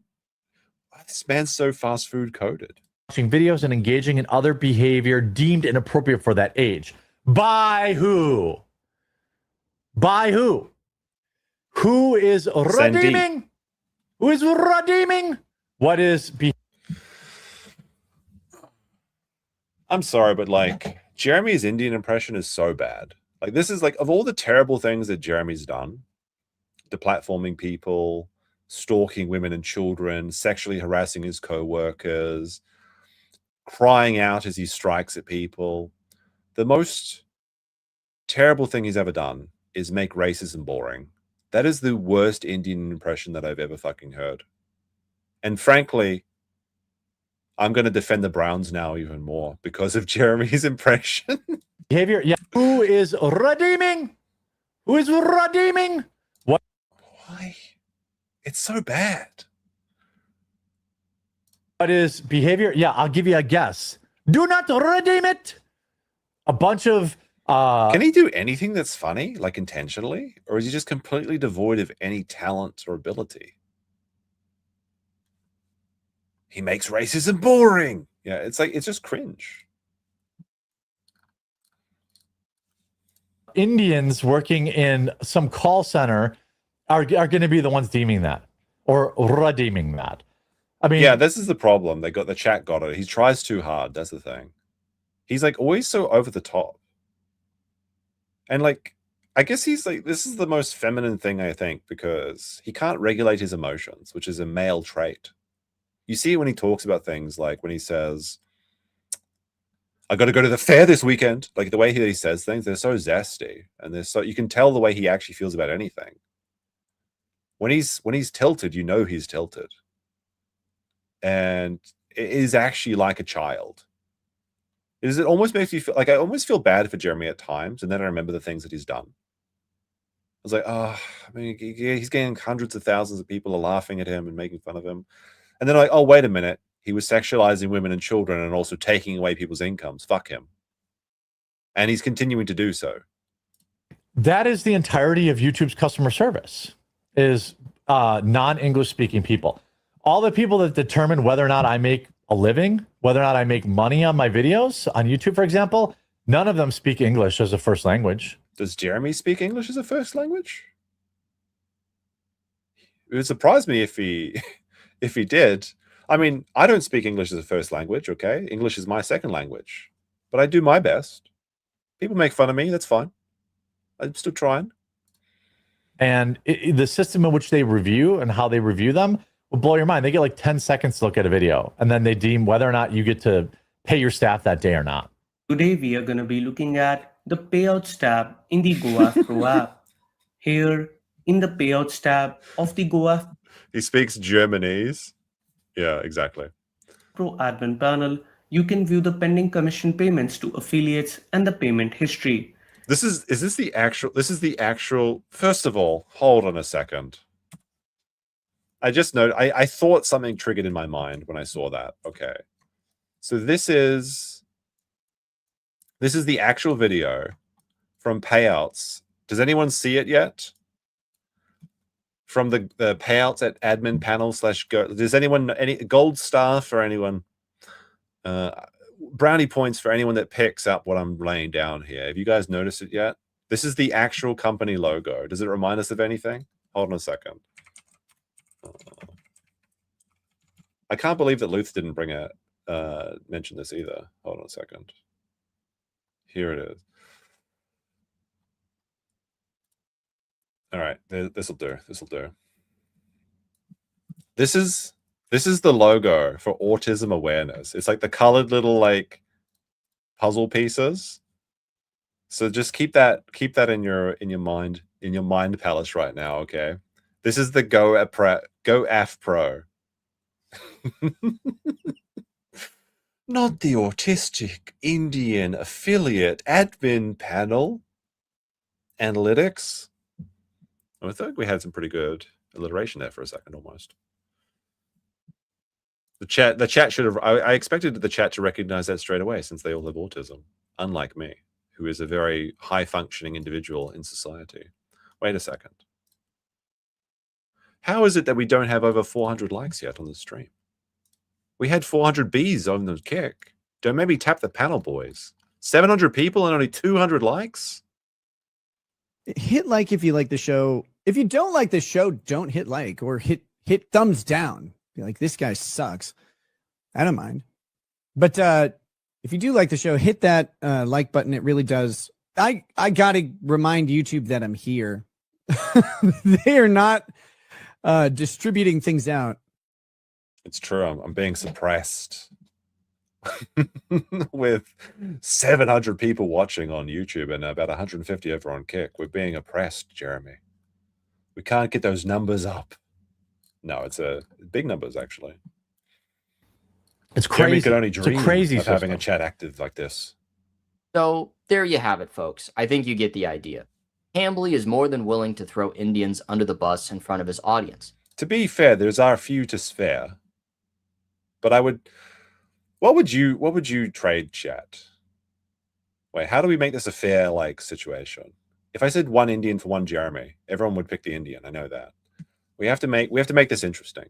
Why this man's so fast food coded? Watching videos and engaging in other behavior deemed inappropriate for that age. By who? By who? Who is redeeming? Who is redeeming? What is... I'm sorry, but like... Jeremy's Indian impression is so bad. Like, this is like, of all the terrible things that Jeremy's done, deplatforming people, stalking women and children, sexually harassing his co-workers, crying out as he strikes at people, the most terrible thing he's ever done is make racism boring. That is the worst Indian impression that I've ever fucking heard. And frankly, I'm going to defend the Browns now even more because of Jeremy's impression. Behavior, yeah. Who is redeeming? Who is redeeming? What? Why? It's so bad. What is behavior? Yeah, I'll give you a guess. Do not redeem it. A bunch of... Can he do anything that's funny, like intentionally? Or is he just completely devoid of any talent or ability? He makes racism boring. Yeah, it's like, it's just cringe. Indians working in some call center are going to be the ones deeming that or redeeming that. I mean, yeah, this is the problem. The chat got it. He tries too hard. That's the thing. He's like always so over the top. And like, I guess he's like, this is the most feminine thing, I think, because he can't regulate his emotions, which is a male trait. You see it when he talks about things like when he says, I got to go to the fair this weekend. Like the way he says things, they're so zesty. And they're so, you can tell the way he actually feels about anything. When he's tilted, you know he's tilted. And it is actually like a child. It almost makes you feel like I almost feel bad for Jeremy at times. And then I remember the things that he's done. was like, oh, I mean, he's getting hundreds of thousands of people are laughing at him and making fun of him. And then like, oh, wait a minute. He was sexualizing women and children and also taking away people's incomes. Fuck him. And he's continuing to do so. That is the entirety of YouTube's customer service, is non-English speaking people. All the people that determine whether or not I make a living, whether or not I make money on my videos on YouTube, for example, none of them speak English as a first language. Does Jeremy speak English as a first language? It would surprise me if he if he did. I mean, I don't speak English as a first language, okay? English is my second language. But I do my best. People make fun of me, that's fine. I'm still trying. And the system in which they review and how they review them will blow your mind. They get like 10 seconds to look at a video, and then they deem whether or not you get to pay your staff that day or not. Today we are going to be looking at the Payouts tab in the GoAF Pro app. Here, in the Payouts tab of the GoAF He speaks Germanese. Yeah, exactly. Pro admin panel, you can view the pending commission payments to affiliates and the payment history. This is the actual, first of all, hold on a second. I just noted, I thought something triggered in my mind when I saw that. Okay. So this is the actual video from Payouts. Does anyone see it yet? From the Payouts at admin panel /go. Does anyone, any gold star for anyone? Brownie points for anyone that picks up what I'm laying down here. Have you guys noticed it yet? This is the actual company logo. Does it remind us of anything? Hold on a second. I can't believe that Luth didn't bring it, mention this either. Hold on a second. Here it is. All right, this will do. This will do. This is the logo for autism awareness. It's like the colored little like puzzle pieces. So just keep that in your mind palace right now, okay? This is the GoAF Pro. Not the autistic Indian affiliate admin panel. Analytics. I think we had some pretty good alliteration there for a second almost. The chat should have, I expected the chat to recognize that straight away since they all have autism, unlike me, who is a very high functioning individual in society. Wait a second. How is it that we don't have over 400 likes yet on the stream? We had 400 Bs on the kick. Don't maybe tap the panel, boys. 700 people and only 200 likes? Hit like if you like the show. If you don't like the show, don't hit like or hit thumbs down. Be like, this guy sucks. I don't mind. But if you do like the show, hit that like button. It really does. I got to remind YouTube that I'm here. They are not distributing things out. It's true. I'm being suppressed. With 700 people watching on YouTube and about 150 over on Kick. We're being oppressed, Jeremy. We can't get those numbers up. No, it's big numbers, actually. It's crazy. Jeremy could only dream crazy of having a chat active like this. So there you have it, folks. I think you get the idea. Hambly is more than willing to throw Indians under the bus in front of his audience. To be fair, there's our few to spare. But I would... What would you trade, chat? Wait, how do we make this a fair like situation? If I said one Indian for one Jeremy, everyone would pick the Indian. I know that. We have to make this interesting.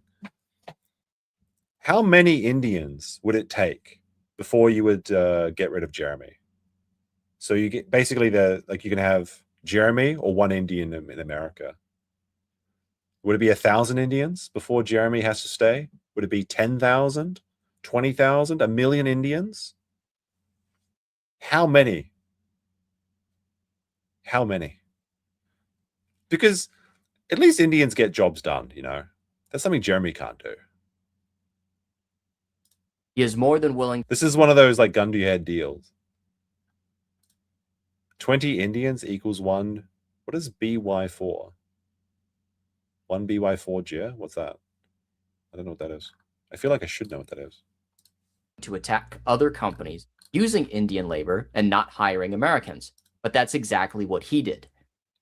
How many Indians would it take before you would get rid of Jeremy? So you get basically you can have Jeremy or one Indian in America. Would it be 1,000 Indians before Jeremy has to stay? Would it be 10,000? 20,000, 1 million Indians? How many? How many? Because at least Indians get jobs done, you know. That's something Jeremy can't do. He is more than willing. This is one of those like gun to your head deals. 20 Indians equals one. What is BY4? 1 BY4 Jer? What's that? I don't know what that is. I feel like I should know what that is. To attack other companies using Indian labor and not hiring Americans. But that's exactly what he did.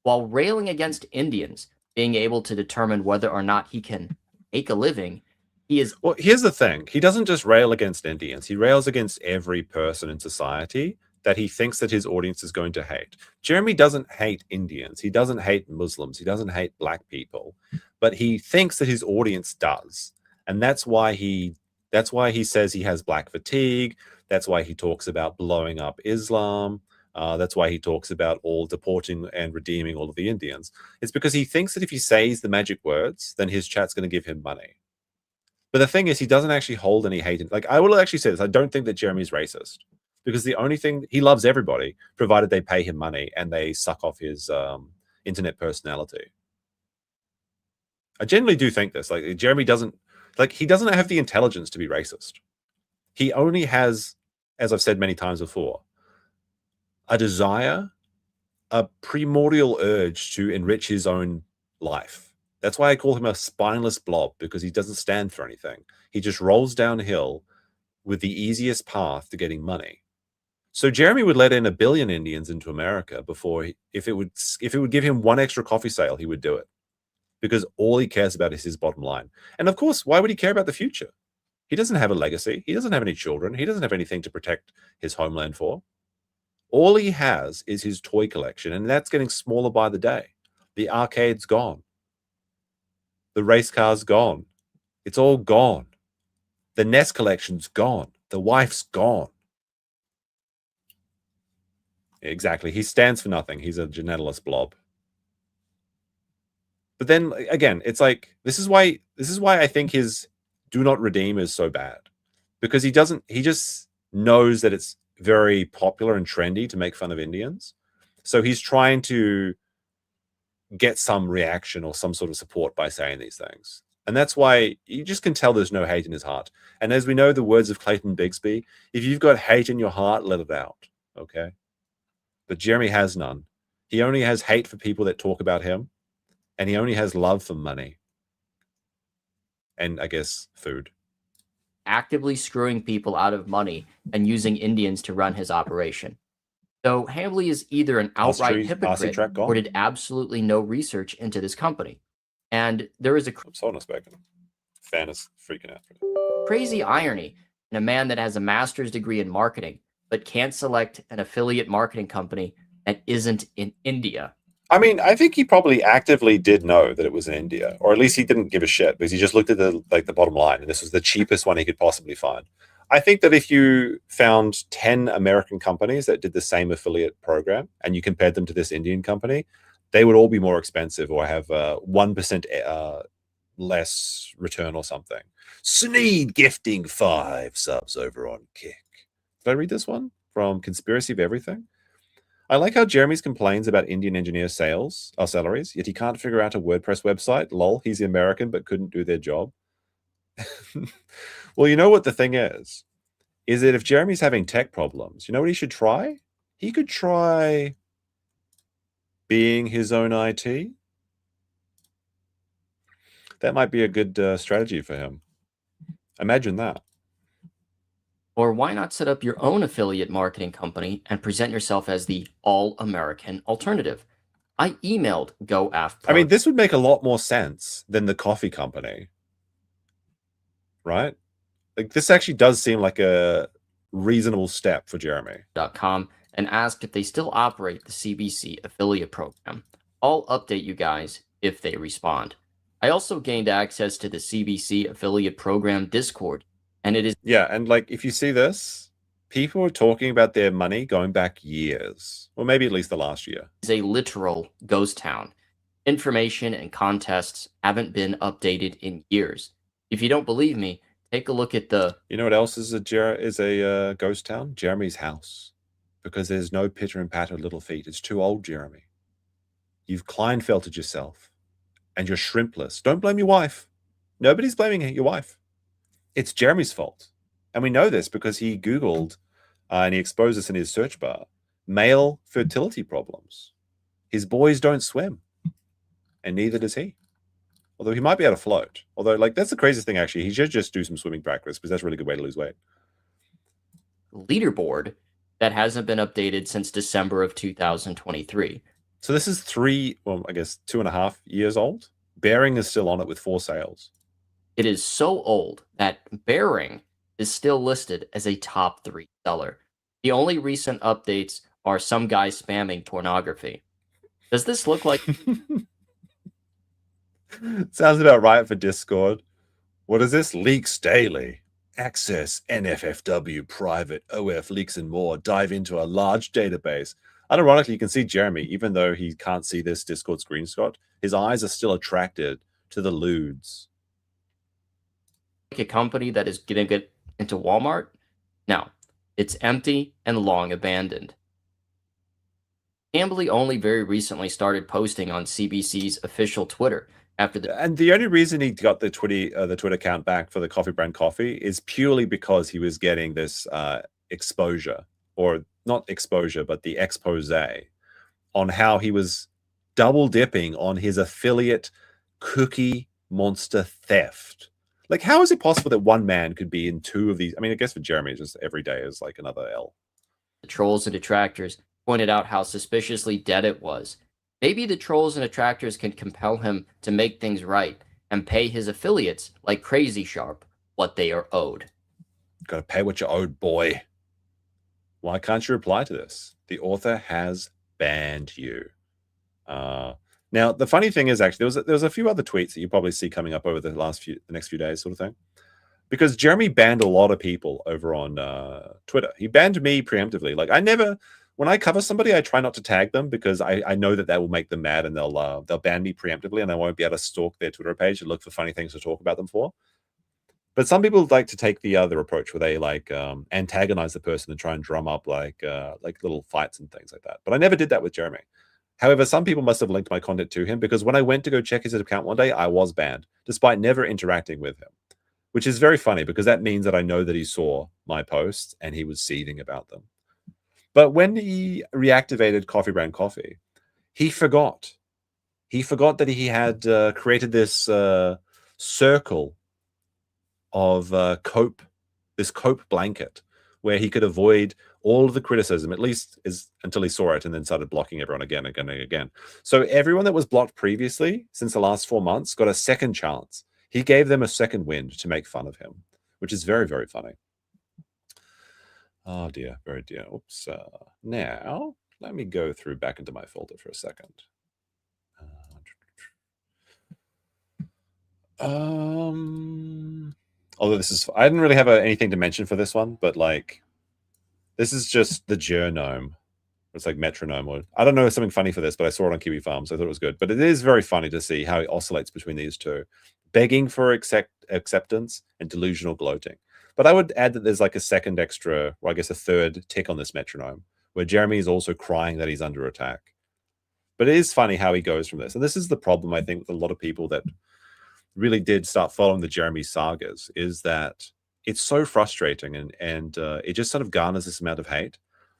While railing against Indians being able to determine whether or not he can make a living, he is... Well, here's the thing. He doesn't just rail against Indians. He rails against every person in society that he thinks that his audience is going to hate. Jeremy doesn't hate Indians. He doesn't hate Muslims. He doesn't hate black people. But he thinks that his audience does. And that's why he says he has black fatigue. That's why he talks about blowing up Islam. That's why he talks about all deporting and redeeming all of the Indians. It's because he thinks that if he says the magic words, then his chat's going to give him money. But the thing is, he doesn't actually hold any hate. Like, I will actually say this. I don't think that Jeremy's racist, because the only thing, he loves everybody, provided they pay him money and they suck off his internet personality. I generally do think this. Like, Jeremy doesn't, like, he doesn't have the intelligence to be racist. He only has, as I've said many times before, a desire, a primordial urge to enrich his own life. That's why I call him a spineless blob, because he doesn't stand for anything. He just rolls downhill with the easiest path to getting money. So Jeremy would let in 1 billion Indians into America before, if it would give him one extra coffee sale, he would do it, because all he cares about is his bottom line. And of course, why would he care about the future? He doesn't have a legacy. He doesn't have any children. He doesn't have anything to protect his homeland for. All he has is his toy collection, and that's getting smaller by the day. The arcade's gone. The race car's gone. It's all gone. The Nest collection's gone. The wife's gone. Exactly. He stands for nothing. He's a genetalist blob. But then again, it's like, this is why I think his do not redeem is so bad, because he just knows that it's very popular and trendy to make fun of Indians. So he's trying to get some reaction or some sort of support by saying these things. And that's why you just can tell there's no hate in his heart. And as we know, the words of Clayton Bigsby, if you've got hate in your heart, let it out. Okay. But Jeremy has none. He only has hate for people that talk about him. And he only has love for money. And I guess food. Actively screwing people out of money and using Indians to run his operation. So Hambly is either an outright hypocrite or did absolutely no research into this company. And there is a fan is freaking out. Crazy irony in a man that has a master's degree in marketing, but can't select an affiliate marketing company that isn't in India. I mean, I think he probably actively did know that it was in India, or at least he didn't give a shit, because he just looked at the bottom line, and this was the cheapest one he could possibly find. I think that if you found 10 American companies that did the same affiliate program and you compared them to this Indian company, they would all be more expensive or have 1% less return or something. Sneed gifting 5 subs over on Kick. Did I read this one from Conspiracy of Everything? I like how Jeremy's complains about Indian engineer salaries, yet he can't figure out a WordPress website. Lol, he's American but couldn't do their job. Well, you know what the thing is that if Jeremy's having tech problems, you know what he should try? He could try being his own IT. That might be a good strategy for him. Imagine that. Or why not set up your own affiliate marketing company and present yourself as the all-American alternative? I emailed GoAF. I mean, this would make a lot more sense than the coffee company. Right? Like, this actually does seem like a reasonable step for Jeremy. .com and asked if they still operate the CBC affiliate program. I'll update you guys if they respond. I also gained access to the CBC affiliate program Discord, and it is... Yeah, and like, if you see this, people are talking about their money going back years, or maybe at least the last year. It's a literal ghost town. Information and contests haven't been updated in years. If you don't believe me, take a look at the... You know what else is a ghost town? Jeremy's house. Because there's no pitter and patter little feet. It's too old, Jeremy. You've Kleinfelted yourself. And you're shrimpless. Don't blame your wife. Nobody's blaming your wife. It's Jeremy's fault. And we know this because he Googled, and he exposed this in his search bar, male fertility problems. His boys don't swim. And neither does he. Although he might be able to float. Although, like, that's the craziest thing, actually. He should just do some swimming practice, because that's a really good way to lose weight. Leaderboard that hasn't been updated since December of 2023. So this is 2.5 years old. Bearing is still on it with 4 sales. It is so old that Bearing is still listed as a top 3 seller. The only recent updates are some guy spamming pornography. Does this look like... Sounds about right for Discord. What is this? Leaks daily. Access NFFW, private, OF leaks and more. Dive into a large database. Unironically, you can see Jeremy, even though he can't see this Discord screenshot, his eyes are still attracted to the lewds. a company that is going to get into Walmart? No, it's empty and long abandoned. Hambly only very recently started posting on CBC's official Twitter after the... And the only reason he got the Twitter account back for the coffee brand coffee is purely because he was getting this exposure, or not exposure, but the expose on how he was double dipping on his affiliate Cookie Monster theft. Like, how is it possible that one man could be in 2 of these? I mean, I guess for Jeremy, it's just every day is like another L. The trolls and detractors pointed out how suspiciously dead it was. Maybe the trolls and detractors can compel him to make things right and pay his affiliates like Crazy Sharp what they are owed. Gotta pay what you're owed, boy. Why can't you reply to this? The author has banned you. Now, the funny thing is, actually, there was a few other tweets that you probably see coming up over the next few days, sort of thing. Because Jeremy banned a lot of people over on Twitter. He banned me preemptively. Like, when I cover somebody, I try not to tag them because I know that will make them mad, and they'll ban me preemptively, and I won't be able to stalk their Twitter page and look for funny things to talk about them for. But some people like to take the other approach where they like antagonize the person and try and drum up like little fights and things like that. But I never did that with Jeremy. However, some people must have linked my content to him, because when I went to go check his account one day, I was banned, despite never interacting with him, which is very funny because that means that I know that he saw my posts and he was seething about them. But when he reactivated Coffee Brand Coffee, he forgot. He forgot that he had created this circle of this cope blanket where he could avoid all of the criticism, at least until he saw it and then started blocking everyone again. So everyone that was blocked previously since the last 4 months got a second chance. He gave them a second wind to make fun of him, which is very, very funny. Oh dear, very dear. Oops. Now, let me go through back into my folder for a second. Although I didn't really have anything to mention for this one, but like, this is just the Gnome. It's like metronome, or I don't know, something funny for this, but I saw it on Kiwi Farms. So I thought it was good. But it is very funny to see how he oscillates between these two, begging for acceptance and delusional gloating. But I would add that there's like a second extra, or I guess a third tick on this metronome, where Jeremy is also crying that he's under attack. But it is funny how he goes from this. And this is the problem, I think, with a lot of people that really did start following the Jeremy sagas, is that it's so frustrating, and it just sort of garners this amount of hate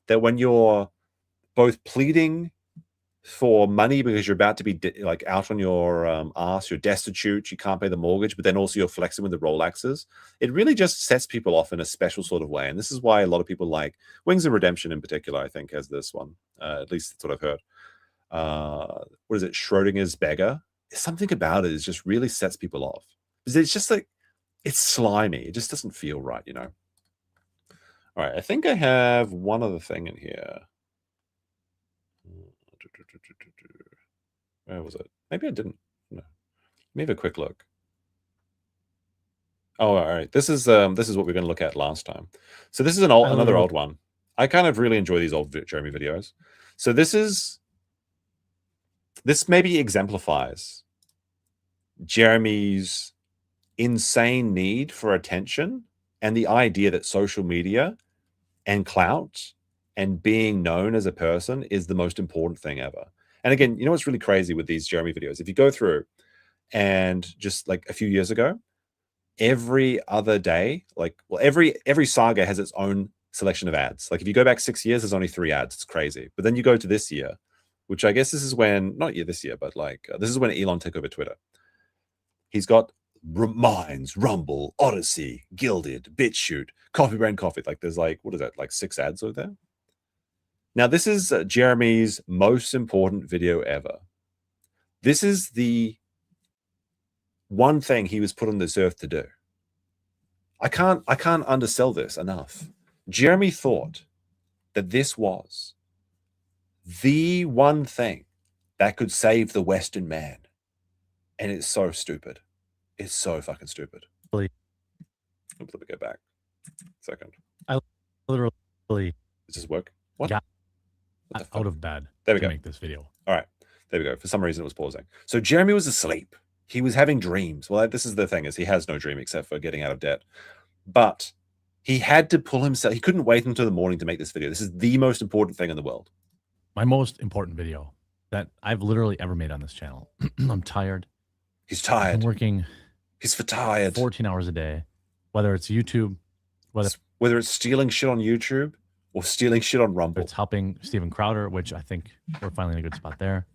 that when you're both pleading for money because you're about to be like out on your ass, you're destitute, you can't pay the mortgage, but then also you're flexing with the Rolexes, it really just sets people off in a special sort of way. And this is why a lot of people like Wings of Redemption in particular, I think, has this one. At least that's what I've heard. What is it? Schrodinger's beggar. Something about it just really sets people off. It's just like, it's slimy. It just doesn't feel right, you know? All right, I think I have one other thing in here. Where was it? Maybe I didn't. No. Let me have a quick look. Oh, all right. This is what we we're going to look at last time. So this is another old one. I kind of really enjoy these old Jeremy videos. So this maybe exemplifies Jeremy's insane need for attention and the idea that social media and clout and being known as a person is the most important thing ever. And again, you know what's really crazy with these Jeremy videos? If you go through and just like a few years ago, every other day, every saga has its own selection of ads. Like if you go back 6 years, there's only 3 ads. It's crazy. But then you go to this year, which I guess this is when, not this year, but like this is when Elon took over Twitter. He's got Minds, Rumble, Odyssey, Gilded, BitChute, Coffee Brand Coffee. Like there's like, what is that? Like 6 ads over there. Now, this is Jeremy's most important video ever. This is the one thing he was put on this earth to do. I can't undersell this enough. Jeremy thought that this was the one thing that could save the Western man. And it's so stupid. It's so fucking stupid. Let me go back. Second. I literally Does this work? What? Got out of bed there we to go. make this video. All right. There we go. For some reason it was pausing. So Jeremy was asleep. He was having dreams. Well, this is the thing, is he has no dream except for getting out of debt. But he had to pull himself. He couldn't wait until the morning to make this video. This is the most important thing in the world. My most important video that I've literally ever made on this channel. I'm tired. He's tired. I'm working. He's for tired. 14 hours a day. Whether it's YouTube, whether it's stealing shit on YouTube or stealing shit on Rumble. It's helping Steven Crowder, which I think we're finally in a good spot there.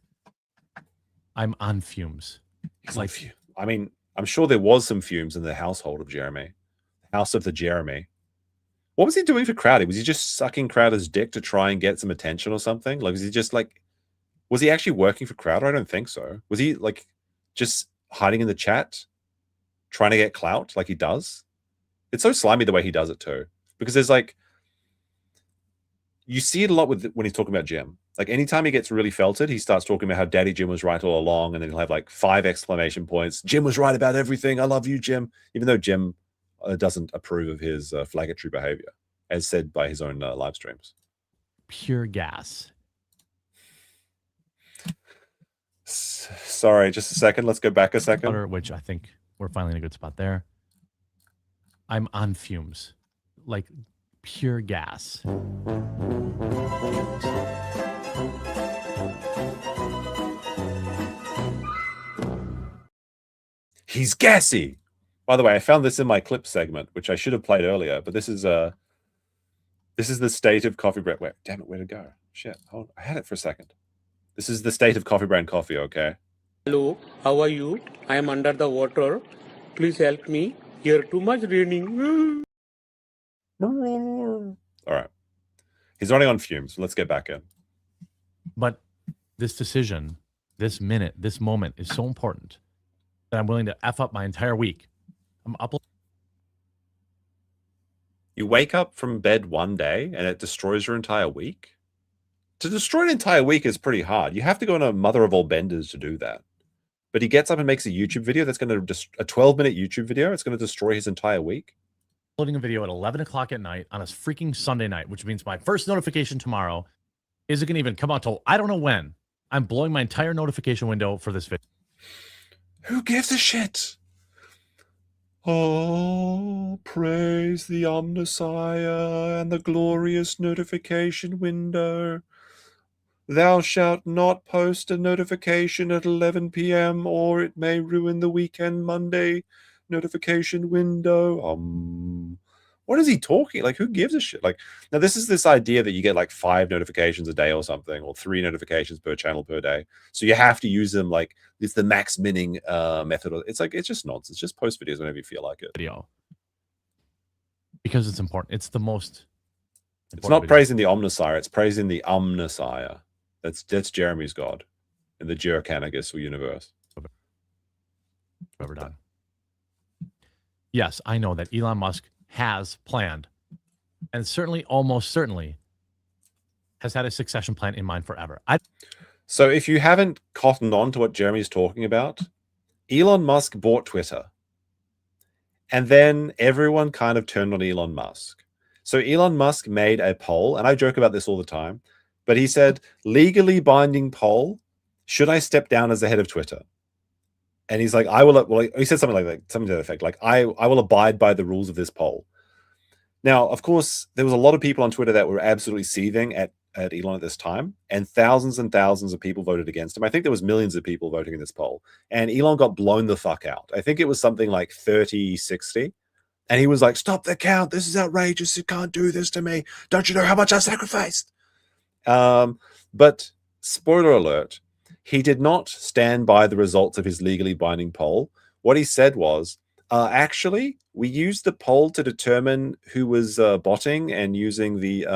I'm on fumes. He's like, I mean, I'm sure there was some fumes in the household of Jeremy. House of the Jeremy. What was he doing for Crowder? Was he just sucking Crowder's dick to try and get some attention or something? Like, was he just like, was he actually working for Crowder? I don't think so. Was he like just hiding in the chat, trying to get clout like he does? It's so slimy the way he does it too. Because there's like, you see it a lot with when he's talking about Jim. Like anytime he gets really felted, he starts talking about how Daddy Jim was right all along, and then he'll have like 5 exclamation points. Jim was right about everything. I love you, Jim. Even though Jim doesn't approve of his flagatory behavior, as said by his own live streams. Pure gas. Sorry, just a second. Let's go back a second. Which I think we're finally in a good spot there. I'm on fumes. Like pure gas. He's gassy. By the way, I found this in my clip segment, which I should have played earlier, but this is the state of coffee brand. Wait, damn it, where'd it go? Shit, hold on. I had it for a second. This is the state of coffee brand coffee, okay? Hello, how are you? I am under the water. Please help me. Here too much raining. All right. He's running on fumes. Let's get back in. But this decision, this minute, this moment is so important that I'm willing to F up my entire week. I'm uploading. You wake up from bed one day and it destroys your entire week? To destroy an entire week is pretty hard. You have to go on a mother of all benders to do that. But he gets up and makes a YouTube video that's going to a 12-minute YouTube video. It's going to destroy his entire week. Uploading a video at 11 o'clock at night on a freaking Sunday night, which means my first notification tomorrow isn't going to even come out till I don't know when. I'm blowing my entire notification window for this video. Who gives a shit? Oh, praise the Omnissiah and the glorious notification window. Thou shalt not post a notification at 11 p.m. or it may ruin the weekend Monday notification window. What is he talking? Like, who gives a shit? Like, now this is this idea that you get like 5 notifications a day or something, or 3 notifications per channel per day. So you have to use them like it's the max minning method. It's like, it's just nonsense. Just post videos whenever you feel like it. Video. Because it's important. It's the most important. It's not video. praising the Omnissiah. It's praising the Omnissiah. That's Jeremy's God in the Jurcanagus universe. Ever done. Yes, I know that Elon Musk has planned, and certainly, almost certainly, has had a succession plan in mind forever. So if you haven't cottoned on to what Jeremy's talking about, Elon Musk bought Twitter. And then everyone kind of turned on Elon Musk. So Elon Musk made a poll, and I joke about this all the time, but he said, legally binding poll, should I step down as the head of Twitter? And he's like, I will, well, he said something like something to the effect, like, I will abide by the rules of this poll. Now, of course, there was a lot of people on Twitter that were absolutely seething at Elon at this time, and thousands of people voted against him. I think there was millions of people voting in this poll, and Elon got blown the fuck out. I think it was something like 30-60. And he was like, stop the count. This is outrageous. You can't do this to me. Don't you know how much I've sacrificed? But spoiler alert, he did not stand by the results of his legally binding poll. What he said was, actually, we used the poll to determine who was botting and using the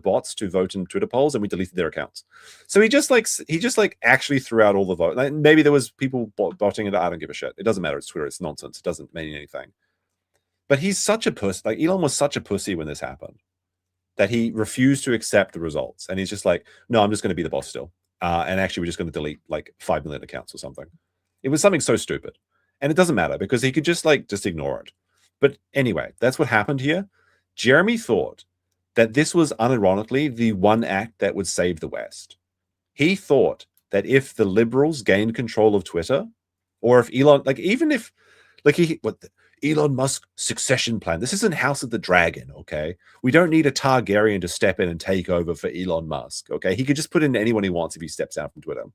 bots to vote in Twitter polls, and we deleted their accounts. So he just actually threw out all the vote. Like, maybe there was people botting it. I don't give a shit. It doesn't matter. It's Twitter. It's nonsense. It doesn't mean anything. But he's such a pussy. Like, Elon was such a pussy when this happened that he refused to accept the results, and he's just like, no, I'm just going to be the boss still. And actually, we're just going to delete like 5 million accounts or something. It was something so stupid. And it doesn't matter because he could just ignore it. But anyway, that's what happened here. Jeremy thought that this was unironically the one act that would save the West. He thought that if the liberals gained control of Twitter, or if Elon, Elon Musk succession plan. This isn't House of the Dragon, okay? We don't need a Targaryen to step in and take over for Elon Musk, okay? He could just put in anyone he wants if he steps out from Twitter.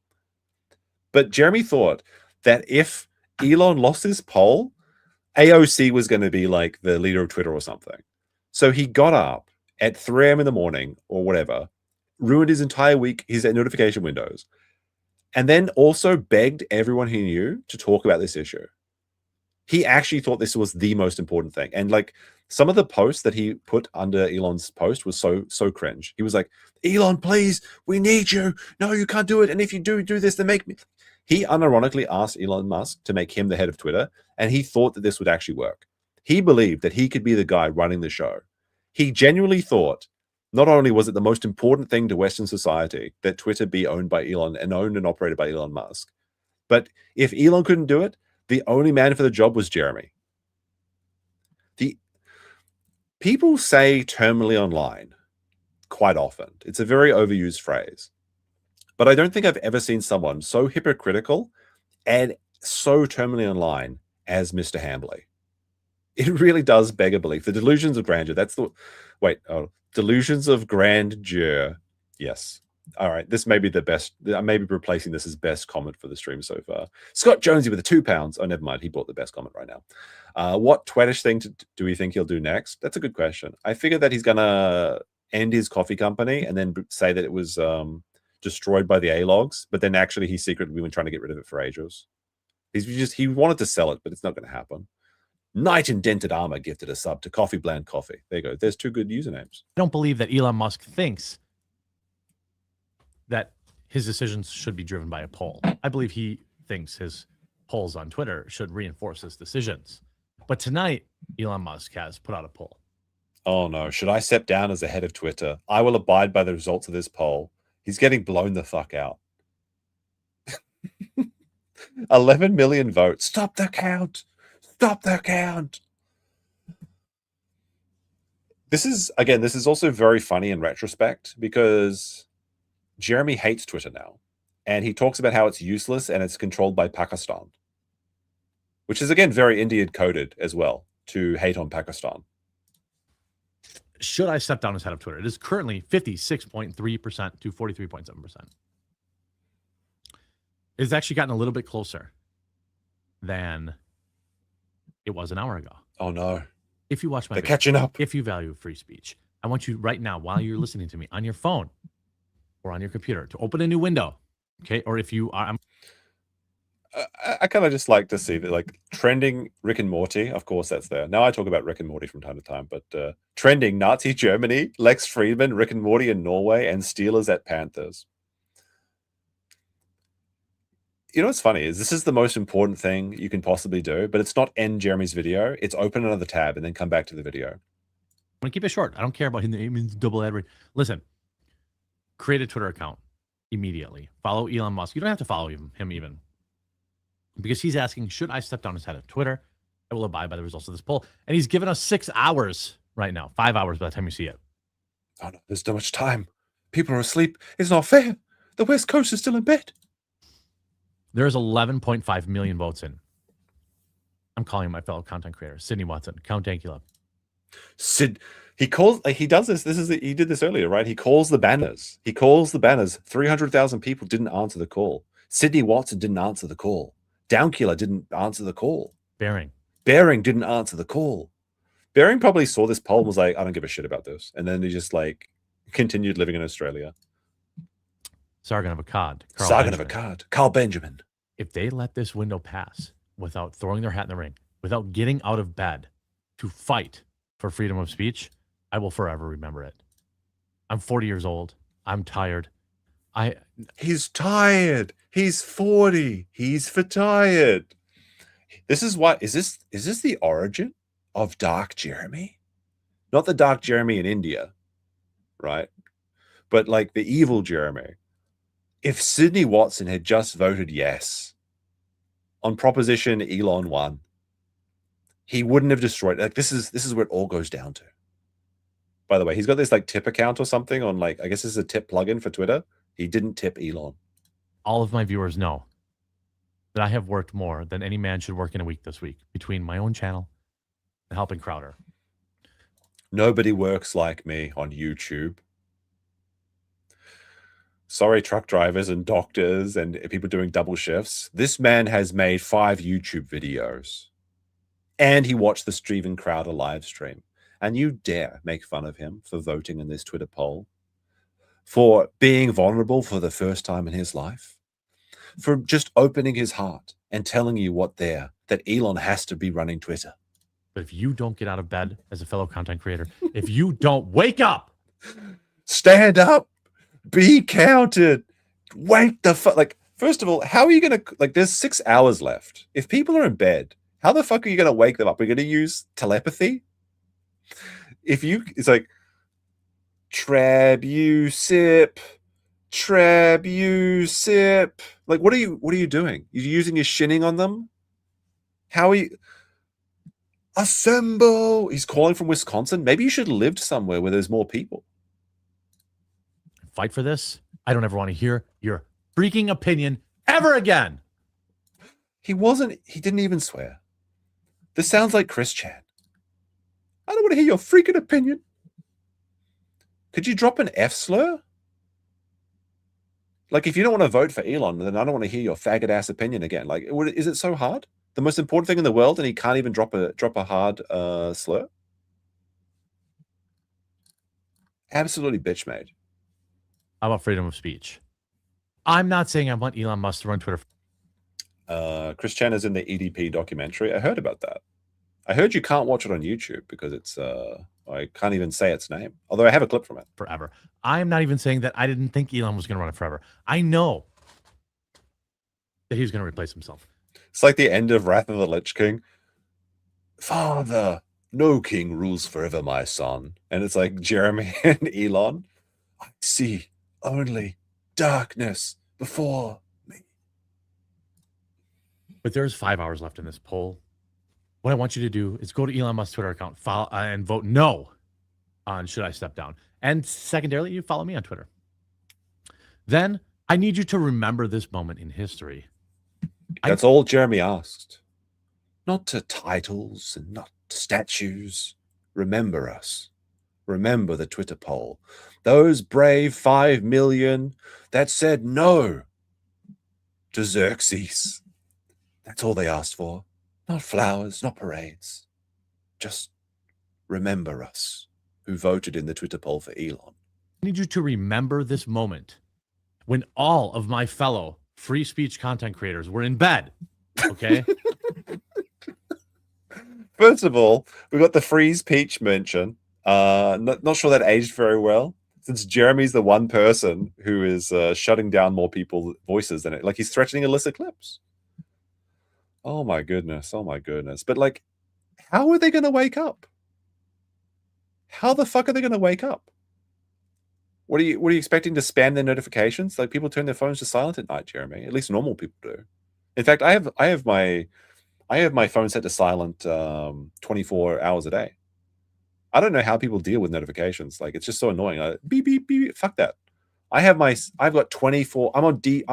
But Jeremy thought that if Elon lost his poll, AOC was going to be like the leader of Twitter or something. So he got up at 3 a.m. in the morning or whatever, ruined his entire week, his notification windows, and then also begged everyone he knew to talk about this issue. He actually thought this was the most important thing. And like some of the posts that he put under Elon's post was so cringe. He was like, Elon, please, we need you. No, you can't do it. And if you do this, then make me. He unironically asked Elon Musk to make him the head of Twitter, and he thought that this would actually work. He believed that he could be the guy running the show. He genuinely thought not only was it the most important thing to Western society that Twitter be owned by Elon and owned and operated by Elon Musk, but if Elon couldn't do it, the only man for the job was Jeremy. The people say terminally online quite often. It's a very overused phrase. But I don't think I've ever seen someone so hypocritical and so terminally online as Mr. Hambly. It really does beg a belief. The delusions of grandeur. That's the delusions of grandeur. Yes. All right. This may be the best. I may be replacing this as best comment for the stream so far. Scott Jonesy with the £2. Oh, never mind. He bought the best comment right now. What twittish thing do we think he'll do next? That's a good question. I figure that he's going to end his coffee company and then say that it was destroyed by the A-logs, but then actually he secretly been trying to get rid of it for ages. He wanted to sell it, but it's not going to happen. Knight in Dented Armor gifted a sub to Coffee Bland Coffee. There you go. There's 2 good usernames. I don't believe that Elon Musk thinks that his decisions should be driven by a poll. I believe he thinks his polls on Twitter should reinforce his decisions. But tonight, Elon Musk has put out a poll. Oh no, should I step down as the head of Twitter? I will abide by the results of this poll. He's getting blown the fuck out. 11 million votes. Stop the count. Stop the count. This is also very funny in retrospect because Jeremy hates Twitter now. And he talks about how it's useless and it's controlled by Pakistan. Which is, again, very Indian coded as well, to hate on Pakistan. Should I step down as head of Twitter? It is currently 56.3% to 43.7%. It's actually gotten a little bit closer than it was an hour ago. Oh, no. If you watch my They're video, catching up. If you value free speech, I want you right now, while you're listening to me, on your phone or on your computer, to open a new window. Okay? Or if you are... I kind of just like to see that, like, trending Rick and Morty. Of course, that's there. Now I talk about Rick and Morty from time to time, but trending Nazi Germany, Lex Friedman, Rick and Morty in Norway, and Steelers at Panthers. You know what's funny is this is the most important thing you can possibly do, but it's not end Jeremy's video. It's open another tab and then come back to the video. I'm going to keep it short. I don't care about him double ad rate. Listen, create a Twitter account immediately. Follow Elon Musk. You don't have to follow him even. Because he's asking, should I step down as head of Twitter? I will abide by the results of this poll. And he's given us 6 hours right now. 5 hours by the time you see it. Oh, no, there's not much time. People are asleep. It's not fair. The West Coast is still in bed. There's 11.5 million votes in. I'm calling my fellow content creator, Sydney Watson, Count Dankula. He calls, he does this. He did this earlier, right? He calls the banners. 300,000 people didn't answer the call. Sydney Watson didn't answer the call. Downkiller didn't answer the call. Bearing didn't answer the call. Bearing probably saw this poll and was like, I don't give a shit about this. And then he just like continued living in Australia. Sargon of Akkad. Carl Benjamin. If they let this window pass without throwing their hat in the ring, without getting out of bed to fight for freedom of speech, I will forever remember it. I'm 40 years old. I'm tired. He's tired. He's 40. He's for tired. This is why is this the origin of Dark Jeremy? Not the Dark Jeremy in India, right? But like the evil Jeremy. If Sydney Watson had just voted yes on Proposition Elon 1, he wouldn't have destroyed. Like this is where it all goes down to. By the way, he's got this like tip account or something on like, I guess this is a tip plugin for Twitter. He didn't tip Elon. All of my viewers know that I have worked more than any man should work in a week this week between my own channel and helping Crowder. Nobody works like me on YouTube. Sorry, truck drivers and doctors and people doing double shifts. This man has made 5 YouTube videos. And he watched the Steven Crowder live stream. And you dare make fun of him for voting in this Twitter poll, for being vulnerable for the first time in his life, for just opening his heart and telling you that Elon has to be running Twitter. But if you don't get out of bed as a fellow content creator, if you don't wake up, stand up, be counted, wake the fuck. Like, first of all, how are you going to, like, there's 6 hours left. If people are in bed, how the fuck are you going to wake them up? We're going to use telepathy? It's like, Trab-you-sip. Like, what are you doing? You're using your shinning on them? How are you? Assemble! He's calling from Wisconsin. Maybe you should have lived somewhere where there's more people. Fight for this. I don't ever want to hear your freaking opinion ever again. He didn't even swear. This sounds like Chris Chan. I don't want to hear your freaking opinion. Could you drop an F slur? Like, if you don't want to vote for Elon, then I don't want to hear your faggot ass opinion again. Like, is it so hard? The most important thing in the world, and he can't even drop a hard slur? Absolutely bitch made. How about freedom of speech? I'm not saying I want Elon Musk to run Twitter. Chris Chan is in the EDP documentary. I heard about that. I heard you can't watch it on YouTube because it's I can't even say its name. Although I have a clip from it. Forever. I'm not even saying that I didn't think Elon was going to run it forever. I know that he was going to replace himself. It's like the end of Wrath of the Lich King. Father, no king rules forever, my son. And it's like Jeremy and Elon. I see only darkness before me. But there's 5 hours left in this poll. What I want you to do is go to Elon Musk's Twitter account, follow, and vote no on should I step down. And secondarily, you follow me on Twitter. Then I need you to remember this moment in history. That's all Jeremy asked. Not to titles and not to statues. Remember us. Remember the Twitter poll. Those brave 5 million that said no to Xerxes. That's all they asked for. Not flowers, not parades. Just remember us who voted in the Twitter poll for Elon. I need you to remember this moment when all of my fellow free speech content creators were in bed. Okay? First of all, we got the freeze peach mention. Not sure that aged very well, since Jeremy's the one person who is shutting down more people's voices than it. Like, he's threatening illicit clips. Oh my goodness. Oh my goodness. But like, how are they going to wake up? How the fuck are they going to wake up? What are you expecting to spam their notifications? Like, people turn their phones to silent at night, Jeremy. At least normal people do. In fact, I have my phone set to silent 24 hours a day. I don't know how people deal with notifications. Like, it's just so annoying. Beep beep beep. Fuck that. I've got 24. I'm on do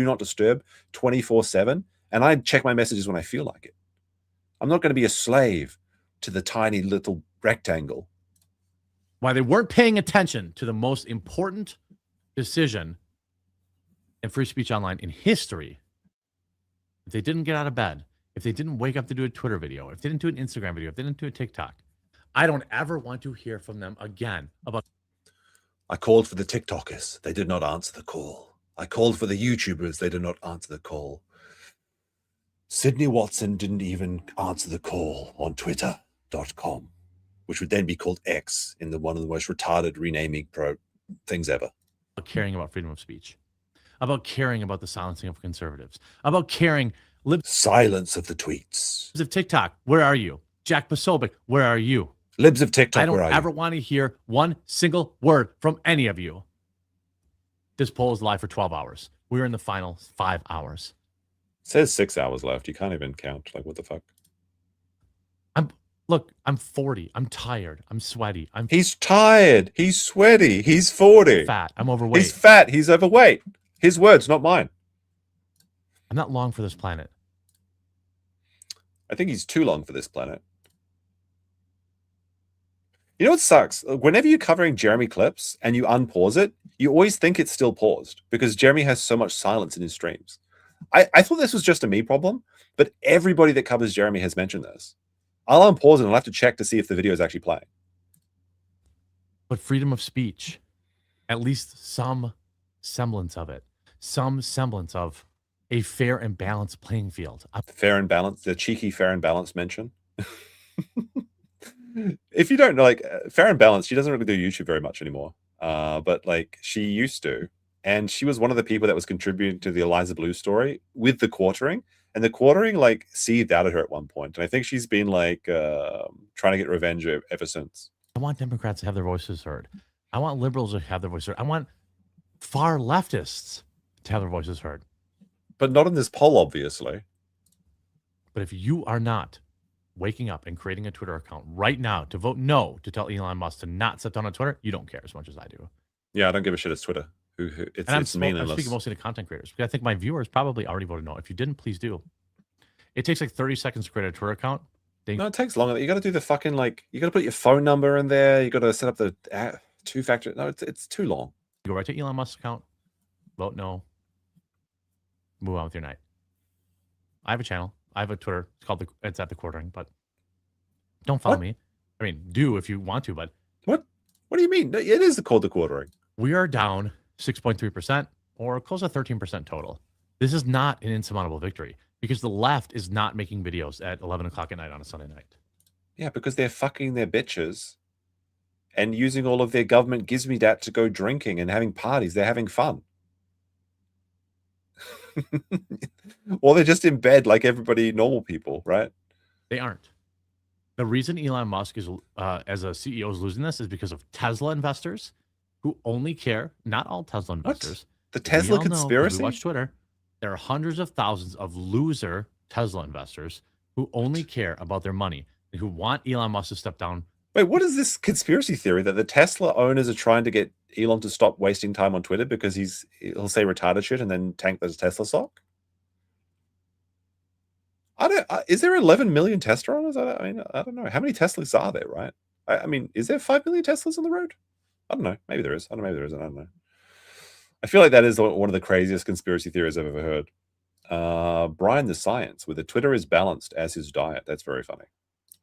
not disturb 24/7. And I check my messages when I feel like it. I'm not going to be a slave to the tiny little rectangle. Why they weren't paying attention to the most important decision in free speech online in history. If they didn't get out of bed, if they didn't wake up to do a Twitter video, if they didn't do an Instagram video, if they didn't do a TikTok, I don't ever want to hear from them again about. I called for the TikTokers. They did not answer the call. I called for the YouTubers. They did not answer the call. Sydney Watson didn't even answer the call on Twitter.com, which would then be called X in one of the most retarded renaming things ever. Caring about freedom of speech, about caring about the silencing of conservatives, about caring. Silence of the tweets. Libs of TikTok, where are you? Jack Posobiec, where are you? Libs of TikTok, I don't where are ever you? want to hear one single word from any of you. This poll is live for 12 hours. We're in the final 5 hours. It says 6 hours left. You can't even count. Like, what the fuck? Look, I'm 40. I'm tired. I'm sweaty. He's tired. He's sweaty. He's 40. Fat. I'm overweight. He's fat. He's overweight. His words, not mine. I'm not long for this planet. I think he's too long for this planet. You know what sucks? Whenever you're covering Jeremy clips and you unpause it, you always think it's still paused because Jeremy has so much silence in his streams. I thought this was just a me problem, but everybody that covers Jeremy has mentioned this. I'll unpause it and I'll have to check to see if the video is actually playing. But freedom of speech, at least some semblance of it, some semblance of a fair and balanced playing field. Fair and balanced, the cheeky fair and balanced mention. If you don't know, like Fair and Balanced, she doesn't really do YouTube very much anymore. But like she used to. And she was one of the people that was contributing to the Eliza Blue story with the quartering. And the quartering like seethed out of her at one point. And I think she's been like trying to get revenge ever since. I want Democrats to have their voices heard. I want liberals to have their voices heard. I want far leftists to have their voices heard. But not in this poll, obviously. But if you are not waking up and creating a Twitter account right now to vote no to tell Elon Musk to not sit down on Twitter, you don't care as much as I do. Yeah, I don't give a shit. It's Twitter. I'm speaking mostly to content creators because I think my viewers probably already voted no. If you didn't, please do. It takes like 30 seconds to create a Twitter account. No, it takes longer. You got to do the fucking like. You got to put your phone number in there. You got to set up the two-factor. No, it's too long. You go right to Elon Musk's account, vote no, move on with your night. I have a channel. I have a Twitter. It's at the quartering, but don't follow me. I mean, do if you want to, but what do you mean? It is called the quartering. We are down 6.3% or close to 13% total. This is not an insurmountable victory because the left is not making videos at 11 o'clock at night on a Sunday night. Yeah, because they're fucking their bitches and using all of their government gives me that to go drinking and having parties. They're having fun. Or they're just in bed like everybody, normal people, right? They aren't. The reason Elon Musk is, as a CEO, is losing this is because of Tesla investors who only care. Not all Tesla investors. What? The Tesla conspiracy? We watch Twitter. There are hundreds of thousands of loser Tesla investors who only care about their money and who want Elon Musk to step down. Wait, what is this conspiracy theory that the Tesla owners are trying to get Elon to stop wasting time on Twitter because he'll say retarded shit and then tank the Tesla stock? Is there 11 million Tesla owners? I don't know. How many Teslas are there, right? I mean, is there 5 million Teslas on the road? I don't know. Maybe there is. I don't know. Maybe there isn't. I don't know. I feel like that is one of the craziest conspiracy theories I've ever heard. Brian the Science with the Twitter is balanced as his diet. That's very funny.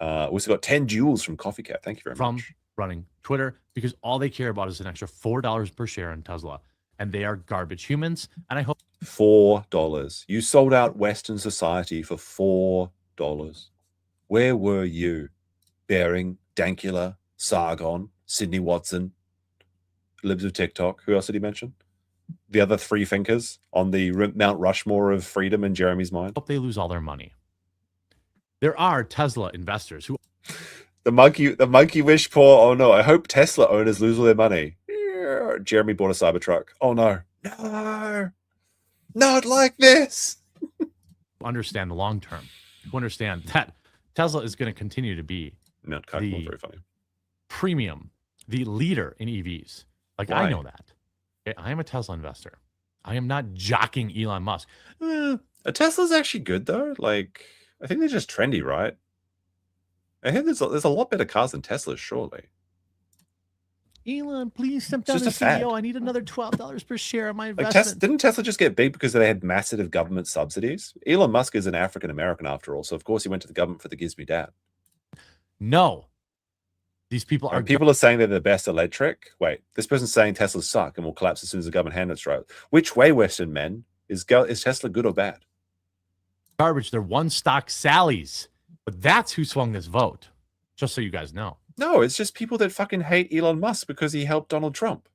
We also got 10 joules from Coffee Cat. Thank you very much. From running Twitter because all they care about is an extra $4 per share in Tesla. And they are garbage humans. And I hope $4. You sold out Western society for $4. Where were you? Bering, Dankula, Sargon, Sydney Watson, Libs of TikTok. Who else did he mention? The other three thinkers on the Mount Rushmore of freedom in Jeremy's mind. hope they lose all their money. There are Tesla investors who The monkey wish poor. Oh no, I hope Tesla owners lose all their money. Jeremy bought a Cybertruck. Oh no. No. Not like this. understand the long term, who understand that Tesla is going to continue to be very funny. Premium, the leader in EVs. Like, Why? I know that. Okay, I am a Tesla investor. I am not jocking Elon Musk. A Tesla's actually good though. Like, I think they're just trendy, right? I hear there's a lot better cars than Teslas, surely. Elon, please step down just as a fad. CEO. I need another $12 per share on my Like investment. Didn't Tesla just get big because they had massive government subsidies? Elon Musk is an African American after all, so of course he went to the government for the gives me dad. No. These people are People are saying they're the best electric. Wait, this person's saying Teslas suck and will collapse as soon as the government hand it right. Which way, Western men? Is Tesla good or bad? garbage. They're one stock Sallies. But that's who swung this vote. Just so you guys know. No, it's just people that fucking hate Elon Musk because he helped Donald Trump.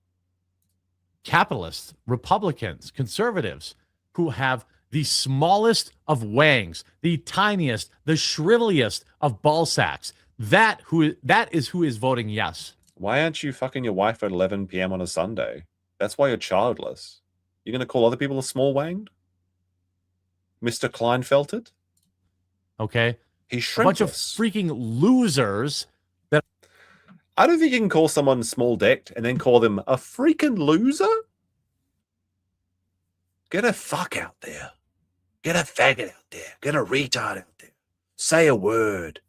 Capitalists, Republicans, conservatives who have the smallest of wangs, the tiniest, the shriveliest of ball sacks. That is who is voting yes. Why aren't you fucking your wife at 11 p.m. on a Sunday? That's why you're childless. You're going to call other people a small wanged? Mr. Kleinfelted? Okay. He's shrimpless. A bunch of freaking losers that... I don't think you can call someone small-decked and then call them a freaking loser. Get a fuck out there. Get a faggot out there. Get a retard out there. Say a word.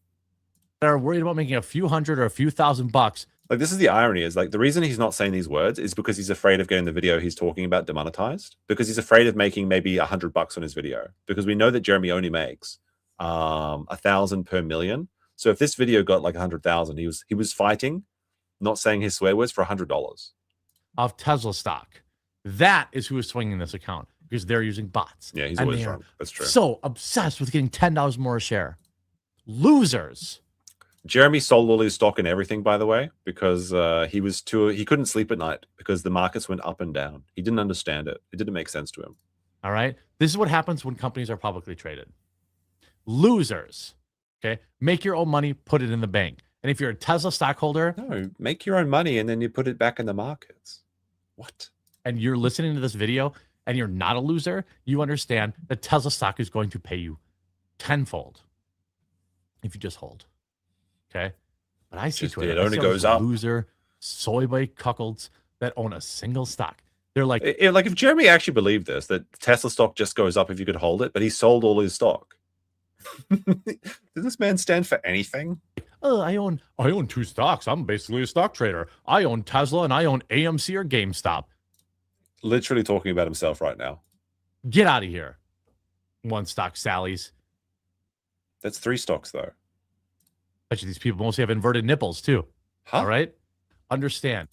Are worried about making a few hundred or a few $1,000. Like, this is the irony, is like the reason he's not saying these words is because he's afraid of getting the video he's talking about demonetized, because he's afraid of making maybe $100 on his video, because we know that Jeremy only makes 1,000 per million. So if this video got like 100,000, he was fighting, not saying his swear words for $100 of Tesla stock. That is who is swinging this account, because they're using bots. Yeah, he's always wrong. That's true. So obsessed with getting $10 more a share. Losers. Jeremy sold all his stock and everything, by the way, because he couldn't sleep at night because the markets went up and down. He didn't understand it. It didn't make sense to him. All right. This is what happens when companies are publicly traded. Losers. Okay. Make your own money, put it in the bank. And if you're a Tesla stockholder, no, make your own money and then you put it back in the markets. What? And you're listening to this video and you're not a loser, you understand that Tesla stock is going to pay you tenfold if you just hold. Okay. But I see Twitter. It only goes up. Loser, soy boy cuckolds that own a single stock. They're like, like if Jeremy actually believed this, that Tesla stock just goes up if you could hold it, but he sold all his stock. Does this man stand for anything? Oh, I own 2 stocks. I'm basically a stock trader. I own Tesla and I own AMC or GameStop. Literally talking about himself right now. Get out of here. One stock Sallies. That's 3 stocks though. Bet you these people mostly have inverted nipples too. Huh? All right. Understand.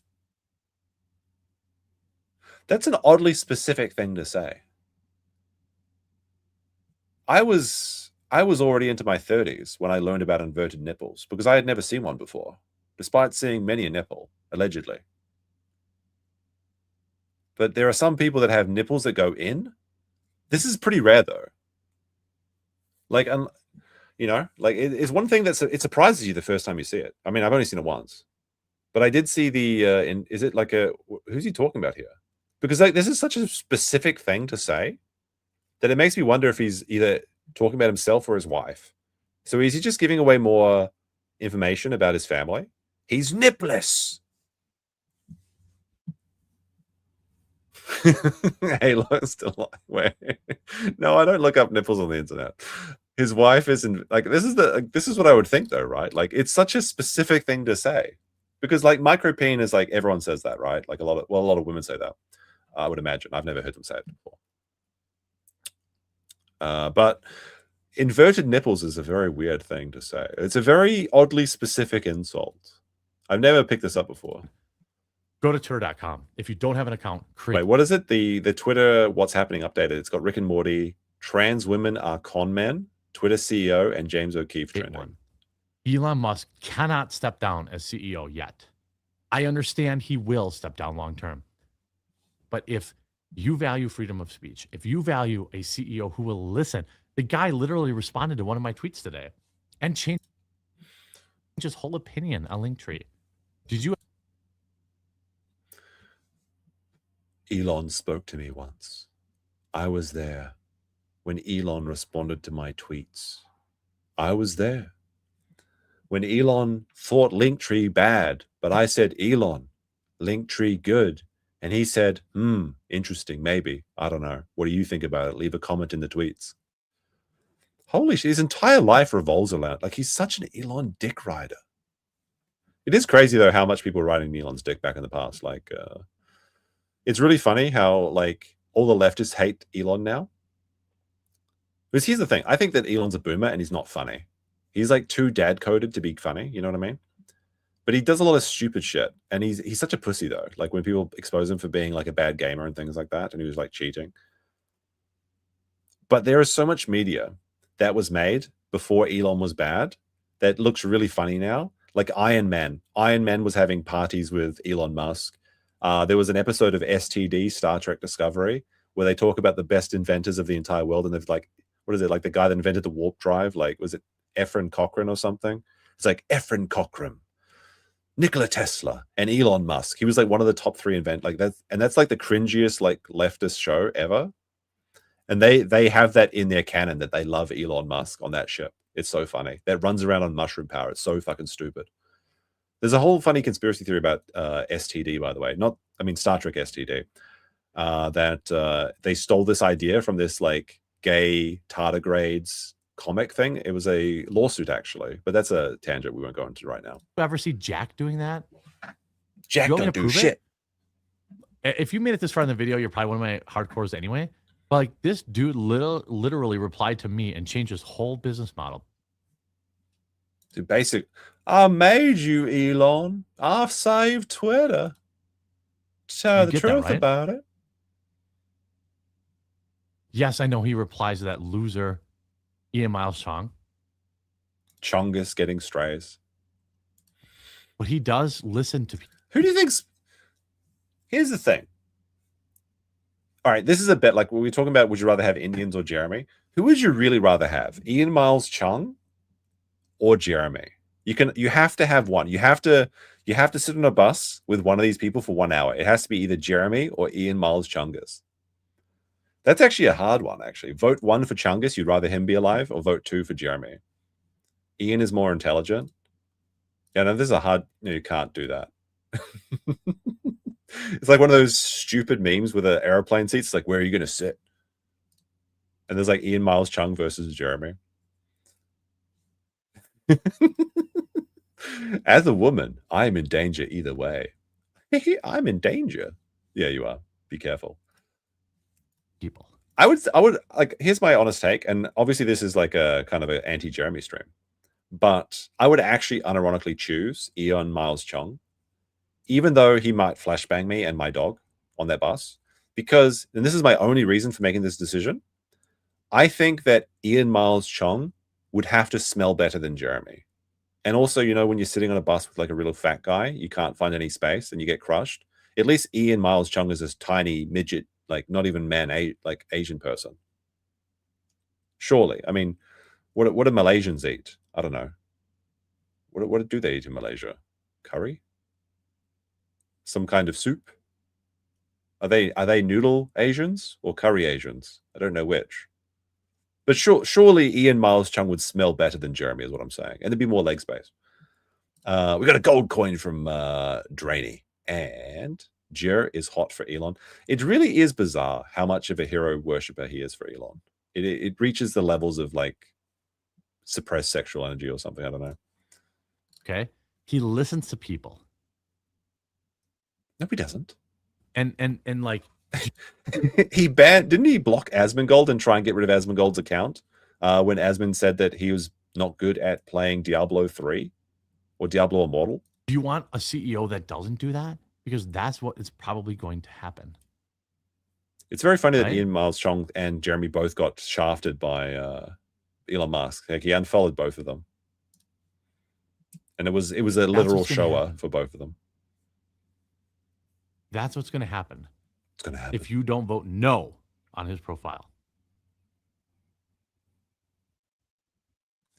That's an oddly specific thing to say. I was already into my 30s when I learned about inverted nipples because I had never seen one before, despite seeing many a nipple, allegedly. But there are some people that have nipples that go in. This is pretty rare though. Like, like it's one thing it surprises you the first time you see it. I mean, I've only seen it once, but I did see is it like who's he talking about here? Because like, this is such a specific thing to say that it makes me wonder if he's either talking about himself or his wife. So is he just giving away more information about his family? He's nipless. Halo still wait. No, I don't look up nipples on the internet. His wife isn't like this is what I would think though, right? Like it's such a specific thing to say. Because like micropene is like everyone says that, right? Like a lot of women say that. I would imagine. I've never heard them say it before. But inverted nipples is a very weird thing to say. It's a very oddly specific insult. I've never picked this up before. Go to Twitter.com. If you don't have an account, create. Wait, what is it? The Twitter What's Happening updated. It's got Rick and Morty, trans women are con men, Twitter CEO, and James O'Keefe trending. Elon Musk cannot step down as CEO yet. I understand he will step down long term. But if you value freedom of speech, if you value a CEO who will listen, the guy literally responded to one of my tweets today and changed his whole opinion on Linktree. Did you? Elon spoke to me once. I was there when Elon responded to my tweets. I was there when Elon thought Linktree bad, but I said, Elon, Linktree good. And he said, interesting, maybe. I don't know. What do you think about it? Leave a comment in the tweets. Holy shit, his entire life revolves around, like he's such an Elon dick rider. It is crazy though how much people were riding Elon's dick back in the past. Like, it's really funny how like all the leftists hate Elon now. Because here's the thing. I think that Elon's a boomer and he's not funny. He's like too dad coded to be funny. You know what I mean? But he does a lot of stupid shit. And he's such a pussy though. Like when people expose him for being like a bad gamer and things like that. And he was like cheating. But there is so much media that was made before Elon was bad that looks really funny now. Like Iron Man. Iron Man was having parties with Elon Musk. There was an episode of STD, Star Trek Discovery, where they talk about the best inventors of the entire world. And they've like, what is it? Like the guy that invented the warp drive? Like, was it Efren Cochrane or something? It's like Efren Cochrane, Nikola Tesla, and Elon Musk. He was like one of the top 3 like that's, and that's like the cringiest like leftist show ever. And they have that in their canon that they love Elon Musk on that ship. It's so funny. That runs around on mushroom power. It's so fucking stupid. There's a whole funny conspiracy theory about STD, by the way. Star Trek STD. That they stole this idea from this like gay tardigrades comic thing. It was a lawsuit actually, but that's a tangent we won't go into right now. You ever see Jack doing that? Jack don't do shit. If you made it this far in the video, you're probably one of my hardcores anyway. But like this dude literally replied to me and changed his whole business model. Dude, I made you, Elon. I've saved Twitter. Tell the truth about it. Yes, I know he replies to that loser, Ian Miles Chong. Chongus getting strays. But he does listen to people. Who do you think's... Here's the thing. All right, this is a bit like what we were talking about. Would you rather have Indians or Jeremy? Who would you really rather have? Ian Miles Chung or Jeremy? You have to have one. You have to sit on a bus with one of these people for 1 hour. It has to be either Jeremy or Ian Miles Chungus. That's actually a hard one, actually. Vote 1 for Chungus, you'd rather him be alive, or vote 2 for Jeremy. Ian is more intelligent. Yeah, no, this is a hard... No, you can't do that. It's like one of those stupid memes with an airplane seat. It's like, where are you going to sit? And there's like Ian Miles Chung versus Jeremy. As a woman, I am in danger either way. I'm in danger. Yeah, you are. Be careful. People. I would like, here's my honest take. And obviously this is like a kind of an anti-Jeremy stream, but I would actually unironically choose Ian Miles Chung, even though he might flashbang me and my dog on that bus, because, and this is my only reason for making this decision, I think that Ian Miles Chung would have to smell better than Jeremy. And also, you know, when you're sitting on a bus with like a real fat guy, you can't find any space and you get crushed. At least Ian Miles Chung is this tiny midget, like not even like Asian person. Surely. I mean, what do Malaysians eat? I don't know. What do they eat in Malaysia? Curry? Some kind of soup? Are they noodle Asians or curry Asians? I don't know which. But surely Ian Miles Chung would smell better than Jeremy is what I'm saying. And there'd be more leg space. We got a gold coin from Drainy. And Jer is hot for Elon. It really is bizarre how much of a hero worshiper he is for Elon. It reaches the levels of like suppressed sexual energy or something. I don't know. Okay. He listens to people. No, he doesn't. And like didn't he block Asmongold and try and get rid of Asmongold's account when Asmon said that he was not good at playing Diablo 3 or Diablo Immortal? Do you want a CEO that doesn't do that? Because that's what is probably going to happen. It's very funny that Ian Miles Chong and Jeremy both got shafted by Elon Musk. Like he unfollowed both of them. And it was a literal shower for both of them. That's what's going to happen. It's going to happen. If you don't vote no on his profile.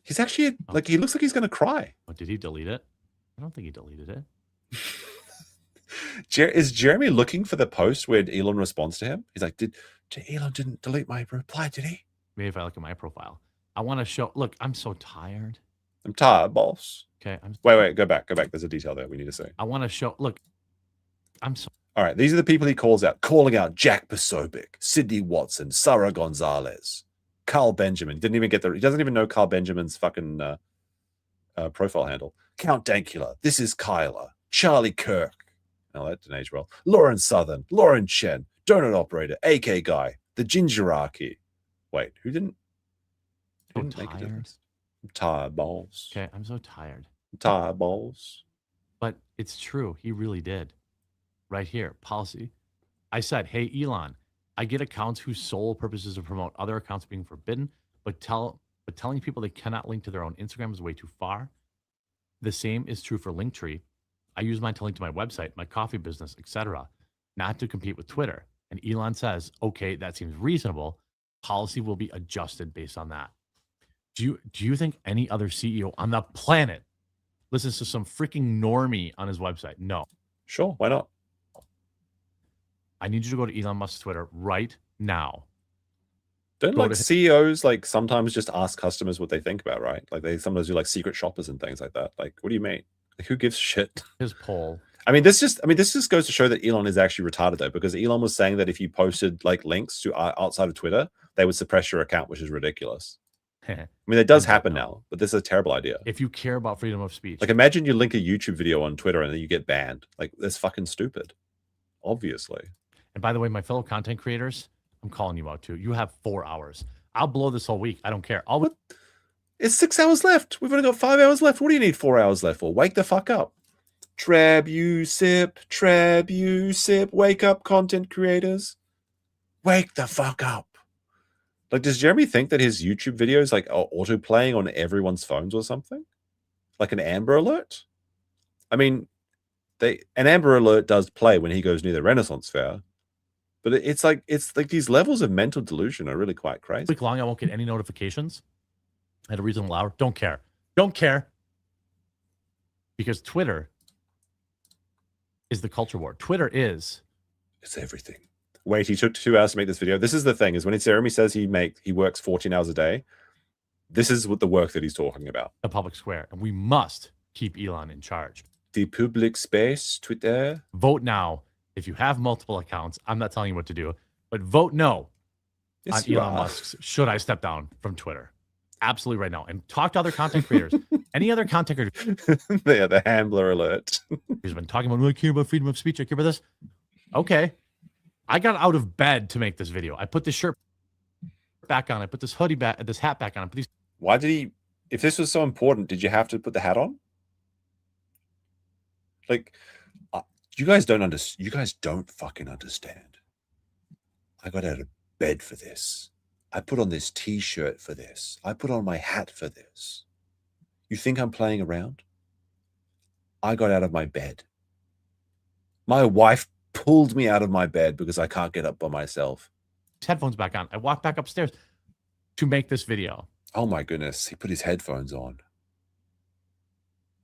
He's actually, like, he looks like he's going to cry. Oh, did he delete it? I don't think he deleted it. Is Jeremy looking for the post where Elon responds to him? He's like, Elon didn't delete my reply, did he? Maybe if I look at my profile. I want to show, look, I'm so tired. I'm tired, boss. Okay. Wait, go back. There's a detail there we need to see. I want to show, look, I'm so. All right, these are the people he calling out Jack Posobiec, Sidney Watson, Sarah Gonzalez, Carl Benjamin. He doesn't even know Carl Benjamin's fucking profile handle. Count Dankula, this is Kyla, Charlie Kirk. Oh, that didn't age well. Lauren Southern, Lauren Chen, Donut Operator, AK Guy, the Gingerarchy. Wait, who didn't make a difference? I'm tired, balls. Okay, I'm so tired. I'm tired, balls. But it's true. He really did. Right here, policy. I said, hey, Elon, I get accounts whose sole purpose is to promote other accounts being forbidden, but tell but telling people they cannot link to their own Instagram is way too far. The same is true for Linktree. I use mine to link to my website, my coffee business, etc., not to compete with Twitter. And Elon says, okay, that seems reasonable. Policy will be adjusted based on that. Do you think any other CEO on the planet listens to some freaking normie on his website? No. Sure, why not? I need you to go to Elon Musk's Twitter right now. Don't like CEOs like sometimes just ask customers what they think about, right? Like they sometimes do like secret shoppers and things like that. Like, what do you mean? Like, who gives a shit? His poll. This just goes to show that Elon is actually retarded though, because Elon was saying that if you posted like links to outside of Twitter, they would suppress your account, which is ridiculous. It does happen now, but this is a terrible idea. If you care about freedom of speech. Like, imagine you link a YouTube video on Twitter and then you get banned. Like, that's fucking stupid. Obviously. And by the way, my fellow content creators, I'm calling you out too. You have 4 hours. I'll blow this whole week. I don't care. It's 6 hours left. We've only got 5 hours left. What do you need 4 hours left for? Wake the fuck up. Trab you sip. Wake up, content creators. Wake the fuck up. Like, does Jeremy think that his YouTube videos like are auto playing on everyone's phones or something? Like an Amber Alert? I mean, an Amber Alert does play when he goes near the Renaissance Fair, but it's like these levels of mental delusion are really quite crazy. Week long, I won't get any notifications at a reasonable hour. Don't care. Because Twitter is the culture war. Twitter is. It's everything. Wait, he took 2 hours to make this video. This is the thing, is when Jeremy says he works 14 hours a day, this is what the work that he's talking about. The public square. And we must keep Elon in charge. The public space, Twitter. Vote now. If you have multiple accounts, I'm not telling you what to do, but vote no on Elon Musk's should I step down from Twitter. Absolutely right now. And talk to other content creators. Any other content creators. Yeah, the Hambler Alert. He's been talking about, I care about freedom of speech. I care about this. Okay. I got out of bed to make this video. I put this shirt back on. I put this hoodie back, this hat back on. I put these. Why did he? If this was so important, did you have to put the hat on? Like, you guys don't understand. You guys don't fucking understand. I got out of bed for this. I put on this T-shirt for this. I put on my hat for this. You think I'm playing around? I got out of my bed. My wife pulled me out of my bed because I can't get up by myself. Headphones back on. I walked back upstairs to make this video. Oh my goodness. He put his headphones on.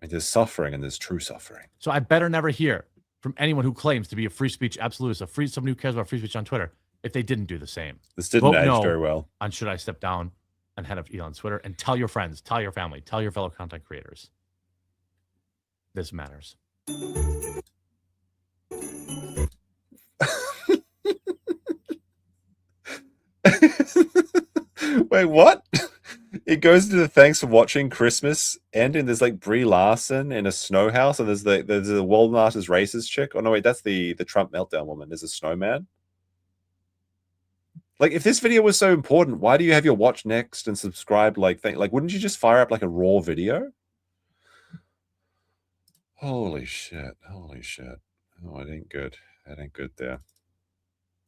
And there's suffering and there's true suffering. So I better never hear from anyone who claims to be a free speech absolutist, someone who cares about free speech on Twitter, if they didn't do the same. This didn't Vote age no very well. On should I step down on head of Elon's Twitter, and tell your friends, tell your family, tell your fellow content creators. This matters. Wait, what? It goes to the thanks for watching Christmas end, and there's like Brie Larson in a snow house, and there's the Walmart is racist chick. Oh no, wait, that's the Trump meltdown woman. There's a snowman. Like, if this video was so important, why do you have your watch next and subscribe thing? Like, wouldn't you just fire up like a raw video? Holy shit. Holy shit. Oh, it ain't good. That ain't good there.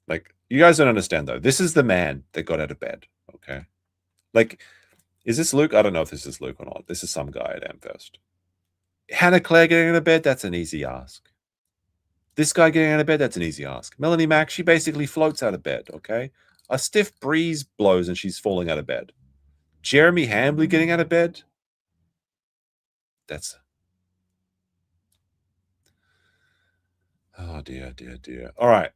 Like, you guys don't understand, though. This is the man that got out of bed, okay? Like, is this Luke? I don't know if this is Luke or not. This is some guy at Amfest. Hannah Claire getting out of bed? That's an easy ask. This guy getting out of bed? That's an easy ask. Melanie Mack, she basically floats out of bed, okay? A stiff breeze blows and she's falling out of bed. Jeremy Hambly getting out of bed? That's... Oh, dear, dear, dear. All right.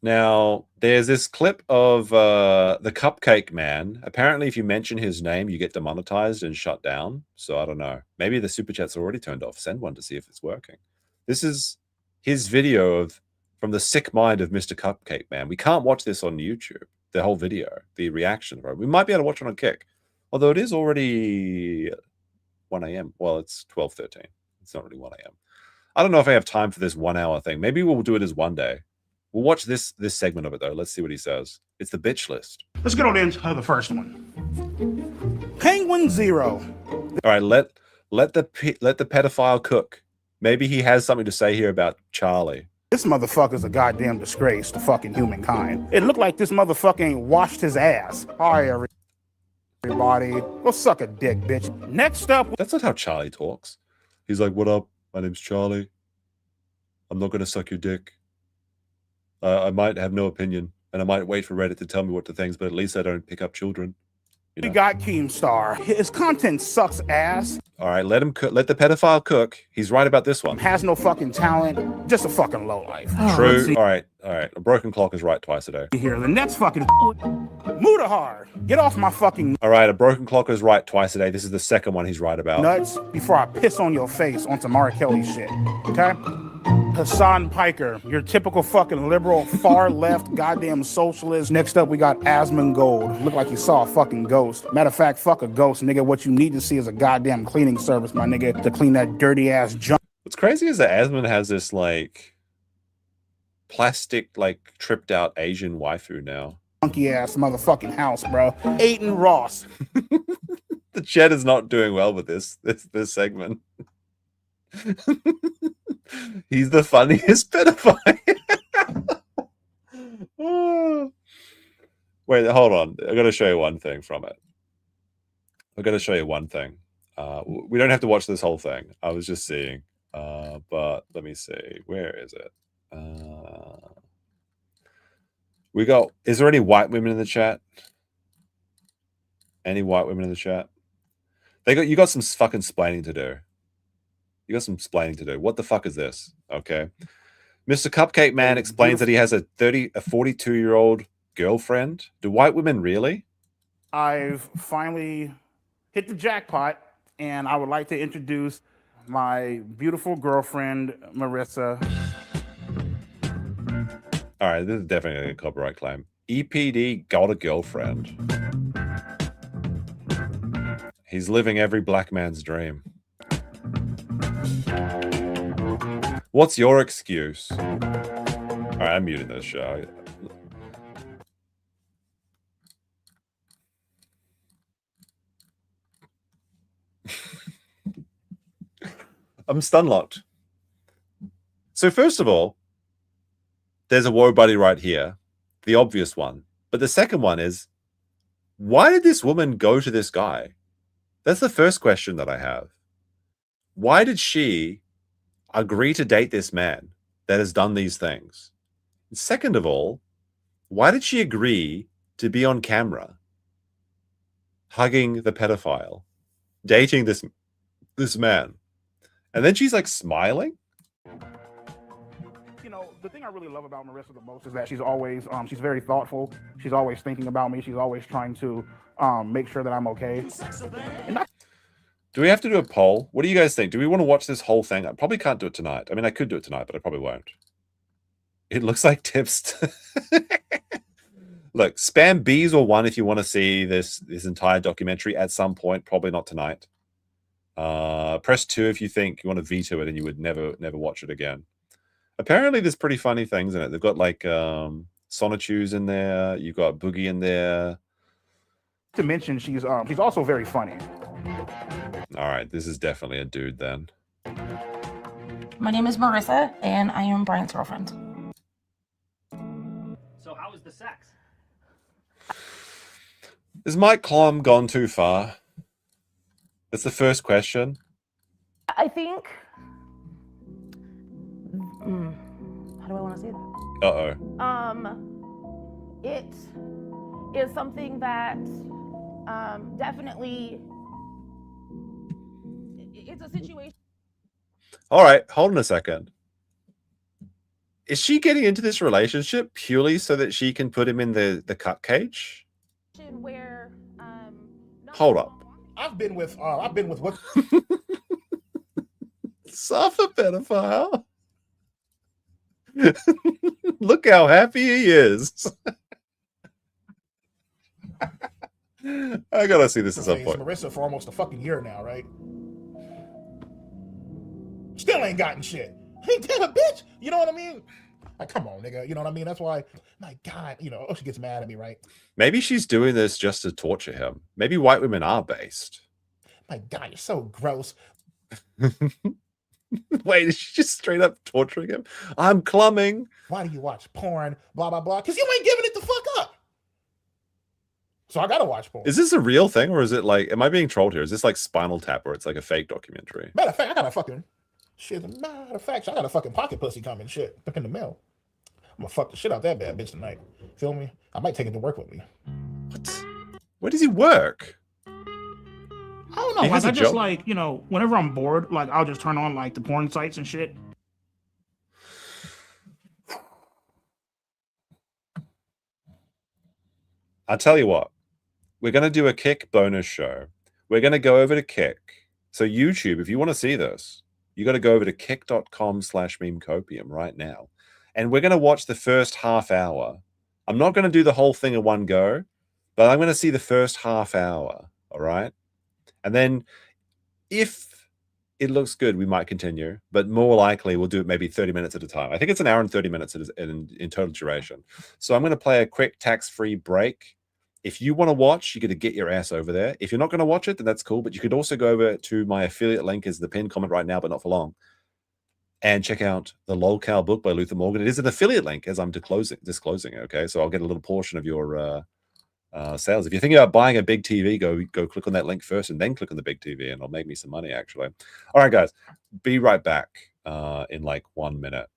Now, there's this clip of the Cupcake Man. Apparently, if you mention his name, you get demonetized and shut down. So, I don't know. Maybe the Super Chat's already turned off. Send one to see if it's working. This is his video from the sick mind of Mr. Cupcake Man. We can't watch this on YouTube, the whole video, the reaction. Right? We might be able to watch it on Kick. Although it is already 1 a.m. Well, it's 12:13. It's not really 1 a.m. I don't know if I have time for this 1 hour thing. Maybe we'll do it as one day. We'll watch this segment of it, though. Let's see what he says. It's the bitch list. Let's get on into the first one. Penguin Zero. All right, let the pedophile cook. Maybe he has something to say here about Charlie. This motherfucker's a goddamn disgrace to fucking humankind. It looked like this motherfucker ain't washed his ass. All right, Everybody, go suck a dick, bitch. Next up, that's not how Charlie talks. He's like, "What up? My name's Charlie. I'm not gonna suck your dick. I might have no opinion, and I might wait for Reddit to tell me what to think, but at least I don't pick up children." You know? we got Keemstar. His content sucks ass. All right, let him cook. Let the pedophile cook. He's right about this one. Has no fucking talent. Just a fucking lowlife. True. All right. A broken clock is right twice a day. Here, the next fucking Mudahar. Get off my fucking All right, a broken clock is right twice a day. This is the second one he's right about. nuts before I piss on your face on Tamara Kelly shit. Okay? Hassan Piker, your typical fucking liberal, far left, goddamn socialist. Next up, we got Asmongold. Look like you saw a fucking ghost. Matter of fact, fuck a ghost, nigga. What you need to see is a goddamn cleaning service, my nigga, to clean that dirty ass junk. What's crazy is that Asmon has this like plastic, like tripped out Asian waifu now. Funky ass motherfucking house, bro. Aiden Ross. The chat is not doing well with this segment. He's the funniest pedophile. Wait, hold on. I gotta show you one thing from it. I gotta show you one thing. We don't have to watch this whole thing. I was just seeing. But let me see. Where is it? We got. Is there any white women in the chat? Any white women in the chat? You got some fucking splaining to do. You got some explaining to do. What the fuck is this? Okay. Mr. Cupcake Man explains that he has a 42-year-old girlfriend. Do white women really? I've finally hit the jackpot, and I would like to introduce my beautiful girlfriend, Marissa. All right, this is definitely a copyright claim. EPD got a girlfriend. He's living every black man's dream. What's your excuse? All right, I'm muting this show. I'm stun locked. So first of all, there's a woe buddy right here, the obvious one. But the second one is, why did this woman go to this guy? That's the first question that I have. Why did she agree to date this man that has done these things? And second of all, why did she agree to be on camera hugging the pedophile, dating this man? And then she's like smiling. You know, the thing I really love about Marissa the most is that she's always she's very thoughtful. She's always thinking about me. She's always trying to make sure that I'm okay. Do we have to do a poll? What do you guys think? Do we want to watch this whole thing? I probably can't do it tonight. I mean, I could do it tonight, but I probably won't. It looks like tips. Look, spam Bs or 1 if you want to see this entire documentary at some point. Probably not tonight. Press 2 if you think you want to veto it and you would never watch it again. Apparently, there's pretty funny things in it. They've got like Sonichu's in there. You've got Boogie in there. To mention, she's also very funny. All right, this is definitely a dude then. My name is Marissa, and I am Brian's girlfriend. So how was the sex? Is Mike Klum gone too far? That's the first question. I think... how do I want to say that? Uh-oh. It is something that definitely... It's a situation. All right, hold on a second. Is she getting into this relationship purely so that she can put him in the cut cage? Where, hold up. I've been with what? Suffer pedophile. Look how happy he is. I gotta see this at some point. Marissa for almost a fucking year now, right? Still ain't gotten shit. Ain't that a bitch? You know what I mean? Like, come on, nigga. You know what I mean? That's why, my God, you know, she gets mad at me, right? Maybe she's doing this just to torture him. Maybe white women are based. My God, you're so gross. Wait, is she just straight up torturing him? I'm clumming. Why do you watch porn? Blah, blah, blah. Because you ain't giving it the fuck up. So I gotta watch porn. Is this a real thing, or is it like, am I being trolled here? Is this like Spinal Tap, or it's like a fake documentary? Matter of fact, I got a fucking I got a fucking pocket pussy coming shit up in the mail. I'm gonna fuck the shit out that bad bitch tonight. Feel me? I might take it to work with me. What? Where does he work? I don't know. He Like has a I just job. like, you know, whenever I'm bored, like I'll just turn on like the porn sites and shit. I'll tell you what. We're gonna do a Kick bonus show. We're gonna go over to Kick. So YouTube, if you want to see this, you got to go over to kick.com/memecopium right now. And we're going to watch the first half hour. I'm not going to do the whole thing in one go, but I'm going to see the first half hour. All right. And then if it looks good, we might continue, but more likely we'll do it maybe 30 minutes at a time. I think it's an hour and 30 minutes in total duration. So I'm going to play a quick tax-free break. If you want to watch, you got to get your ass over there. If you're not going to watch it, then that's cool. But you could also go over to my affiliate link as the pinned comment right now, but not for long. And check out the Lolcow book by Luther Morgan. It is an affiliate link as I'm disclosing. Okay, so I'll get a little portion of your sales. If you're thinking about buying a big TV, go click on that link first and then click on the big TV, and it'll make me some money actually. All right, guys, be right back in like 1 minute.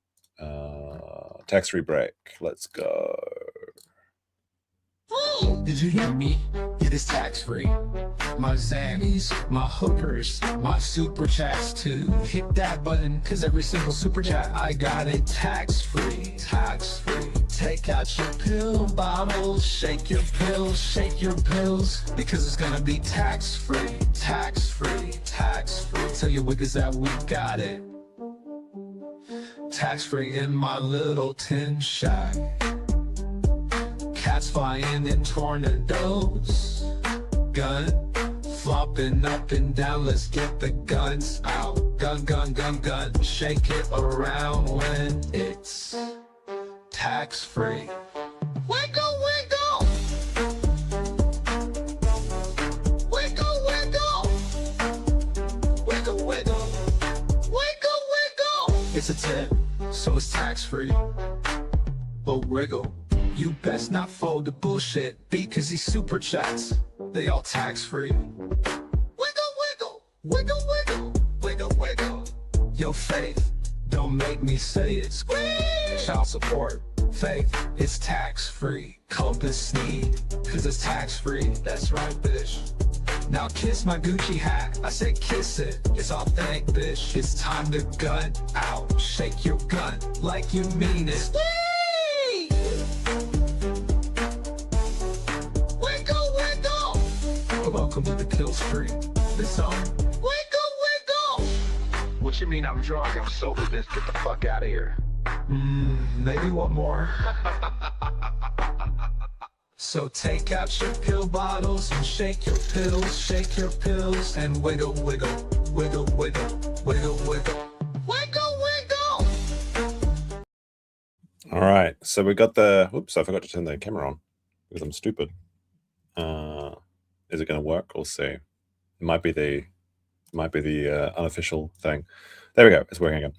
Tax-free break. Let's go. Did you hear me? It is tax-free. My Zammies, my hookers, my super chats too. Hit that button, cause every single super chat I got it tax-free. Tax-free. Take out your pill bottles, shake your pills, because it's gonna be tax-free. Tax-free, tax-free. Tell your wiggers that we got it. Tax-free in my little tin shack. Cats flying in tornadoes. Gun flopping up and down. Let's get the guns out. Gun, gun, gun, gun. Shake it around when it's tax-free. Wiggle, wiggle. Wiggle, wiggle. Wiggle, wiggle. Wiggle, wiggle. It's a tip, so it's tax-free. But wiggle. You best not fold the bullshit because these super chats, they all tax-free. Wiggle, wiggle, wiggle, wiggle, wiggle, wiggle. Yo, Faith, don't make me say it. Squeeze. Child support, Faith, it's tax-free. Compass sneak, cause it's tax-free. That's right, bitch. Now kiss my Gucci hat, I said kiss it. It's authentic, bitch. It's time to gun out. Shake your gun like you mean it. Squeeze. Welcome to the kill street. This song. Wiggle, wiggle. What you mean I'm drunk? I'm sober, bitch. Get the fuck out of here. Maybe one more. So take out your pill bottles and shake your pills, and wiggle, wiggle, wiggle, wiggle, wiggle, wiggle, wiggle, wiggle. All right, so we got the. Oops, I forgot to turn the camera on because I'm stupid. Is it going to work? We'll see. It might be the unofficial thing. There we go. It's working again.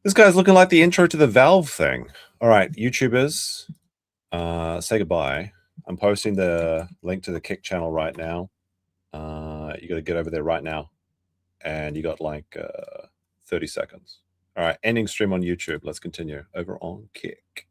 This guy's looking like the intro to the Valve thing. All right, YouTubers, say goodbye. I'm posting the link to the Kick channel right now. You got to get over there right now, and you got like 30 seconds. All right, ending stream on YouTube. Let's continue over on Kick.